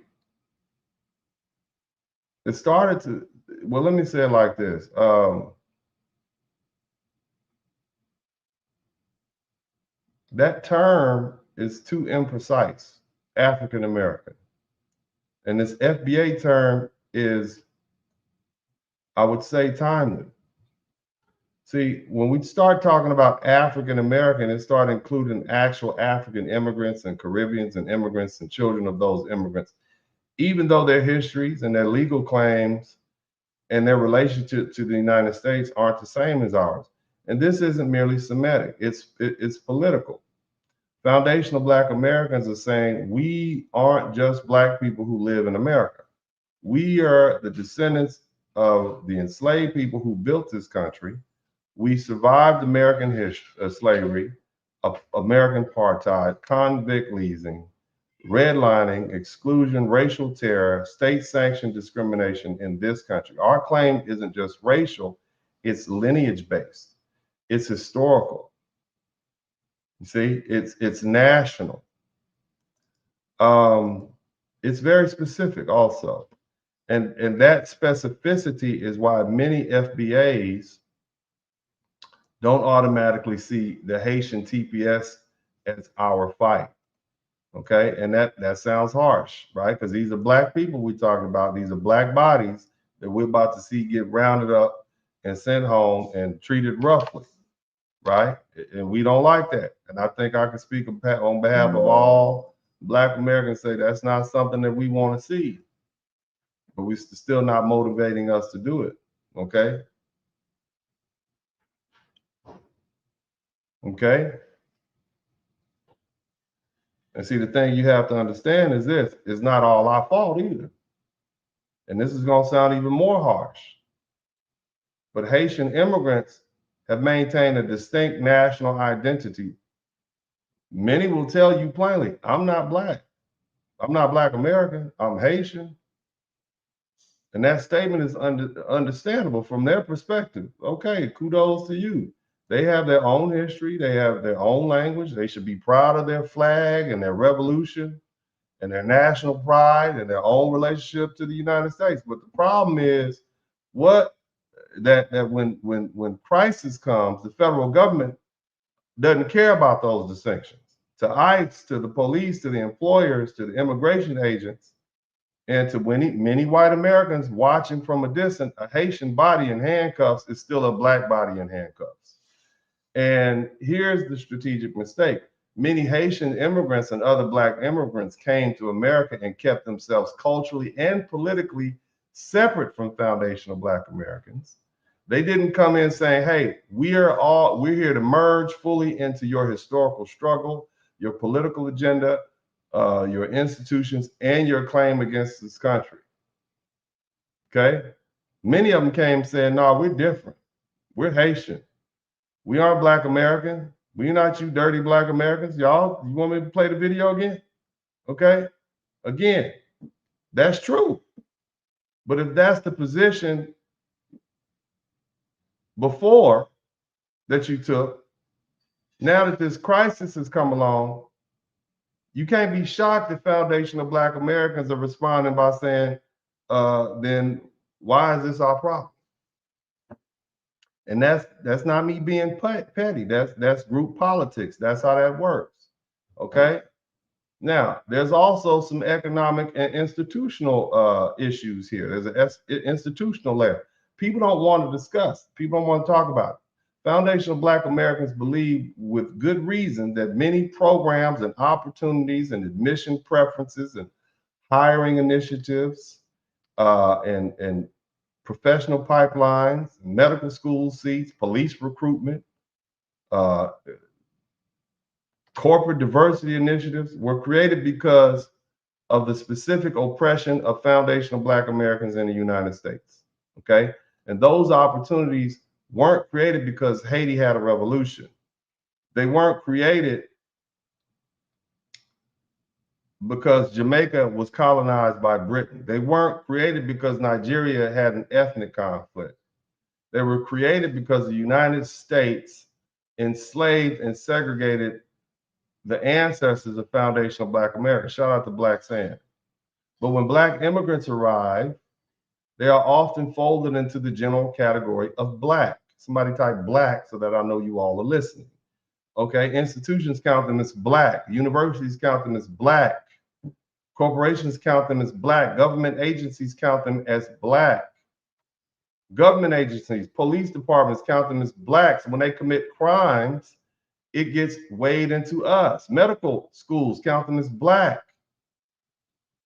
it started to, well, let me say it like this. That term is too imprecise, African American. And this FBA term is, I would say, timely. See, when we start talking about African American, it started including actual African immigrants and Caribbeans and immigrants and children of those immigrants, even though their histories and their legal claims and their relationship to the United States aren't the same as ours. And this isn't merely Semitic, it's political. Foundational Black Americans are saying we aren't just Black people who live in America. We are the descendants of the enslaved people who built this country. We survived American slavery. American apartheid, convict leasing, redlining, exclusion, racial terror, state-sanctioned discrimination in this country. Our claim isn't just racial, it's lineage-based, it's historical. You see, it's national. It's very specific also. And that specificity is why many FBAs don't automatically see the Haitian TPS as our fight. Okay, and that sounds harsh, right? Because these are black people we're talking about. These are black bodies that we're about to see get rounded up and sent home and treated roughly, right? And we don't like that. And I think I can speak on behalf of all Black Americans, say that's not something that we want to see, but we're still not motivating us to do it. Okay. Okay. And see, the thing you have to understand is this: it's not all our fault either. And this is going to sound even more harsh. But Haitian immigrants have maintained a distinct national identity. Many will tell you plainly, I'm not black. I'm not Black American. I'm Haitian. And that statement is understandable from their perspective. Okay, kudos to you. They have their own history. They have their own language. They should be proud of their flag and their revolution and their national pride and their own relationship to the United States. But the problem is that when crisis comes, the federal government doesn't care about those distinctions. To ICE, to the police, to the employers, to the immigration agents, and to many white Americans watching from a distance, a Haitian body in handcuffs is still a black body in handcuffs. And here's the strategic mistake. Many Haitian immigrants and other black immigrants came to America and kept themselves culturally and politically separate from foundational Black Americans. They didn't come in saying, hey, we're here to merge fully into your historical struggle, your political agenda, your institutions, and your claim against this country. Okay? Many of them came saying, no, we're different. We're Haitian. We aren't Black American. We're not you dirty Black Americans. Y'all, you want me to play the video again? Okay? Again, that's true. But if that's the position before that you took, now that this crisis has come along, you can't be shocked that foundational Black Americans are responding by saying, then why is this our problem? And that's not me being petty. That's group politics. That's how that works. Okay. Now, there's also some economic and institutional issues here. There's an institutional layer. People don't want to discuss. People don't want to talk about it. Foundational Black Americans believe with good reason that many programs and opportunities and admission preferences and hiring initiatives and professional pipelines, medical school seats, police recruitment, corporate diversity initiatives were created because of the specific oppression of foundational Black Americans in the United States. Okay. And those opportunities weren't created because Haiti had a revolution. They weren't created because Jamaica was colonized by Britain. They weren't created because Nigeria had an ethnic conflict. They were created because the United States enslaved and segregated the ancestors of foundational Black America. Shout out to Black Sand. But when Black immigrants arrive, they are often folded into the general category of Black. Somebody type Black so that I know you all are listening. Okay, institutions count them as Black. Universities count them as Black. Corporations count them as Black. Government agencies count them as Black. Government agencies, police departments count them as Black. So when they commit crimes, it gets weighed into us. Medical schools count them as Black.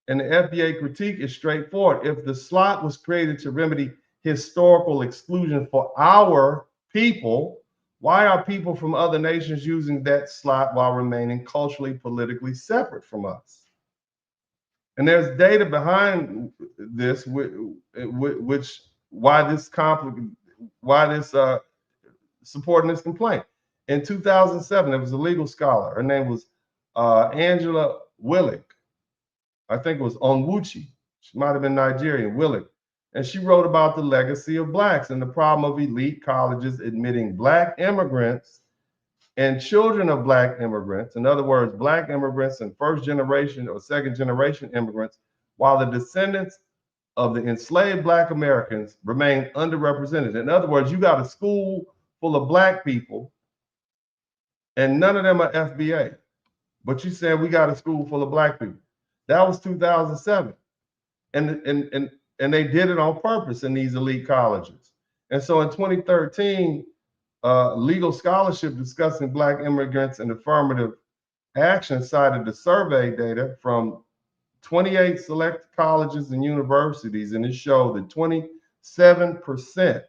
And the FBA critique is straightforward. If the slot was created to remedy historical exclusion for our people, why are people from other nations using that slot while remaining culturally, politically separate from us? And there's data behind this, why this supporting this complaint. In 2007, there was a legal scholar. Her name was Angela Willick. I think it was Onwuchi. She might have been Nigerian, Willick. And she wrote about the legacy of blacks and the problem of elite colleges admitting black immigrants and children of black immigrants. In other words, black immigrants and first generation or second generation immigrants, while the descendants of the enslaved black Americans remain underrepresented. In other words, you got a school full of black people and none of them are FBA. But you said we got a school full of black people. That was 2007. And they did it on purpose in these elite colleges. And so in 2013, legal scholarship discussing black immigrants and affirmative action cited the survey data from 28 select colleges and universities, and it showed that 27%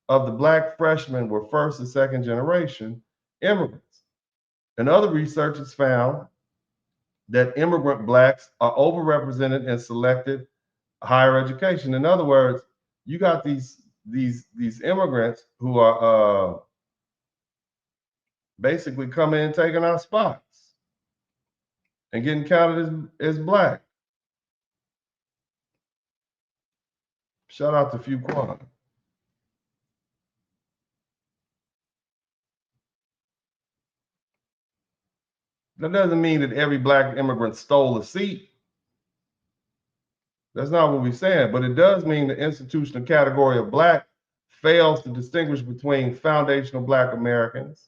of the black freshmen were first and second generation immigrants. And other researchers found that immigrant blacks are overrepresented in selected higher education. In other words, you got these immigrants who are basically coming and taking our spots and getting counted as black. Shout out to Fuquan. That doesn't mean that every black immigrant stole a seat. That's not what we're saying, but it does mean the institutional category of black fails to distinguish between foundational black Americans,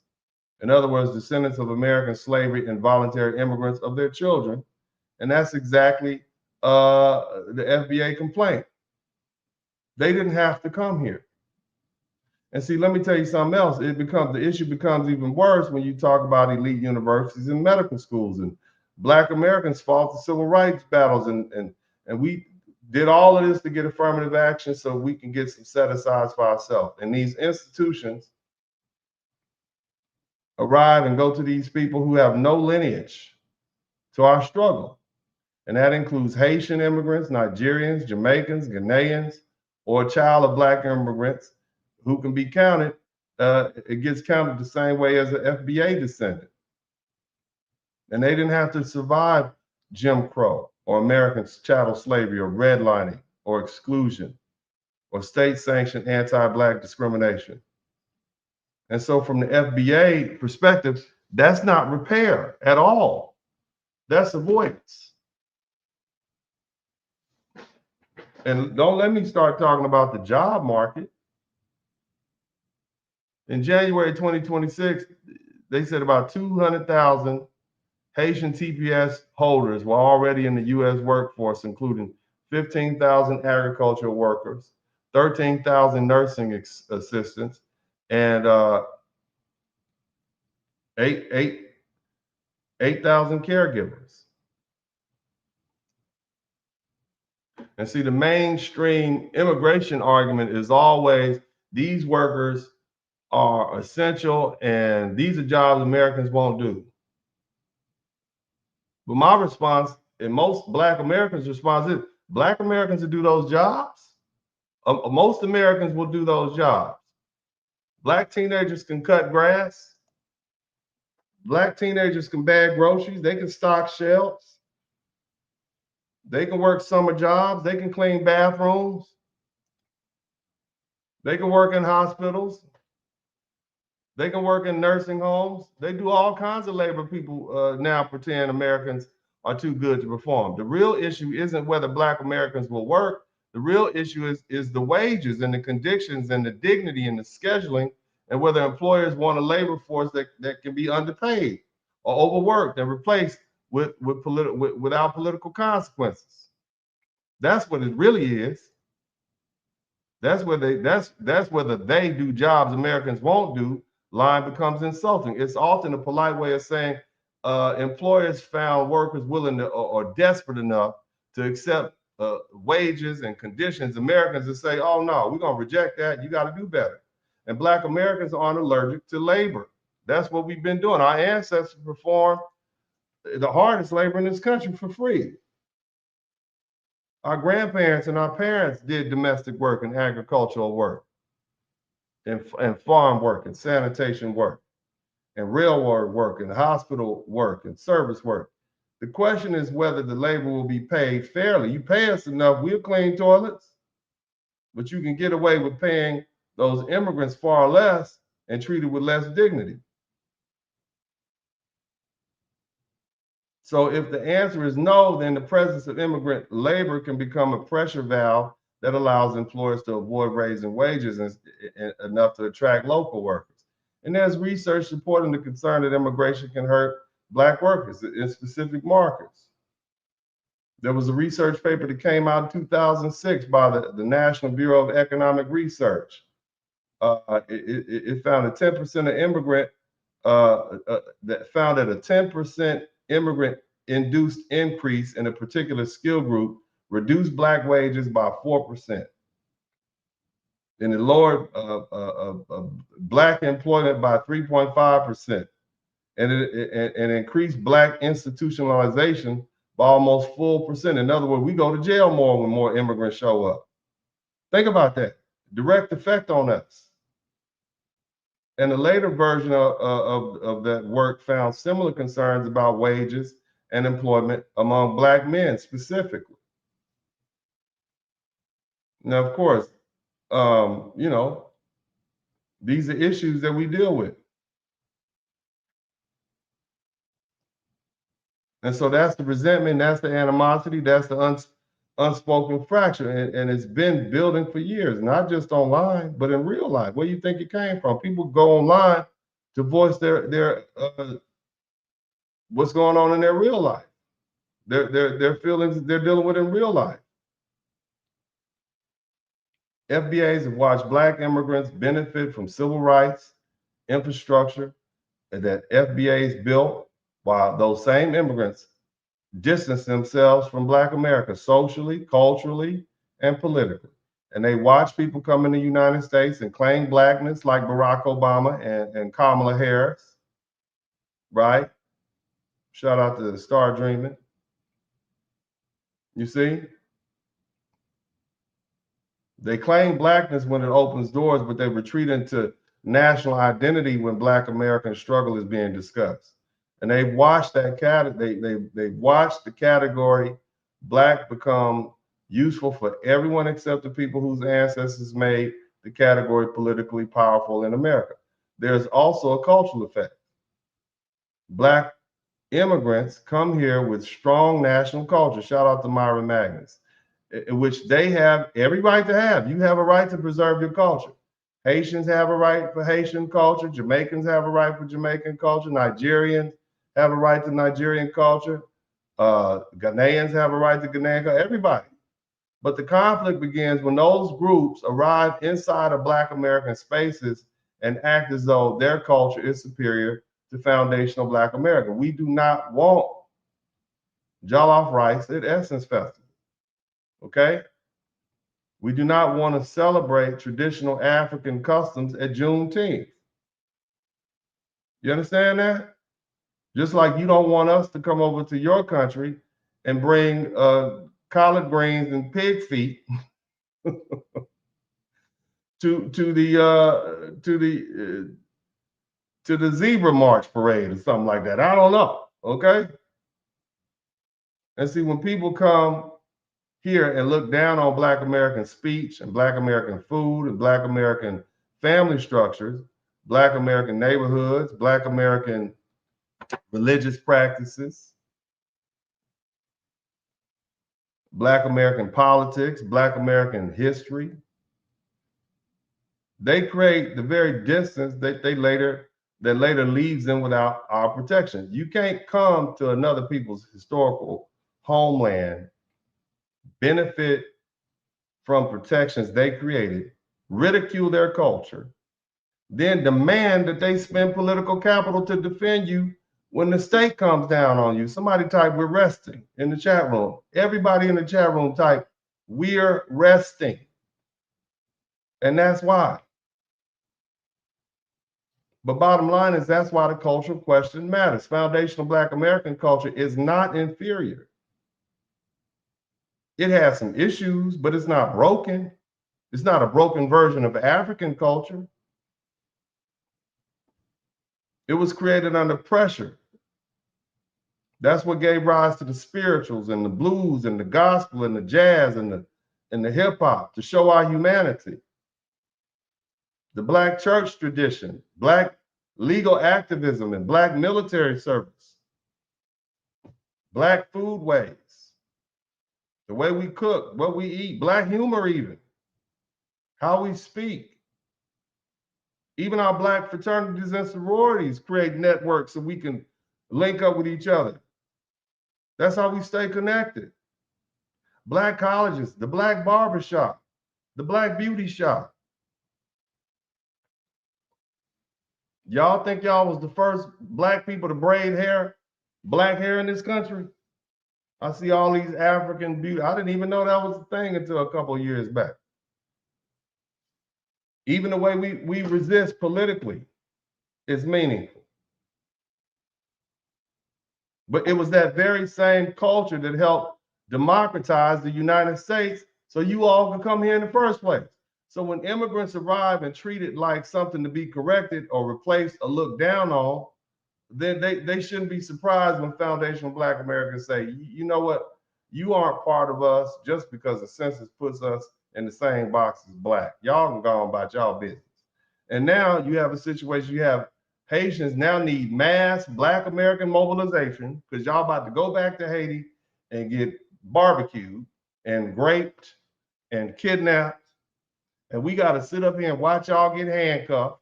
in other words, descendants of American slavery and voluntary immigrants of their children. And that's exactly the FBA complaint. They didn't have to come here. And see, let me tell you something else. The issue becomes even worse when you talk about elite universities and medical schools. And black Americans fought the civil rights battles, and we did all of this to get affirmative action so we can get some set-asides for ourselves. And these institutions arrive and go to these people who have no lineage to our struggle. And that includes Haitian immigrants, Nigerians, Jamaicans, Ghanaians, or a child of black immigrants who can be counted. It gets counted the same way as an FBA descendant. And they didn't have to survive Jim Crow or American chattel slavery or redlining or exclusion or state-sanctioned anti-black discrimination. And so from the FBA perspective, that's not repair at all. That's avoidance. And don't let me start talking about the job market. In January 2026, they said about 200,000 Haitian TPS holders were already in the U.S. workforce, including 15,000 agricultural workers, 13,000 nursing assistants, and 8,000 caregivers. And see, the mainstream immigration argument is always these workers are essential and these are jobs Americans won't do. But my response, and most black Americans' response is, black Americans will do those jobs. Most Americans will do those jobs. Black teenagers can cut grass. Black teenagers can bag groceries. They can stock shelves. They can work summer jobs. They can clean bathrooms. They can work in hospitals. They can work in nursing homes. They do all kinds of labor people now pretend Americans are too good to perform. The real issue isn't whether black Americans will work. The real issue is the wages and the conditions and the dignity and the scheduling, and whether employers want a labor force that can be underpaid or overworked and replaced without political consequences. That's what it really is. That's whether they do jobs Americans won't do. Line becomes insulting. It's often a polite way of saying employers found workers willing to or desperate enough to accept wages and conditions. Americans will say, oh no, we're gonna reject that. You got to do better. And black Americans aren't allergic to labor. That's what we've been doing. Our ancestors performed the hardest labor in this country for free. Our grandparents and our parents did domestic work and agricultural work and farm work and sanitation work. and railroad work and hospital work and service work. The question is whether the labor will be paid fairly. You pay us enough, we'll clean toilets, but you can get away with paying those immigrants far less and treated with less dignity. So if the answer is no, then the presence of immigrant labor can become a pressure valve that allows employers to avoid raising wages enough to attract local workers. And there's research supporting the concern that immigration can hurt Black workers in specific markets. There was a research paper that came out in 2006 by the National Bureau of Economic Research. It found a 10% of immigrant, that found that a 10% immigrant-induced increase in a particular skill group reduced Black wages by 4%. And it lowered Black employment by 3.5%. And it increased Black institutionalization by almost 4%. In other words, we go to jail more when more immigrants show up. Think about that. Direct effect on us. And the later version of that work found similar concerns about wages and employment among Black men specifically. Now, of course, you know, these are issues that we deal with. And so that's the resentment, that's the animosity, that's the unspoken fracture. And it's been building for years, not just online, but in real life. Where do you think it came from? People go online to voice their what's going on in their real life, their feelings they're dealing with in real life. FBAs have watched Black immigrants benefit from civil rights infrastructure that FBAs built, while those same immigrants distance themselves from Black America socially, culturally, and politically. And they watch people come in the United States and claim Blackness like Barack Obama and Kamala Harris, right? Shout out to Star Dreaming. You see? They claim Blackness when it opens doors, but they retreat into national identity when Black American struggle is being discussed. And they've watched that they've watched the category Black become useful for everyone except the people whose ancestors made the category politically powerful in America. There's also a cultural effect. Black immigrants come here with strong national culture. Shout out to Myra Magnus, in which they have every right to have. You have a right to preserve your culture. Haitians have a right for Haitian culture. Jamaicans have a right for Jamaican culture. Nigerians have a right to Nigerian culture. Ghanaians have a right to Ghanaian culture. Everybody. But the conflict begins when those groups arrive inside of Black American spaces and act as though their culture is superior to foundational Black America. We do not want jollof rice at Essence Festival. Okay? We do not want to celebrate traditional African customs at Juneteenth. You understand that? Just like you don't want us to come over to your country and bring collard greens and pig feet to the zebra march parade or something like that. I don't know. Okay. And see, when people come here and look down on Black American speech and Black American food and Black American family structures, Black American neighborhoods, Black American religious practices, Black American politics, Black American history, they create the very distance that later leaves them without our protection. You can't come to another people's historical homeland, benefit from protections they created, ridicule their culture, then demand that they spend political capital to defend you when the state comes down on you. Somebody type, "We're resting" in the chat room. Everybody in the chat room type, "We're resting." And that's why. But bottom line is that's why the cultural question matters. Foundational Black American culture is not inferior. It has some issues, but it's not broken. It's not a broken version of African culture. It was created under pressure. That's what gave rise to the spirituals and the blues and the gospel and the jazz and the hip hop, to show our humanity. The Black church tradition, Black legal activism, and Black military service, Black foodways, the way we cook, what we eat, Black humor even, how we speak. Even our Black fraternities and sororities create networks so we can link up with each other. That's how we stay connected. Black colleges, the Black barbershop, the Black beauty shop. Y'all think y'all was the first Black people to braid hair, Black hair in this country? I see all these African beauty. I didn't even know that was a thing until a couple of years back. Even the way we resist politically is meaningful. But it was that very same culture that helped democratize the United States so you all could come here in the first place. So when immigrants arrive and treat it like something to be corrected or replaced or looked down on, then they shouldn't be surprised when foundational Black Americans say, you know what, you aren't part of us just because the census puts us in the same box as Black. Y'all can go on about y'all business. And now you have a situation, you have Haitians now need mass Black American mobilization because y'all about to go back to Haiti and get barbecued and raped and kidnapped. And we got to sit up here and watch y'all get handcuffed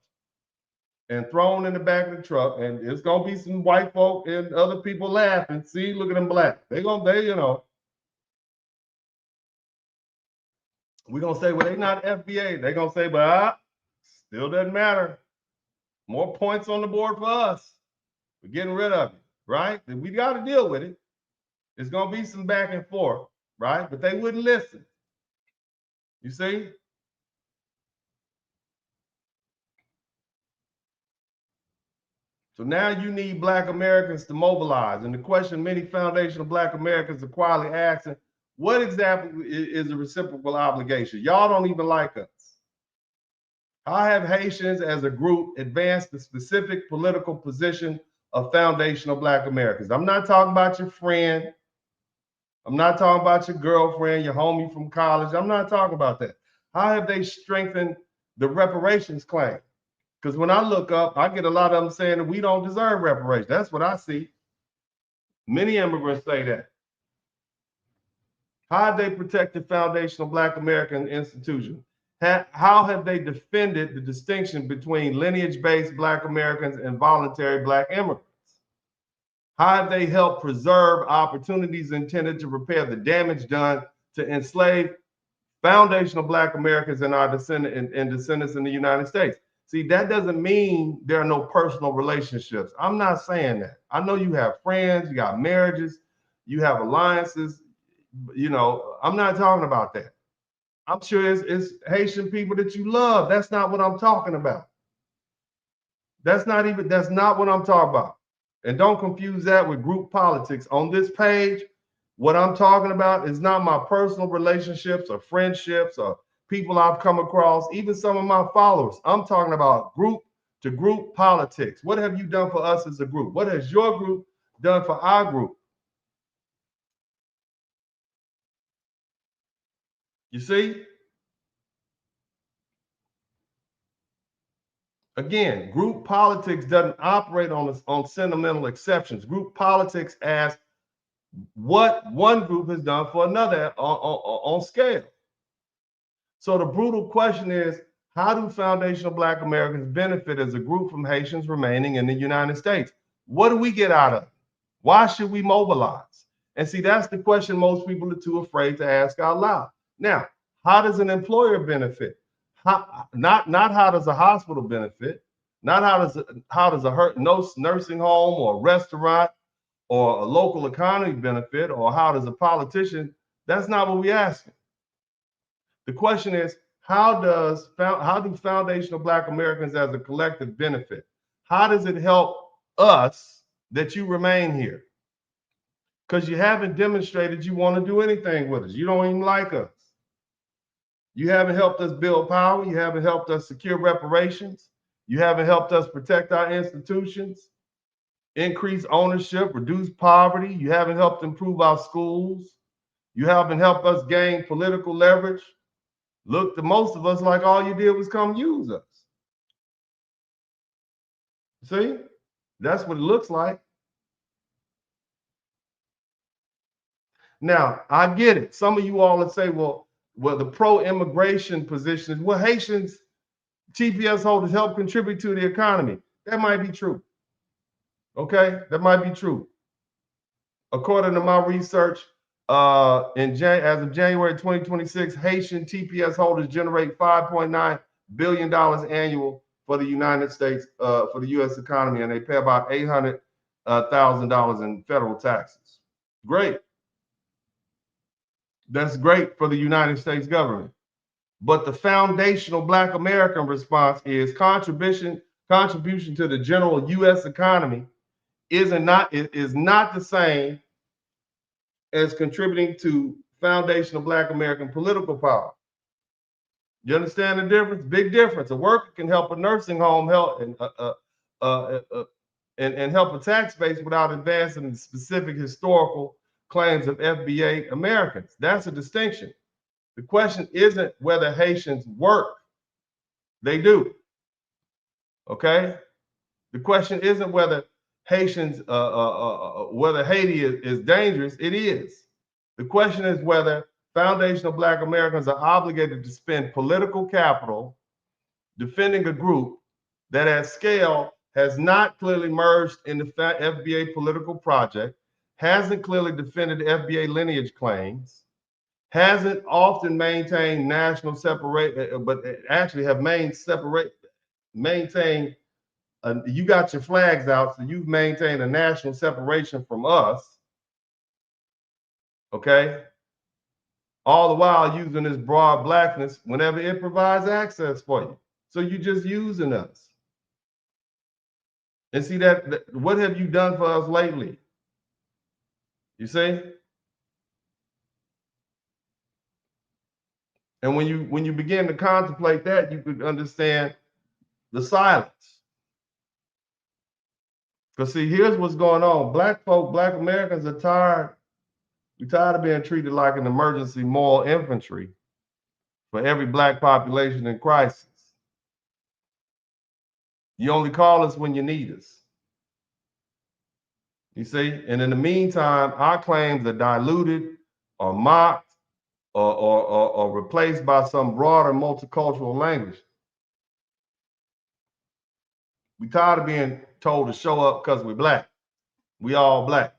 and thrown in the back of the truck. And it's going to be some white folk and other people laughing. See, look at them Black. We're going to say, well, they not FBA. They're going to say, but still doesn't matter. More points on the board for us. We're getting rid of it, right? We got to deal with it. It's going to be some back and forth, right? But they wouldn't listen. You see? So now you need Black Americans to mobilize. And the question many foundational Black Americans are quietly asking, what exactly is a reciprocal obligation? Y'all don't even like us. How have Haitians as a group advanced the specific political position of foundational Black Americans? I'm not talking about your friend. I'm not talking about your girlfriend, your homie from college. I'm not talking about that. How have they strengthened the reparations claim? Because when I look up, I get a lot of them saying that we don't deserve reparations. That's what I see. Many immigrants say that. How have they protected foundational Black American institutions? How have they defended the distinction between lineage-based Black Americans and voluntary Black immigrants? How have they helped preserve opportunities intended to repair the damage done to enslaved foundational Black Americans and our descendants in the United States? See, that doesn't mean there are no personal relationships. I'm not saying that. I know you have friends, you got marriages, you have alliances. I'm not talking about that. I'm sure it's Haitian people that you love. That's not what I'm talking about. That's not what I'm talking about. And don't confuse that with group politics. On this page, what I'm talking about is not my personal relationships or friendships or people I've come across, even some of my followers. I'm talking about group to group politics. What have you done for us as a group? What has your group done for our group? You see? Again, group politics doesn't operate on sentimental exceptions. Group politics asks what one group has done for another on scale. So the brutal question is, how do foundational Black Americans benefit as a group from Haitians remaining in the United States? What do we get out of it? Why should we mobilize? And see, that's the question most people are too afraid to ask out loud. Now, how does an employer benefit? Not how does a hospital benefit? Not how does a nursing home or restaurant or a local economy benefit, or how does a politician? That's not what we're asking. The question is, how do foundational Black Americans as a collective benefit? How does it help us that you remain here? Because you haven't demonstrated you want to do anything with us. You don't even like us. You haven't helped us build power. You haven't helped us secure reparations. You haven't helped us protect our institutions, increase ownership, reduce poverty. You haven't helped improve our schools. You haven't helped us gain political leverage. Look to most of us like all you did was come use us. See? That's what it looks like. Now, I get it. Some of you all would say, well, the pro-immigration position is, well, Haitians, TPS holders help contribute to the economy. That might be true. Okay, that might be true. According to my research, as of January 2026, Haitian TPS holders generate $5.9 billion annual for the United States, for the U.S. economy, and they pay about $800,000 in federal taxes. Great. That's great for the United States government. But the foundational Black American response is contribution to the general U.S. economy is not the same as contributing to foundational Black American political power. You understand the difference? Big difference. A worker can help a nursing home help and help a tax base without advancing the specific historical claims of FBA Americans. That's a distinction. The question isn't whether Haitians work. They do. Okay? The question isn't whether Haitians, whether Haiti is dangerous. It is. The question is whether foundational Black Americans are obligated to spend political capital defending a group that at scale has not clearly merged in the FBA political project, hasn't clearly defended FBA lineage claims, hasn't often maintained national separation, but actually have maintained, you got your flags out, so you've maintained a national separation from us, okay? All the while using this broad blackness whenever it provides access for you. So you're just using us. And see that what have you done for us lately? You see? And when you begin to contemplate that, you could understand the silence. Because see, here's what's going on. Black folk, Black Americans are tired. We're tired of being treated like an emergency moral infantry for every Black population in crisis. You only call us when you need us. You see? And in the meantime, our claims are diluted or mocked or replaced by some broader multicultural language. We tired of being told to show up because we're Black. We all Black.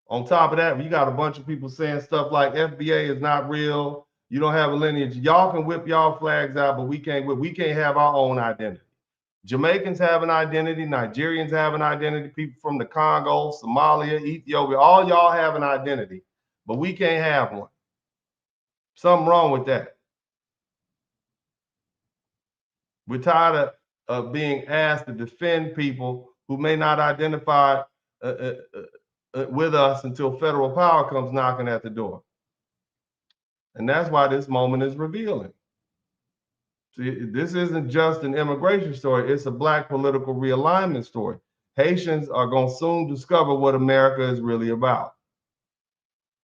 On top of that, you got a bunch of people saying stuff like FBA is not real. You don't have a lineage. Y'all can whip y'all flags out, but we can't have our own identity. Jamaicans have an identity. Nigerians have an identity. People from the Congo, Somalia, Ethiopia, all y'all have an identity, but we can't have one. Something wrong with that. We're tired of being asked to defend people who may not identify with us until federal power comes knocking at the door. And that's why this moment is revealing. See, this isn't just an immigration story, it's a Black political realignment story. Haitians are going to soon discover what America is really about.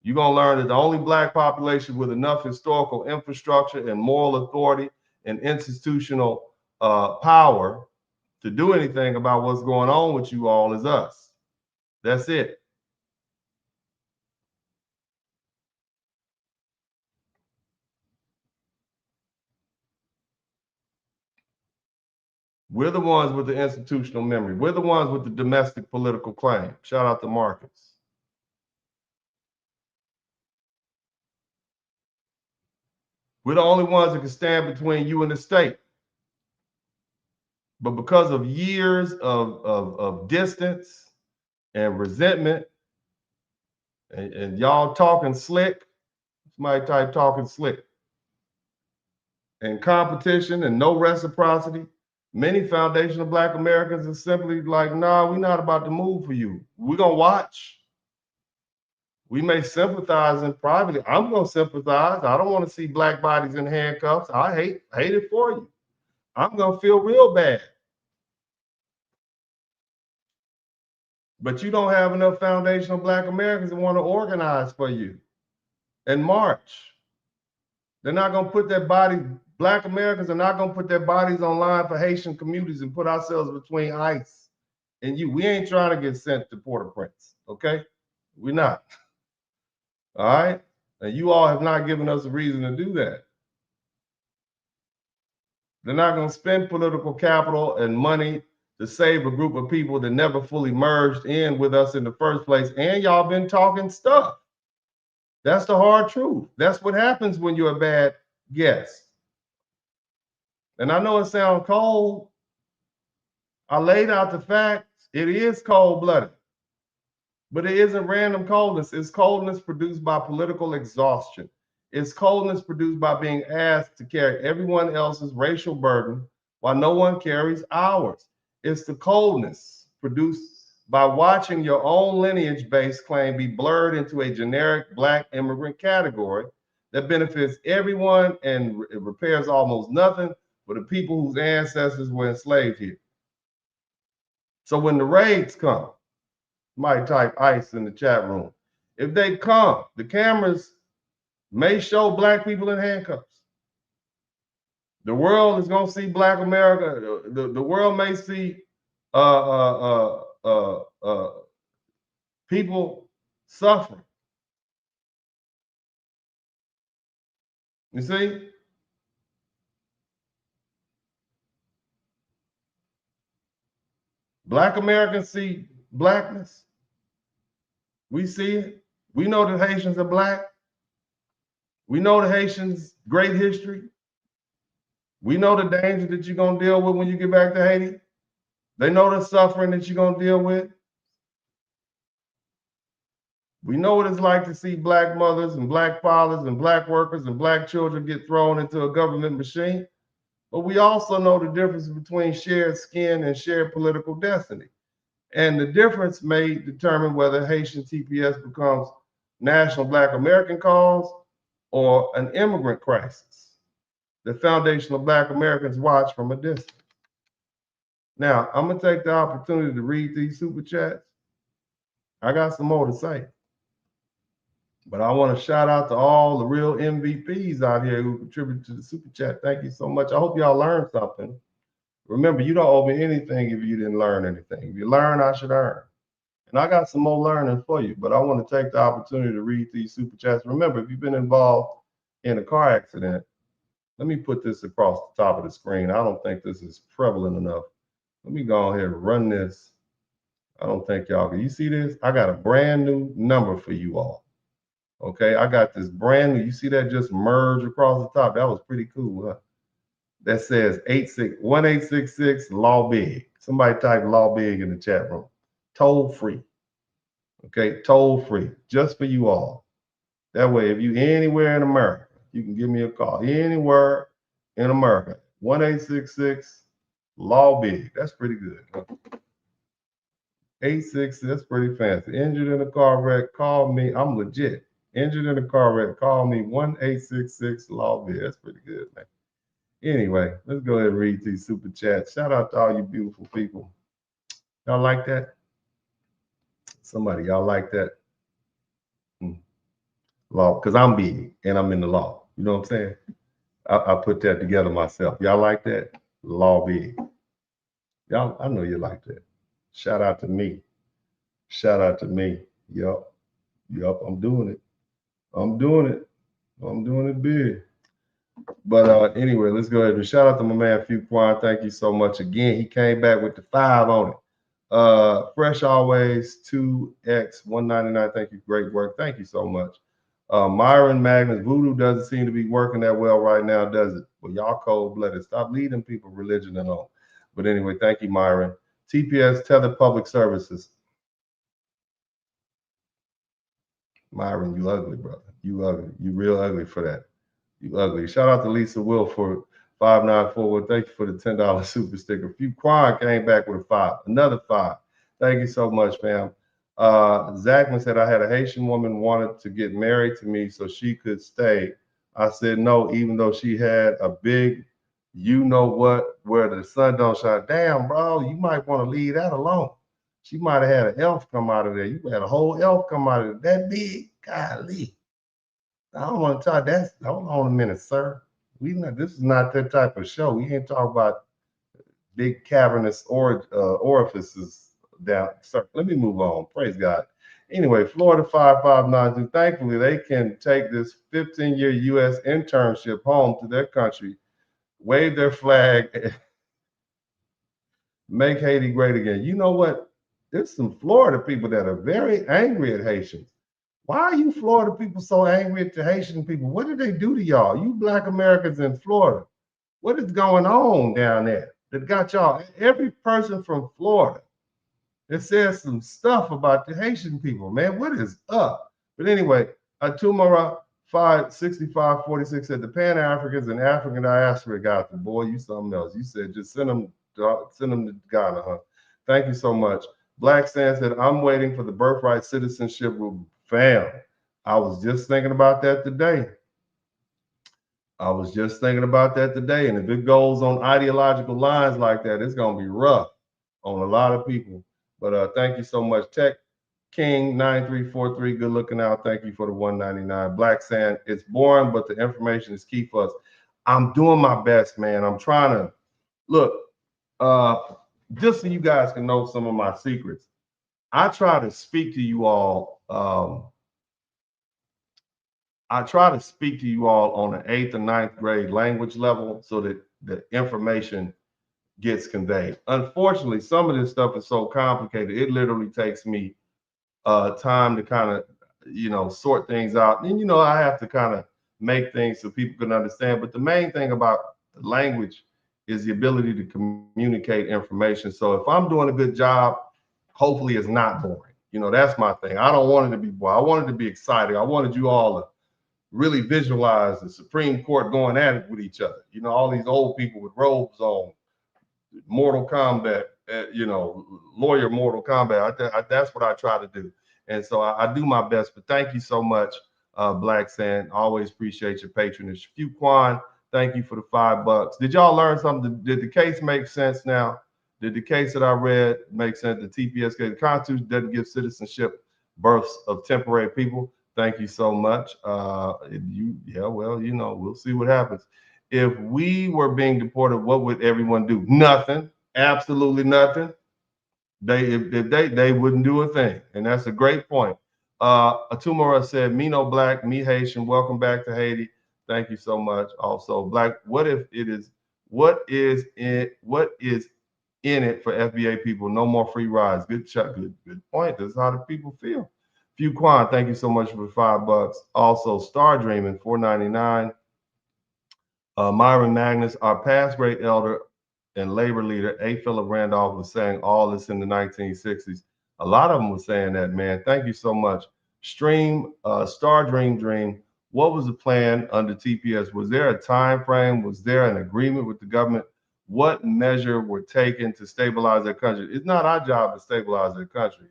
You're going to learn that the only Black population with enough historical infrastructure and moral authority and institutional power to do anything about what's going on with you all is us. That's it. We're the ones with the institutional memory. We're the ones with the domestic political claim. Shout out to Marcus. We're the only ones that can stand between you and the state. But because of years of distance and resentment, and y'all talking slick, somebody type talking slick, and competition and no reciprocity, many foundational Black Americans are simply like, nah, we're not about to move for you. We're going to watch. We may sympathize in privately. I'm going to sympathize. I don't want to see black bodies in handcuffs. I hate it for you. I'm going to feel real bad. But you don't have enough foundational black Americans that want to organize for you and march. They're not going to put their body, black Americans are not going to put their bodies online for Haitian communities and put ourselves between ICE and you. We ain't trying to get sent to Port-au-Prince, okay? We're not. All right? And you all have not given us a reason to do that. They're not going to spend political capital and money to save a group of people that never fully merged in with us in the first place. And y'all been talking stuff. That's the hard truth. That's what happens when you're a bad guest. And I know it sounds cold. I laid out the facts. It is cold-blooded. But it isn't random coldness. It's coldness produced by political exhaustion. It's coldness produced by being asked to carry everyone else's racial burden while no one carries ours. It's the coldness produced by watching your own lineage-based claim be blurred into a generic black immigrant category that benefits everyone and it repairs almost nothing for the people whose ancestors were enslaved here. So when the raids come, you might type ICE in the chat room. If they come, the cameras may show black people in handcuffs. The world is going to see black America. The world may see people suffering. You see? Black Americans see blackness. We see it. We know the Haitians are black. We know the Haitians' great history. We know the danger that you're going to deal with when you get back to Haiti. They know the suffering that you're going to deal with. We know what it's like to see black mothers and black fathers and black workers and black children get thrown into a government machine. But we also know the difference between shared skin and shared political destiny. And the difference may determine whether Haitian TPS becomes national black American cause or an immigrant crisis. The foundational black Americans watch from a distance. Now, I'm going to take the opportunity to read these super chats. I got some more to say. But I want to shout out to all the real MVPs out here who contribute to the super chat. Thank you so much. I hope y'all learned something. Remember, you don't owe me anything if you didn't learn anything. If you learn, I should earn. And I got some more learning for you, but I want to take the opportunity to read these super chats. Remember, if you've been involved in a car accident, let me put this across the top of the screen. I don't think this is prevalent enough. Let me go ahead and run this. I don't think y'all can. You see this? I got a brand new number for you all. Okay, I got this brand new. You see that just merge across the top? That was pretty cool, huh? That says 1866 Law Big. Somebody type Law Big in the chat room. Toll free. Okay, toll free, just for you all. That way, if you anywhere in America, you can give me a call. Anywhere in America, 1866 Law Big. That's pretty good. Huh? 866, that's pretty fancy. Injured in a car wreck, call me. I'm legit. Injured in a car wreck, call me 1866 Law Big. That's pretty good, man. Anyway, let's go ahead and read these super chats. Shout out to all you beautiful people. Y'all like that? Somebody, y'all like that? Law, because I'm big and I'm in the law. You know what I'm saying? I put that together myself. Y'all like that? Law big. Y'all, I know you like that. Shout out to me. Shout out to me. Yup. Yup, I'm doing it. I'm doing it. I'm doing it big. But anyway, let's go ahead and shout out to my man Fuquan. Thank you so much again. He came back with the 5 on it. Fresh always 2x199. Thank you. Great work. Thank you so much. Myron Magnus, voodoo doesn't seem to be working that well right now, does it? Well, y'all cold-blooded. Stop leading people religion alone. But anyway, thank you, Myron. TPS, Tethered Public Services. Myron, you ugly, brother. You ugly. You real ugly for that. You ugly. Shout out to Lisa Will for 5941. Thank you for the $10 super sticker. Fuquan came back with a 5. Another 5. Thank you so much, fam. Zachman said, I had a Haitian woman wanted to get married to me so she could stay. I said no, even though she had a big, you know what, where the sun don't shine. Damn, bro, you might want to leave that alone. She might have had an elf come out of there. You had a whole elf come out of there. That big, golly. I don't want to talk. Hold on a minute, sir. This is not that type of show. We ain't talking about big cavernous orifices down. Sir, let me move on. Praise God. Anyway, Florida 5592. Thankfully, they can take this 15-year U.S. internship home to their country, wave their flag, make Haiti great again. You know what? There's some Florida people that are very angry at Haitians. Why are you Florida people so angry at the Haitian people? What did they do to y'all? You Black Americans in Florida. What is going on down there that got y'all? Every person from Florida, it says some stuff about the Haitian people, man. What is up? But anyway, Atumara 56546 said the Pan-Africans and African diaspora got the boy. You something else. You said just send them to Ghana, huh? Thank you so much. Black Stan said I'm waiting for the birthright citizenship with fam. I was just thinking about that today. And if it goes on ideological lines like that, it's gonna be rough on a lot of people. But thank you so much. Tech King 9343, good looking out. Thank you for the 199. Black Sand, it's boring, but the information is key for us. I'm doing my best, man. I'm trying to look, just so you guys can know some of my secrets. I try to speak to you all. I try to speak to you all on an 8th and 9th grade language level so that the information gets conveyed. Unfortunately, some of this stuff is so complicated, it literally takes me time to kind of, sort things out. And, I have to kind of make things so people can understand. But the main thing about language is the ability to communicate information. So if I'm doing a good job, hopefully it's not boring. That's my thing. I don't want it to be boring. I want it to be exciting. I wanted you all to really visualize the Supreme Court going at it with each other. All these old people with robes on, Mortal Kombat, lawyer Mortal Kombat. That's what I try to do. And so I do my best. But thank you so much, Black Sand. Always appreciate your patronage. Fuquan, thank you for the $5. Did y'all learn something? Did the case make sense now? Did the case that I read make sense? The TPS case, the Constitution doesn't give citizenship births of temporary people. Thank you so much. We'll see what happens. If we were being deported, what would everyone do? Nothing. Absolutely nothing. They wouldn't do a thing. And that's a great point. Atumara said, me no Black, me Haitian. Welcome back to Haiti. Thank you so much. Also, Black, what is in it for FBA people? No more free rides. Good point. That's how the people feel. Fuquan, thank you so much for the $5. Also, Star Dreaming, $4.99. Myron Magnus, our past great elder and labor leader, A. Philip Randolph, was saying all this in the 1960s. A lot of them were saying that, man. Thank you so much. Stream, Star Dream. What was the plan under TPS? Was there a time frame? Was there an agreement with the government? What measure were taken to stabilize their country? It's not our job to stabilize their country.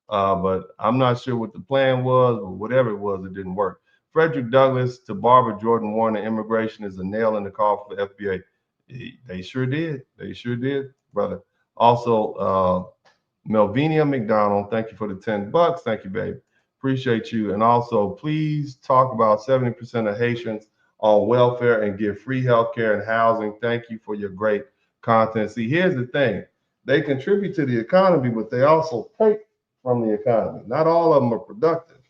But I'm not sure what the plan was, but whatever it was, it didn't work. Frederick Douglass to Barbara Jordan Warner, immigration is a nail in the coffin for the FBA. They sure did. They sure did, brother. Also, Melvinia McDonald, thank you for the $10. Thank you, babe. Appreciate you. And also, please talk about 70% of Haitians on welfare and give free healthcare and housing. Thank you for your great content. See, here's the thing. They contribute to the economy, but they also take from the economy. Not all of them are productive.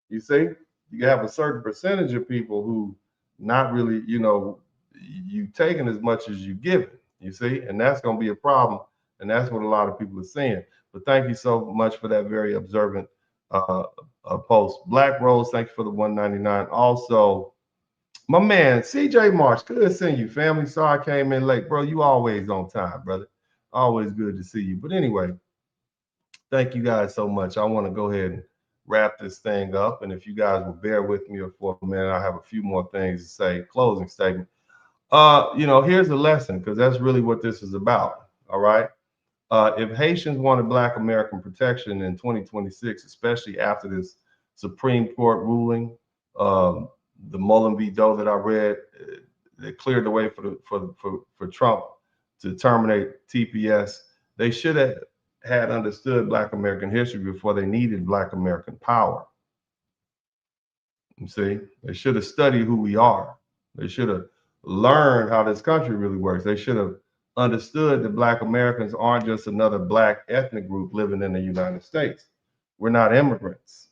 You see, you have a certain percentage of people who not really, you taking as much as you giving, you see, and that's going to be a problem. And that's what a lot of people are saying. But thank you so much for that very observant post. Black Rose, thank you for the $1.99. Also, my man, CJ Marsh, good seeing you, family. Sorry I came in late, bro. You always on time, brother. Always good to see you. But anyway, thank you guys so much. I want to go ahead and wrap this thing up. And if you guys will bear with me for a minute, I have a few more things to say. Closing statement. Here's a lesson, because that's really what this is about. All right. If Haitians wanted Black American protection in 2026, especially after this Supreme Court ruling, the Mullen v. Doe that I read, that cleared the way for Trump to terminate TPS, they should have had understood Black American history before they needed Black American power. You see, they should have studied who we are. They should have learned how this country really works. They should have understood that Black Americans aren't just another Black ethnic group living in the United States. We're not immigrants.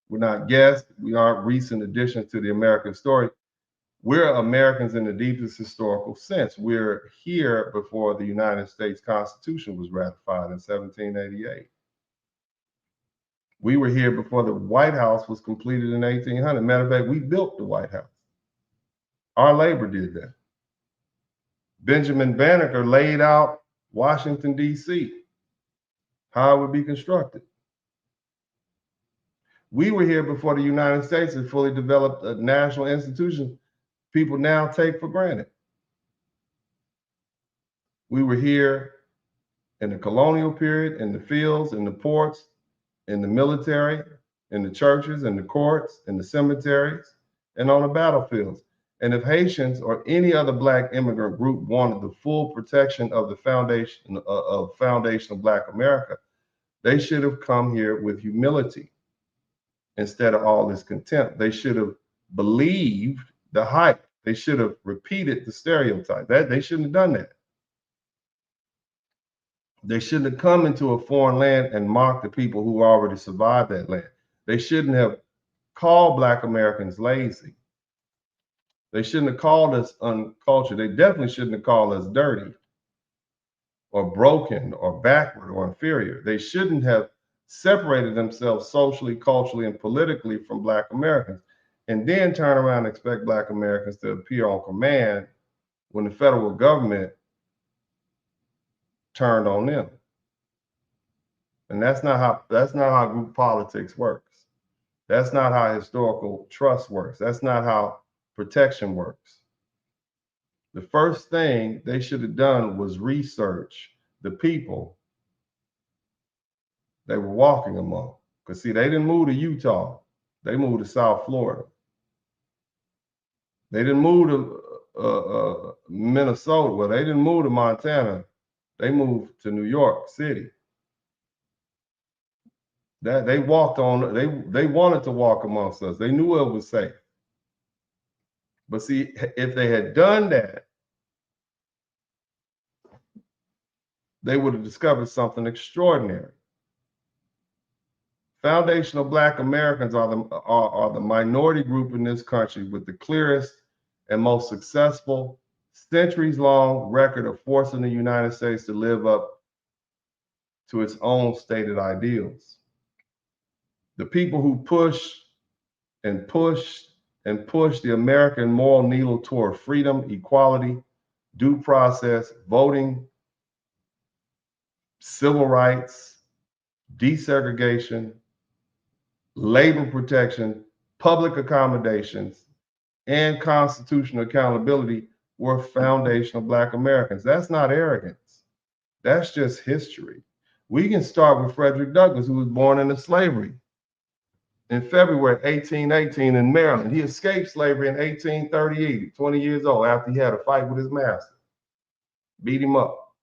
We're not guests. We aren't recent additions to the American story. We're Americans in the deepest historical sense. We're here before the United States Constitution was ratified in 1788. We were here before the White House was completed in 1800. Matter of fact, we built the White House. Our labor did that. Benjamin Banneker laid out Washington, D.C., how it would be constructed. We were here before the United States had fully developed a national institution people now take for granted. We were here in the colonial period, in the fields, in the ports, in the military, in the churches, in the courts, in the cemeteries, and on the battlefields. And if Haitians or any other Black immigrant group wanted the full protection of the foundation of Black America, they should have come here with humility instead of all this contempt. They should have believed the hype. They should have repeated the stereotype. They shouldn't have done that. They shouldn't have come into a foreign land and mocked the people who already survived that land. They shouldn't have called Black Americans lazy. They shouldn't have called us uncultured. They definitely shouldn't have called us dirty or broken or backward or inferior. They shouldn't have separated themselves socially, culturally, and politically from Black Americans, and then turn around and expect Black Americans to appear on command when the federal government turned on them. And that's not how group politics works. That's not how historical trust works. That's not how protection works. The first thing they should have done was research the people they were walking among. Because see, they didn't move to Utah. They moved to South Florida. They didn't move to Minnesota. Well, they didn't move to Montana. They moved to New York City. That they walked on, they wanted to walk amongst us. They knew it was safe. But see, if they had done that, they would have discovered something extraordinary. Foundational Black Americans are the minority group in this country with the clearest and most successful centuries-long record of forcing the United States to live up to its own stated ideals. The people who push and push and push the American moral needle toward freedom, equality, due process, voting, civil rights, desegregation, labor protection, public accommodations, and constitutional accountability were foundational Black Americans. That's not arrogance. That's just history. We can start with Frederick Douglass, who was born into slavery in February 1818 in Maryland. He escaped slavery in 1838, 20 years old, after he had a fight with his master. Beat him up,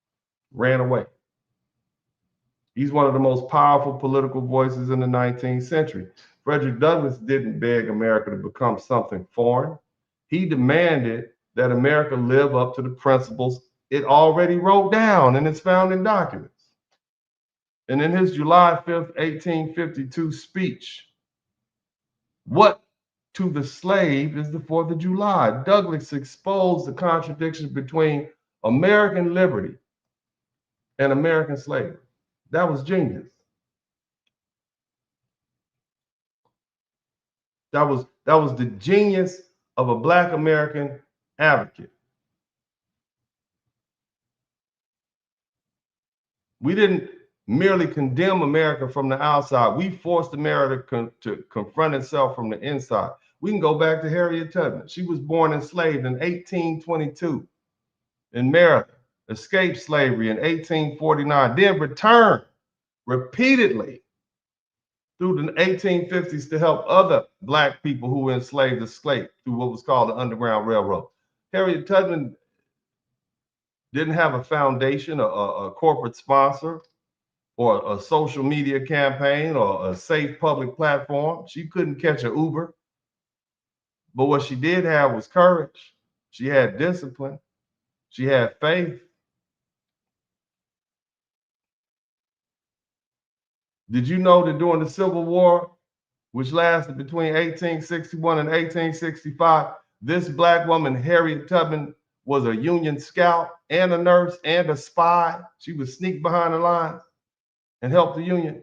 ran away. He's one of the most powerful political voices in the 19th century. Frederick Douglass didn't beg America to become something foreign. He demanded that America live up to the principles it already wrote down in its founding documents. And in his July 5th, 1852 speech, "What to the slave is the 4th of July?" Douglass exposed the contradictions between American liberty and American slavery. That was genius. That was the genius of a Black American advocate. We didn't merely condemn America from the outside. We forced America to confront itself from the inside. We can go back to Harriet Tubman. She was born enslaved in 1822 in Maryland. escaped slavery in 1849, then returned repeatedly through the 1850s to help other black people who were enslaved escape through what was called the Underground Railroad. Harriet Tubman didn't have a foundation, a corporate sponsor, or a social media campaign, or a safe public platform. She couldn't catch an Uber. But what she did have was courage. She had discipline. She had faith. Did you know that during the Civil War, which lasted between 1861 and 1865, this black woman, Harriet Tubman, was a Union scout and a nurse and a spy? She would sneak behind the lines and help the Union.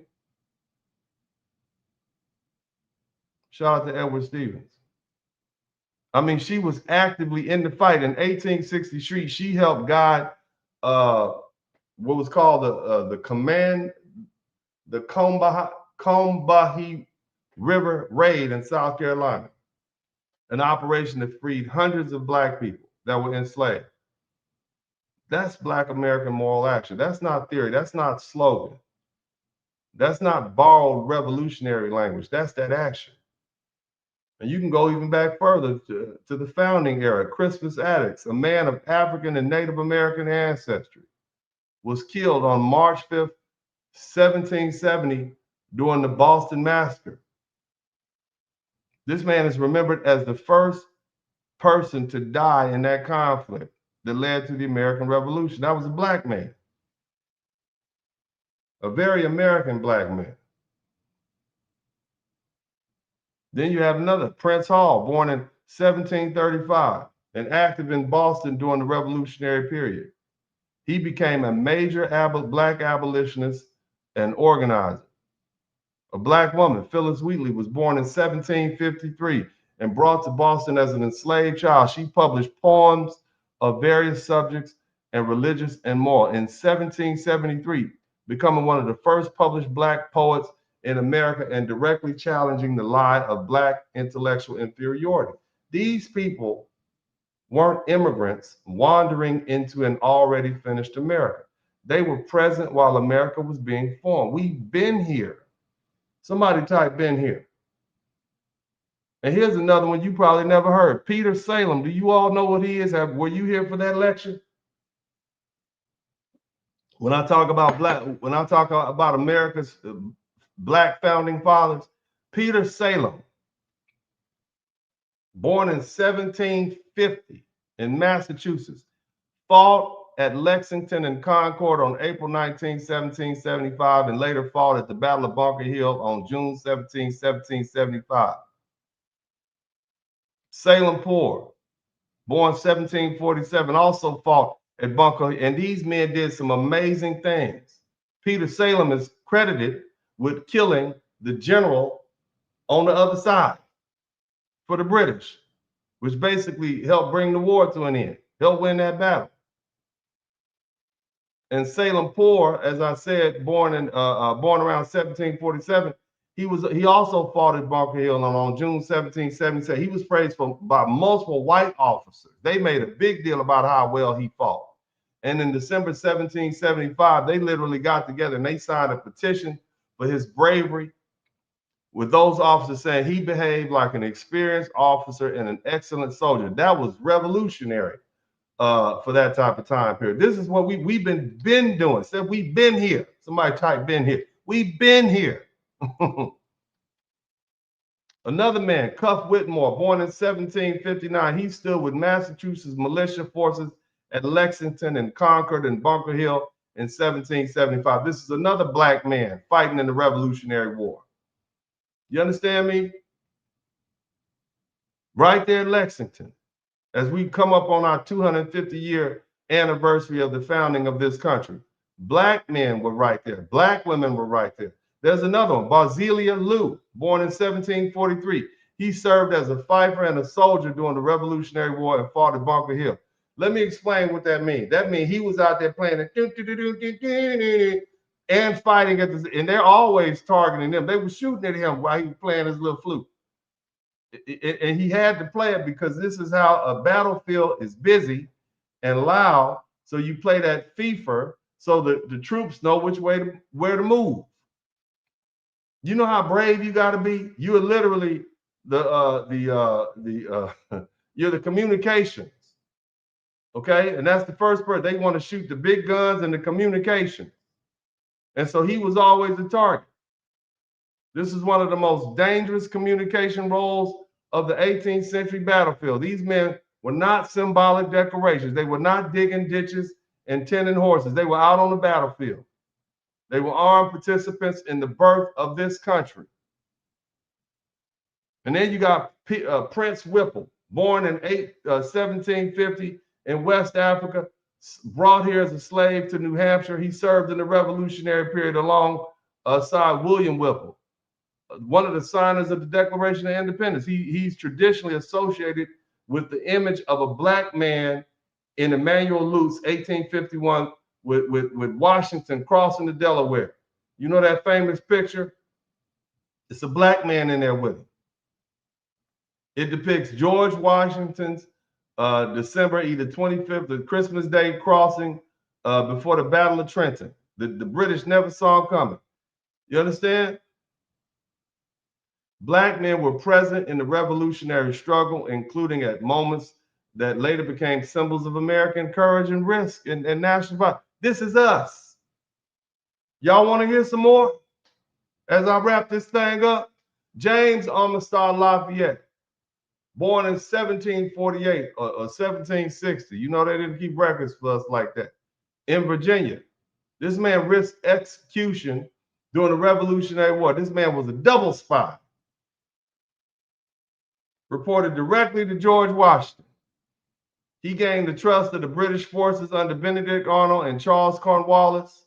Shout out to Edward Stevens. I mean, she was actively in the fight. In 1863, she helped guide what was called the Combahee River Raid in South Carolina, an operation that freed hundreds of black people that were enslaved. That's Black American moral action. That's not theory. That's not slogan. That's not borrowed revolutionary language. That's that action. And you can go even back further to the founding era. Crispus Attucks, a man of African and Native American ancestry, was killed on March 5th, 1770, during the Boston Massacre. This man is remembered as the first person to die in that conflict that led to the American Revolution. That was a black man, a very American black man. Then you have another, Prince Hall, born in 1735 and active in Boston during the Revolutionary period. He became a major black abolitionist and organizer. A black woman, Phyllis Wheatley, was born in 1753 and brought to Boston as an enslaved child. She published poems of various subjects and religious and more. In 1773, becoming one of the first published black poets in America and directly challenging the lie of black intellectual inferiority. These people weren't immigrants wandering into an already finished America. They were present while America was being formed. We've been here. Somebody type "been here." And here's another one you probably never heard. Peter Salem. Do you all know what he is? Were you here for that lecture? When I talk about America's black founding fathers, Peter Salem, born in 1750 in Massachusetts, fought at Lexington and Concord on April 19, 1775, and later fought at the Battle of Bunker Hill on June 17, 1775. Salem Poor, born 1747, also fought at Bunker Hill, and these men did some amazing things. Peter Salem is credited with killing the general on the other side for the British, which basically helped bring the war to an end, helped win that battle. And Salem Poor, as I said, born around 1747, he also fought at Bunker Hill, and on June 1777, he was praised by multiple white officers. They made a big deal about how well he fought. And in December 1775, they literally got together and they signed a petition for his bravery, with those officers saying he behaved like an experienced officer and an excellent soldier. That was revolutionary for that type of time period. This is what we've been doing. Said we've been here. Somebody type "been here." We've been here. Another man, Cuff Whitmore, born in 1759, he stood with Massachusetts militia forces at Lexington and Concord and Bunker Hill in 1775. This is another black man fighting in the Revolutionary War. You understand me? Right there in Lexington, as we come up on our 250-year anniversary of the founding of this country, black men were right there. Black women were right there. There's another one, Barzelia Lew, born in 1743. He served as a fighter and a soldier during the Revolutionary War and fought at Bunker Hill. Let me explain what that means. That means he was out there playing and fighting and they're always targeting them. They were shooting at him while he was playing his little flute. And he had to play it because this is how a battlefield is busy and loud. So you play that FIFA so that the troops know which way where to move. You know how brave you got to be. You are literally you're the communications. Okay, and that's the first part. They want to shoot the big guns and the communication. And so he was always a target. This is one of the most dangerous communication roles of the 18th century battlefield. These men were not symbolic decorations. They were not digging ditches and tending horses. They were out on the battlefield. They were armed participants in the birth of this country. And then you got Prince Whipple, born in 1750 in West Africa, brought here as a slave to New Hampshire. He served in the Revolutionary period alongside William Whipple, one of the signers of the Declaration of Independence. He's traditionally associated with the image of a black man in Emmanuel Lute's 1851 with Washington crossing the Delaware. You know that famous picture? It's a black man in there with him. It depicts George Washington's December either 25th or Christmas Day crossing before the Battle of Trenton. The British never saw him coming. You understand? Black men were present in the revolutionary struggle, including at moments that later became symbols of American courage and risk and national pride. This is us. Y'all want to hear some more? As I wrap this thing up, James Armstrong Lafayette, born in 1748 or 1760. You know, they didn't keep records for us like that. In Virginia, this man risked execution during the Revolutionary War. This man was a double spy. Reported directly to George Washington. He gained the trust of the British forces under Benedict Arnold and Charles Cornwallis,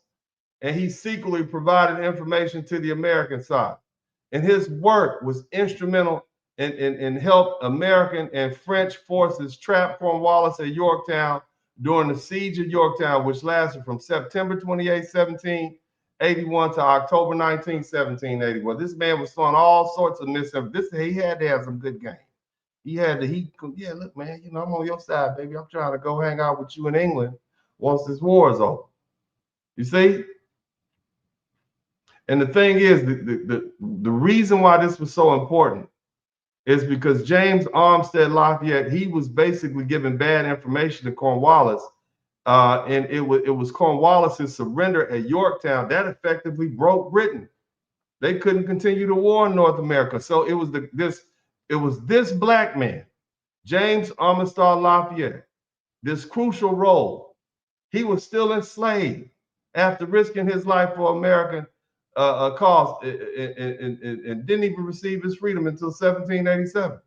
and he secretly provided information to the American side. And his work was instrumental in help American and French forces trap Cornwallis at Yorktown during the siege of Yorktown, which lasted from September 28, 1781 to October 19, 1781. This man was throwing all sorts of misinformation. He had to have some good game. Yeah, look, man, you know, I'm on your side, baby. I'm trying to go hang out with you in England once this war is over. You see? And the thing is, the reason why this was so important is because James Armstead Lafayette, he was basically giving bad information to Cornwallis, and it was Cornwallis's surrender at Yorktown that effectively broke Britain. They couldn't continue the war in North America. So it was this black man, James Armstrong Lafayette, this crucial role. He was still enslaved after risking his life for American cause and didn't even receive his freedom until 1787.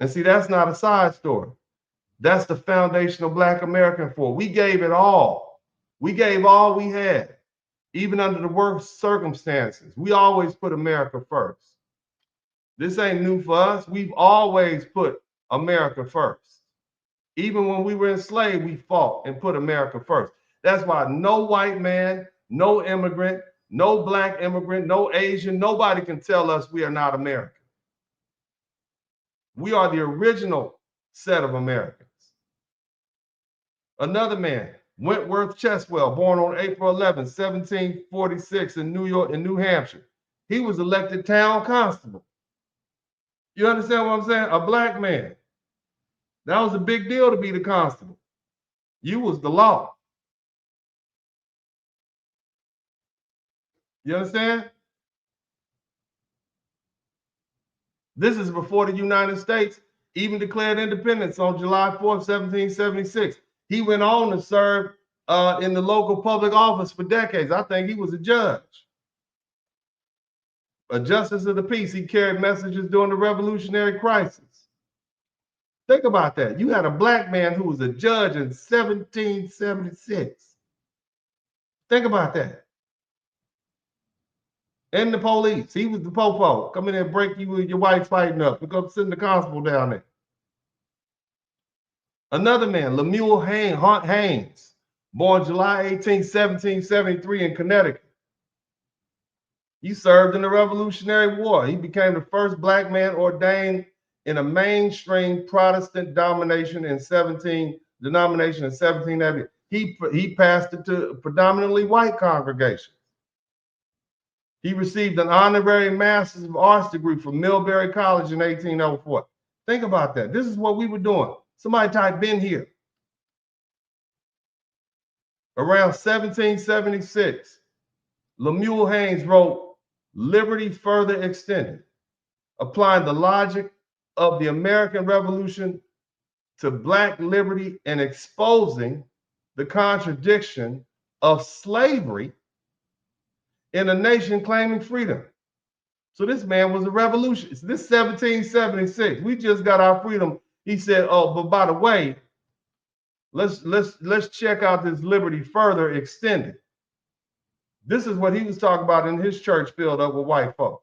And see, that's not a side story. That's the foundation of Black American for. We gave it all. We gave all we had, even under the worst circumstances. We always put America first. This ain't new for us. We've always put America first. Even when we were enslaved, we fought and put America first. That's why no white man, no immigrant, no black immigrant, no Asian, nobody can tell us we are not American. We are the original set of Americans. Another man, Wentworth Cheswell, born on April 11, 1746 in New Hampshire. He was elected town constable. You understand what I'm saying? A black man. That was a big deal to be the constable. You was the law. You understand? This is before the United States even declared independence on July 4th, 1776. He went on to serve in the local public office for decades. I think he was a judge, a justice of the peace. He carried messages during the Revolutionary crisis. Think about that. You had a black man who was a judge in 1776. Think about that. And the police. He was the popo. Come in and break you with your wife fighting up. We're going to send the constable down there. Another man, Lemuel Haynes, born July 18, 1773 in Connecticut. He served in the Revolutionary War. He became the first black man ordained in a mainstream Protestant denomination in 1780. He pastored to predominantly white congregations. He received an honorary Master's of Arts degree from Millbury College in 1804. Think about that. This is what we were doing. Somebody type "been here." Around 1776, Lemuel Haynes wrote "Liberty Further Extended," applying the logic of the American Revolution to Black liberty and exposing the contradiction of slavery in a nation claiming freedom. So this man was a revolutionist. This 1776, we just got our freedom. He said, "Oh, but by the way, let's check out this liberty further extended." This is what he was talking about in his church filled up with white folk.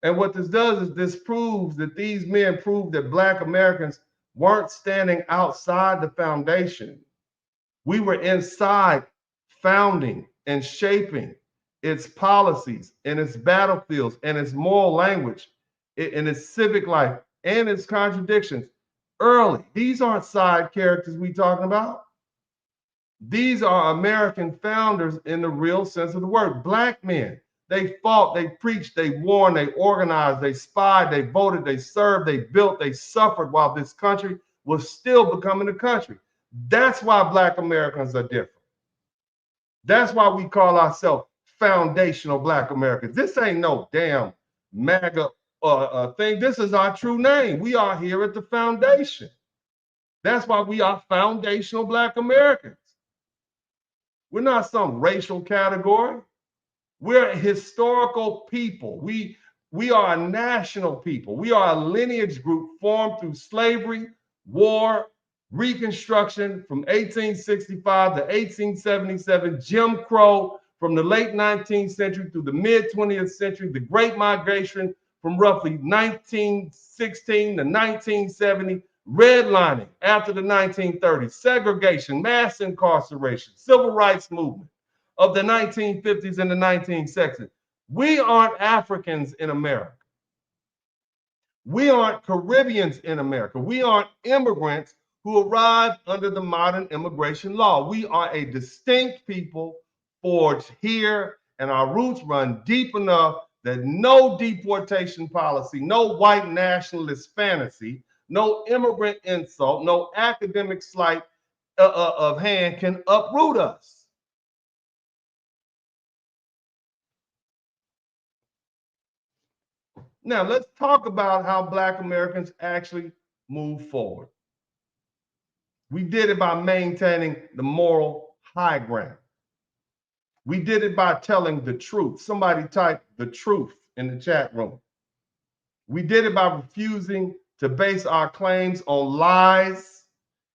And what this does is this proves that these men proved that Black Americans weren't standing outside the foundation. We were inside, founding and shaping its policies and its battlefields and its moral language and its civic life and its contradictions early. These aren't side characters we talking about. These are American founders in the real sense of the word. Black men. They fought, they preached, they warned, they organized, they spied, they voted, they served, they built, they suffered while this country was still becoming a country. That's why Black Americans are different. That's why we call ourselves foundational Black Americans. This ain't no damn MAGA thing. This is our true name. We are here at the foundation. That's why we are foundational Black Americans. We're not some racial category. We're a historical people. We are a national people. We are a lineage group formed through slavery, war, Reconstruction from 1865 to 1877, Jim Crow from the late 19th century through the mid 20th century, the Great Migration from roughly 1916 to 1970, redlining after the 1930s, segregation, mass incarceration, civil rights movement of the 1950s and the 1960s. We aren't Africans in America. We aren't Caribbeans in America. We aren't immigrants who arrived under the modern immigration law. We are a distinct people forged here, and our roots run deep enough that no deportation policy, no white nationalist fantasy, no immigrant insult, no academic sleight of hand can uproot us. Now, let's talk about how Black Americans actually move forward. We did it by maintaining the moral high ground. We did it by telling the truth. Somebody type the truth in the chat room. We did it by refusing to base our claims on lies,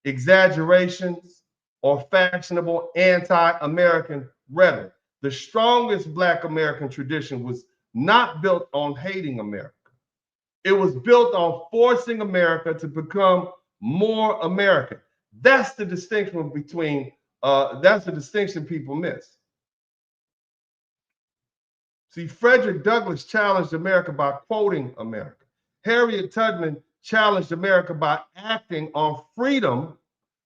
exaggerations, or fashionable anti-American rhetoric. The strongest Black American tradition was not built on hating America. It was built on forcing America to become more American. That's the distinction between, that's the distinction people miss. See, Frederick Douglass challenged America by quoting America. Harriet Tubman challenged America by acting on freedom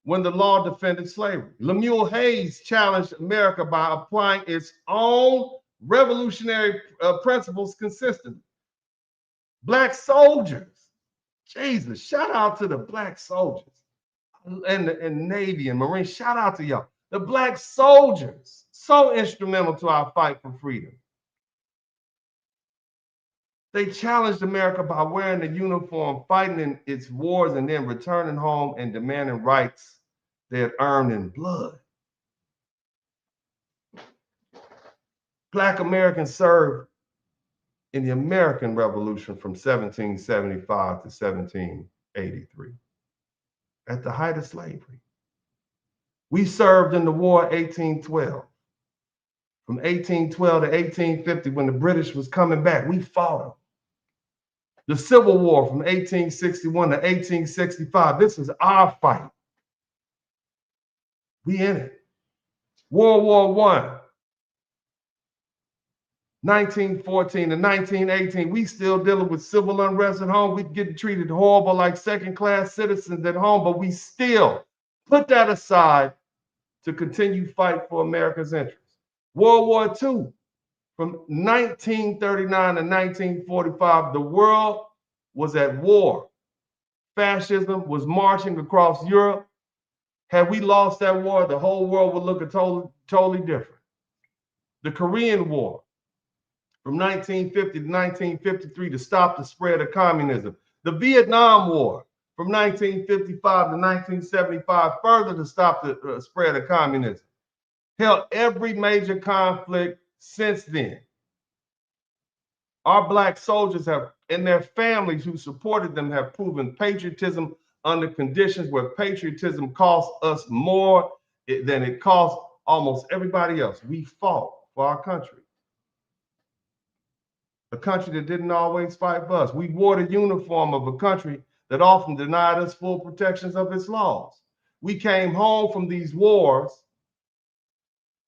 when the law defended slavery. Lemuel Hayes challenged America by applying its own revolutionary principles consistently. Black soldiers, Jesus, shout out to the Black soldiers and Navy and Marine, shout out to y'all. The Black soldiers, so instrumental to our fight for freedom. They challenged America by wearing the uniform, fighting in its wars, and then returning home and demanding rights they had earned in blood. Black Americans served in the American Revolution from 1775 to 1783, at the height of slavery. We served in the War of 1812. From 1812 to 1850, when the British was coming back, we fought them. The Civil War from 1861 to 1865, this is our fight. We in it. World War I. 1914 to 1918, we still dealing with civil unrest at home. We getting treated horrible like second-class citizens at home, but we still put that aside to continue fight for America's interests. World War II, from 1939 to 1945, the world was at war. Fascism was marching across Europe. Had we lost that war, the whole world would look totally different. The Korean War, from 1950 to 1953, to stop the spread of communism. The Vietnam War, from 1955 to 1975, further to stop the spread of communism. Hell, every major conflict since then. Our Black soldiers have, and their families who supported them, have proven patriotism under conditions where patriotism costs us more than it costs almost everybody else. We fought for our country. A country that didn't always fight for us. We wore the uniform of a country that often denied us full protections of its laws. We came home from these wars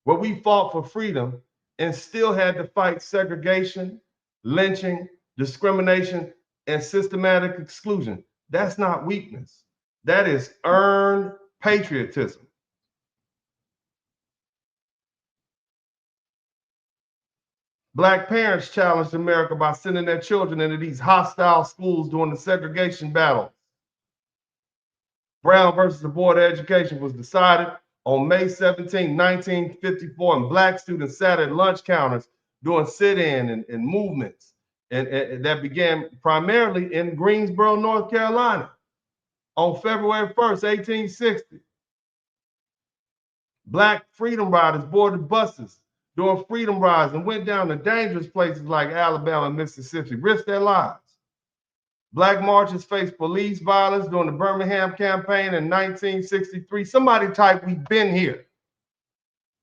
where we fought for freedom and still had to fight segregation, lynching, discrimination, and systematic exclusion. That's not weakness. That is earned patriotism. Black parents challenged America by sending their children into these hostile schools during the segregation battle. Brown versus the Board of Education was decided on May 17, 1954, and Black students sat at lunch counters doing sit-in and movements and that began primarily in Greensboro, North Carolina on February 1st, 1860. Black freedom riders boarded buses during freedom rides and went down to dangerous places like Alabama and Mississippi, risked their lives. Black marchers faced police violence during the Birmingham campaign in 1963. Somebody type, "We've been here."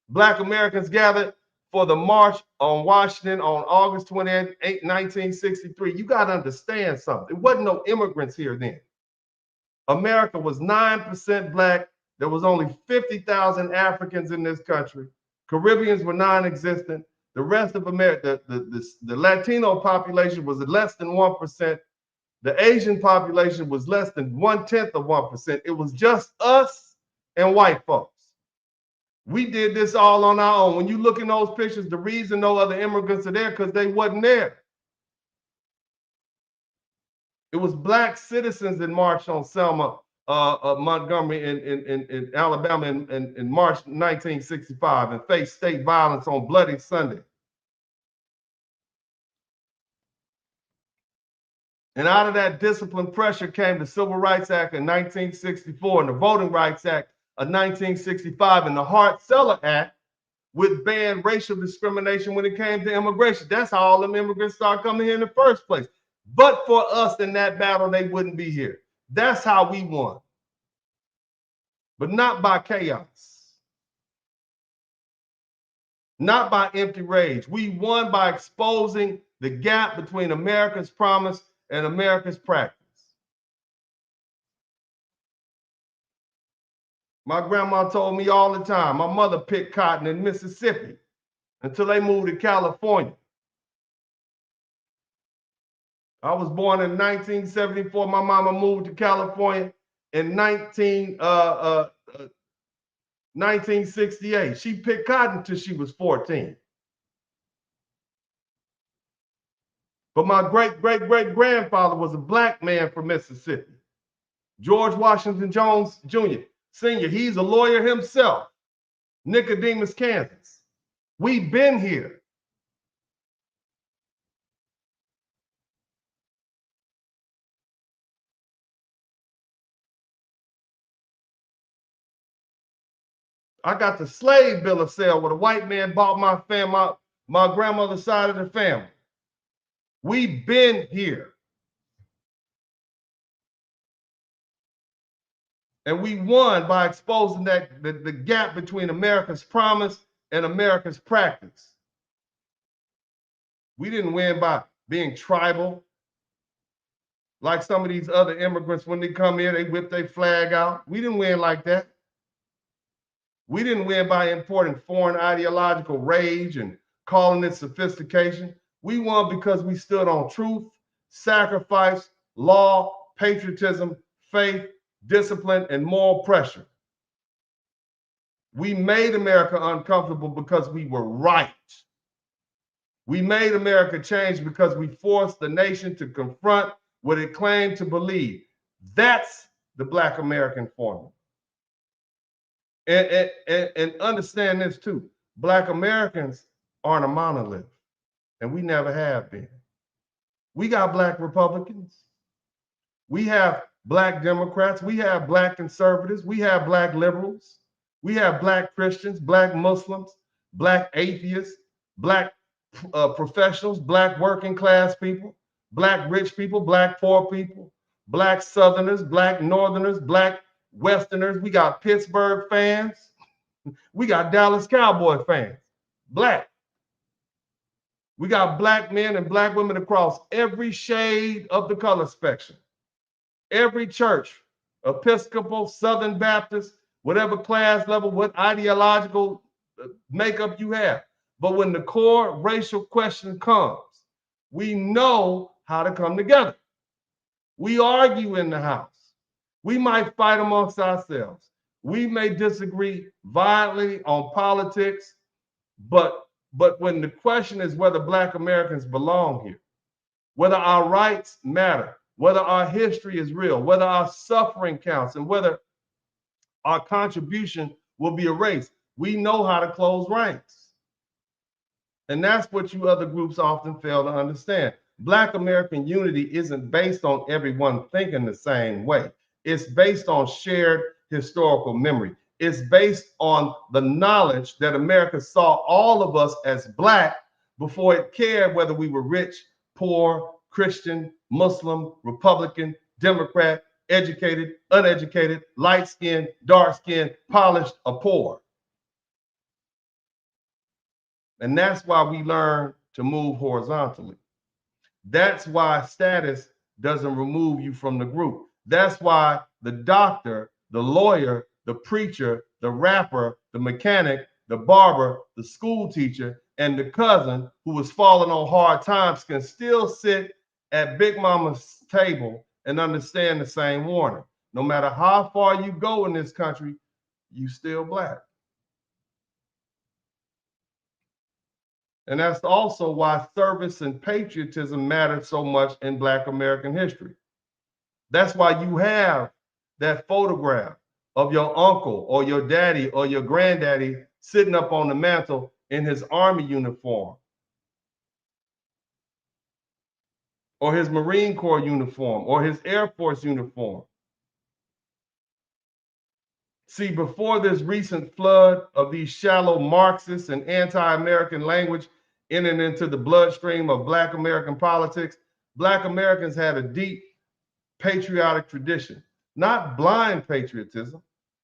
Black Americans gathered for the March on Washington on August 28, 1963. You got to understand something. There wasn't no immigrants here then. America was 9% Black. There was only 50,000 Africans in this country. Caribbeans were non-existent. The rest of America, the Latino population was less than 1%. The Asian population was less than 1/10 of 1%. It was just us and white folks. We did this all on our own. When you look in those pictures, the reason no other immigrants are there because they wasn't there. It was Black citizens that marched on Selma, Montgomery in Alabama in March 1965 and faced state violence on Bloody Sunday. And out of that discipline pressure came the Civil Rights Act of 1964 and the Voting Rights Act of 1965 and the Hart-Celler Act, which banned racial discrimination when it came to immigration. That's how all them immigrants started coming here in the first place. But for us in that battle, they wouldn't be here. That's how we won. But not by chaos. Not by empty rage. We won by exposing the gap between America's promise and America's practice. My grandma told me all the time, my mother picked cotton in Mississippi until they moved to California. I was born in 1974. My mama moved to California in 1968. She picked cotton until she was 14. But my great-great-great-grandfather was a Black man from Mississippi. George Washington Jones Jr., Sr., he's a lawyer himself. Nicodemus, Kansas. We've been here. I got the slave bill of sale where the white man bought my grandmother's side of the family. We've been here. And we won by exposing the gap between America's promise and America's practice. We didn't win by being tribal. Like some of these other immigrants, when they come here, they whip their flag out. We didn't win like that. We didn't win by importing foreign ideological rage and calling it sophistication. We won because we stood on truth, sacrifice, law, patriotism, faith, discipline, and moral pressure. We made America uncomfortable because we were right. We made America change because we forced the nation to confront what it claimed to believe. That's the Black American formula. And understand this too. Black Americans aren't a monolith, and we never have been. We got Black Republicans. We have Black Democrats. We have Black conservatives. We have Black liberals. We have Black Christians, Black Muslims, Black atheists, Black professionals, Black working class people, Black rich people, Black poor people, Black Southerners, Black Northerners, Black Westerners. We got Pittsburgh fans. We got Dallas Cowboy fans, Black. We got Black men and Black women across every shade of the color spectrum. Every church, Episcopal, Southern Baptist, whatever class level, what ideological makeup you have. But when the core racial question comes, we know how to come together. We argue in the house. We might fight amongst ourselves. We may disagree violently on politics, but when the question is whether Black Americans belong here, whether our rights matter, whether our history is real, whether our suffering counts, and whether our contribution will be erased, we know how to close ranks. And that's what you other groups often fail to understand. Black American unity isn't based on everyone thinking the same way. It's based on shared historical memory. It's based on the knowledge that America saw all of us as Black before it cared whether we were rich, poor, Christian, Muslim, Republican, Democrat, educated, uneducated, light-skinned, dark-skinned, polished, or poor. And that's why we learn to move horizontally. That's why status doesn't remove you from the group. That's why the doctor, the lawyer, the preacher, the rapper, the mechanic, the barber, the school teacher, and the cousin who was falling on hard times can still sit at Big Mama's table and understand the same warning. No matter how far you go in this country, you still Black. And that's also why service and patriotism matter so much in Black American history. That's why you have that photograph of your uncle or your daddy or your granddaddy sitting up on the mantle in his army uniform or his Marine Corps uniform or his Air Force uniform. See, before this recent flood of these shallow Marxist and anti-American language entering into the bloodstream of Black American politics, Black Americans had a deep patriotic tradition, not blind patriotism,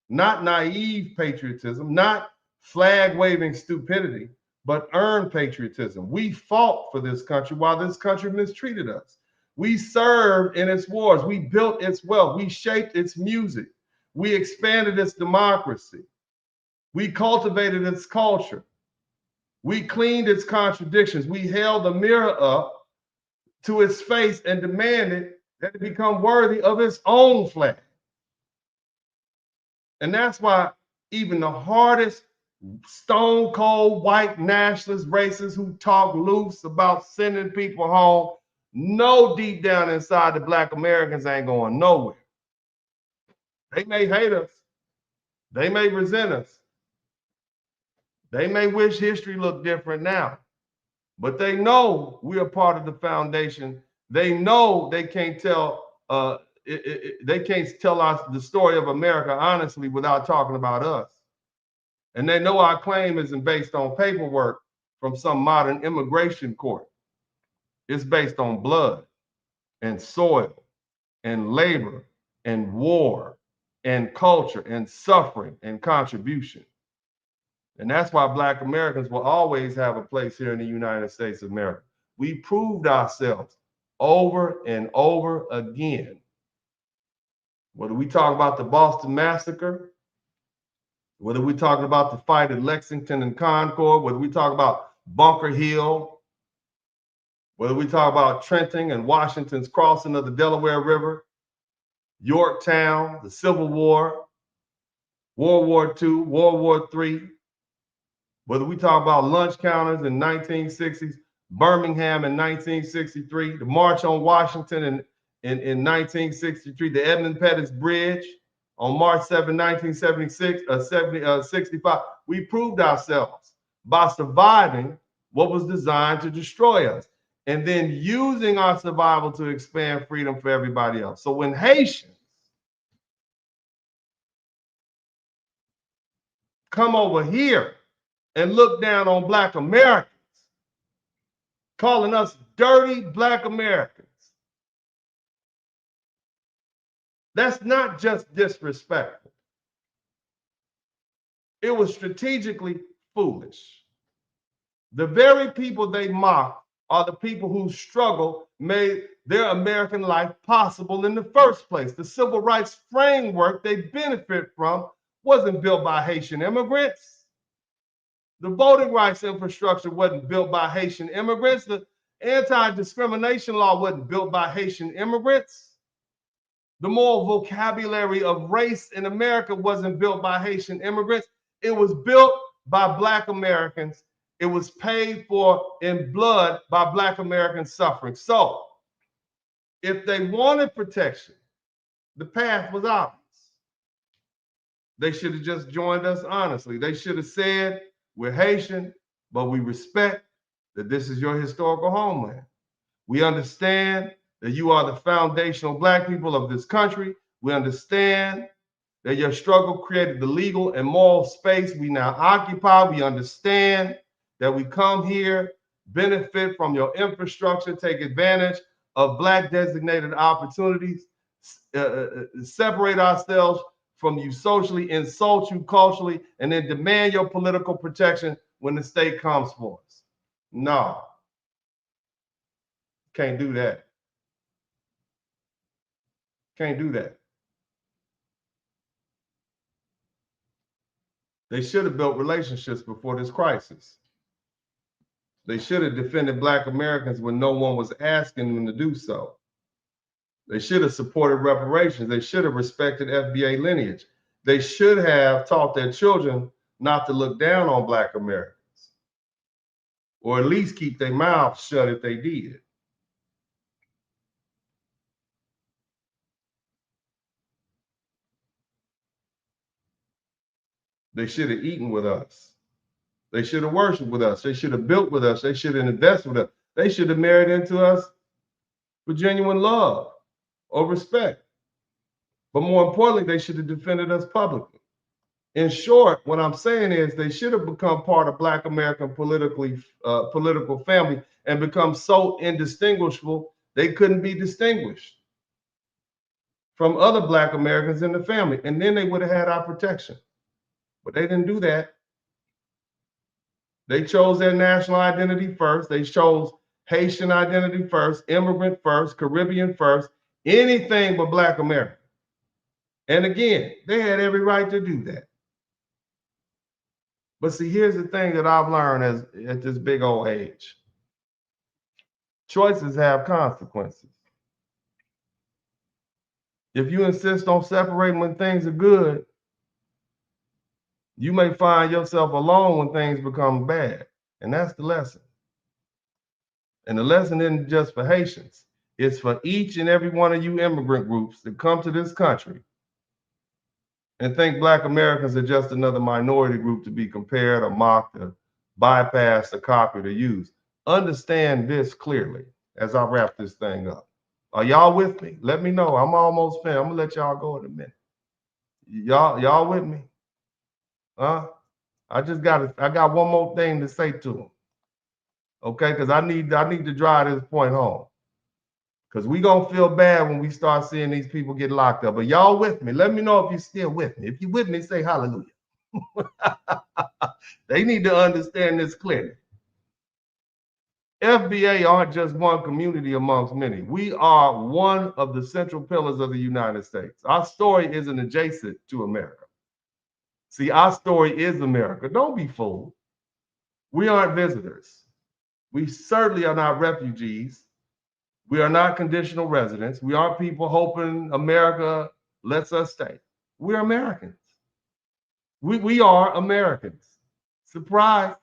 not naive patriotism, not flag-waving stupidity, but earned patriotism. We fought for this country while this country mistreated us. We served in its wars. We built its wealth. We shaped its music. We expanded its democracy. We cultivated its culture. We cleaned its contradictions. We held the mirror up to its face and demanded that it become worthy of its own flag. And that's why even the hardest stone cold white nationalist racists who talk loose about sending people home know deep down inside the Black Americans ain't going nowhere. They may hate us. They may resent us. They may wish history looked different now, but they know we are part of the foundation. They know they can't tell us the story of America honestly without talking about us. And they know our claim isn't based on paperwork from some modern immigration court. It's based on blood and soil and labor and war and culture and suffering and contribution. And that's why Black Americans will always have a place here in the United States of America. We proved ourselves over and over again. Whether we talk about the Boston Massacre, whether we're talking about the fight at Lexington and Concord, whether we talk about Bunker Hill, whether we talk about Trenton and Washington's crossing of the Delaware River, Yorktown, the Civil War, World War II, World War III, whether we talk about lunch counters in 1960s, Birmingham in 1963, the March on Washington in 1963, the Edmund Pettus Bridge on March 7, 1965, we proved ourselves by surviving what was designed to destroy us and then using our survival to expand freedom for everybody else. So when Haitians come over here and look down on Black Americans, calling us dirty Black Americans, that's not just disrespectful. It was strategically foolish. The very people they mock are the people whose struggle made their American life possible in the first place. The civil rights framework they benefit from wasn't built by Haitian immigrants. The voting rights infrastructure wasn't built by Haitian immigrants. The anti-discrimination law wasn't built by Haitian immigrants. The moral vocabulary of race in America wasn't built by Haitian immigrants. It was built by Black Americans. It was paid for in blood by Black American suffering. So, if they wanted protection, the path was obvious. They should have just joined us honestly. They should have said, we're Haitian, but we respect that this is your historical homeland. We understand that you are the foundational Black people of this country. We understand that your struggle created the legal and moral space we now occupy. We understand that we come here, benefit from your infrastructure, take advantage of Black designated opportunities, separate ourselves from you socially, insult you culturally, and then demand your political protection when the state comes for us. No, can't do that. Can't do that. They should have built relationships before this crisis. They should have defended Black Americans when no one was asking them to do so. They should have supported reparations. They should have respected FBA lineage. They should have taught their children not to look down on Black Americans, or at least keep their mouths shut if they did. They should have eaten with us. They should have worshiped with us. They should have built with us. They should have invested with us. They should have married into us for genuine love or respect. But more importantly, they should have defended us publicly. In short, what I'm saying is they should have become part of Black American political family and become so indistinguishable they couldn't be distinguished from other Black Americans in the family. And then they would have had our protection. But they didn't do that. They chose their national identity first. They chose Haitian identity first, immigrant first, Caribbean first, anything but Black American. And again, they had every right to do that. But see, here's the thing that I've learned at this big old age. Choices have consequences. If you insist on separating when things are good, you may find yourself alone when things become bad. And that's the lesson. And the lesson isn't just for Haitians. It's for each and every one of you immigrant groups that come to this country and think Black Americans are just another minority group to be compared or mocked or bypassed or copied or used. Understand this clearly as I wrap this thing up. Are y'all with me? Let me know. I'm almost finished. I'm gonna let y'all go in a minute. Y'all with me? Huh? I got one more thing to say to them. Okay, because I need to drive this point home. Because we gonna feel bad when we start seeing these people get locked up. But y'all with me? Let me know if you're still with me. If you're with me, say hallelujah. They need to understand this clearly. FBA aren't just one community amongst many. We are one of the central pillars of the United States. Our story isn't adjacent to America. See, our story is America. Don't be fooled. We aren't visitors. We certainly are not refugees. We are not conditional residents. We aren't people hoping America lets us stay. We're Americans. We are Americans. Surprise.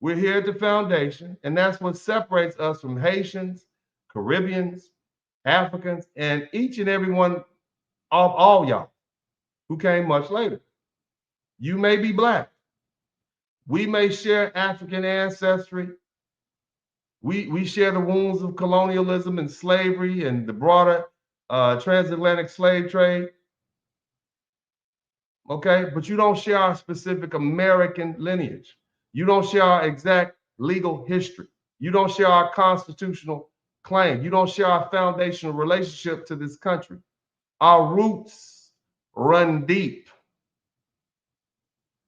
We're here at the foundation, and that's what separates us from Haitians, Caribbeans, Africans, and each and every one of all y'all who came much later. You may be Black. We may share African ancestry. We share the wounds of colonialism and slavery and the broader transatlantic slave trade. Okay, but you don't share our specific American lineage. You don't share our exact legal history. You don't share our constitutional claim. You don't share our foundational relationship to this country. Our roots run deep.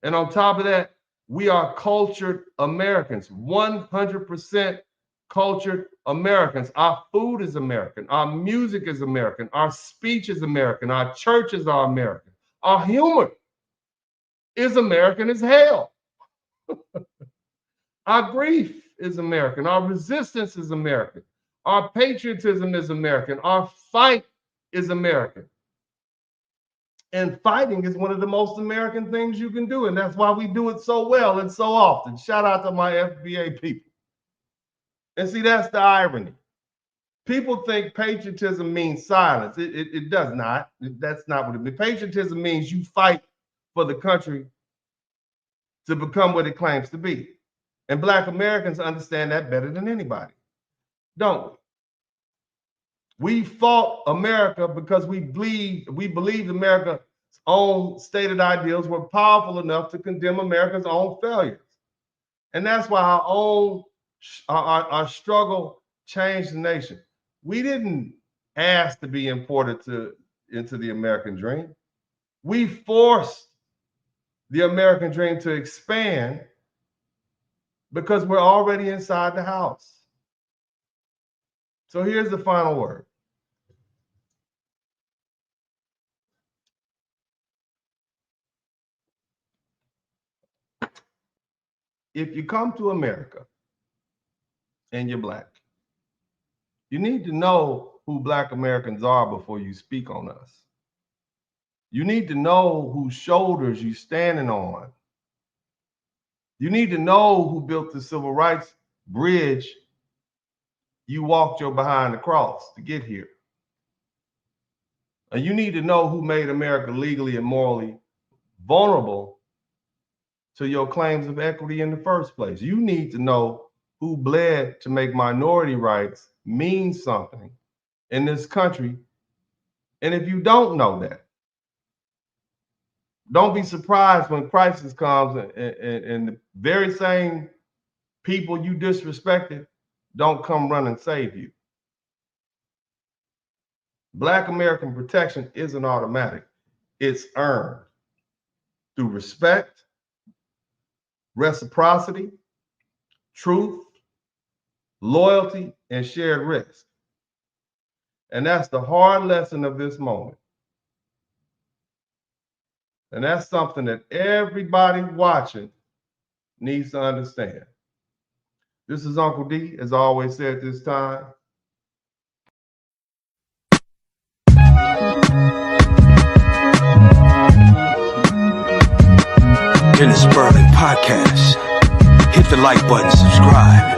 And on top of that, we are cultured Americans, 100% cultured Americans. Our food is American. Our music is American. Our speech is American. Our churches are American. Our humor is American as hell. Our grief is American. Our resistance is American. Our patriotism is American. Our fight is American. And fighting is one of the most American things you can do. And that's why we do it so well and so often. Shout out to my FBA people. And see, that's the irony. People think patriotism means silence. It does not. That's not what it means. Patriotism means you fight for the country to become what it claims to be. And Black Americans understand that better than anybody, don't we? We fought America because we believed America's own stated ideals were powerful enough to condemn America's own failures. And that's why our struggle changed the nation. We didn't ask to be imported into the American dream. We forced the American dream to expand because we're already inside the house. So here's the final word. If you come to America and you're Black, you need to know who Black Americans are before you speak on us. You need to know whose shoulders you're standing on. You need to know who built the civil rights bridge you walked your behind across to get here. And you need to know who made America legally and morally vulnerable to your claims of equity in the first place. You need to know who bled to make minority rights mean something in this country. And if you don't know that, don't be surprised when crisis comes and the very same people you disrespected don't come run and save you. Black American protection isn't automatic. It's earned through respect, reciprocity, truth, loyalty, and shared risk. And that's the hard lesson of this moment. And that's something that everybody watching needs to understand. This is Uncle D, as I always say at this time. In the Spurling podcast, hit the like button, subscribe.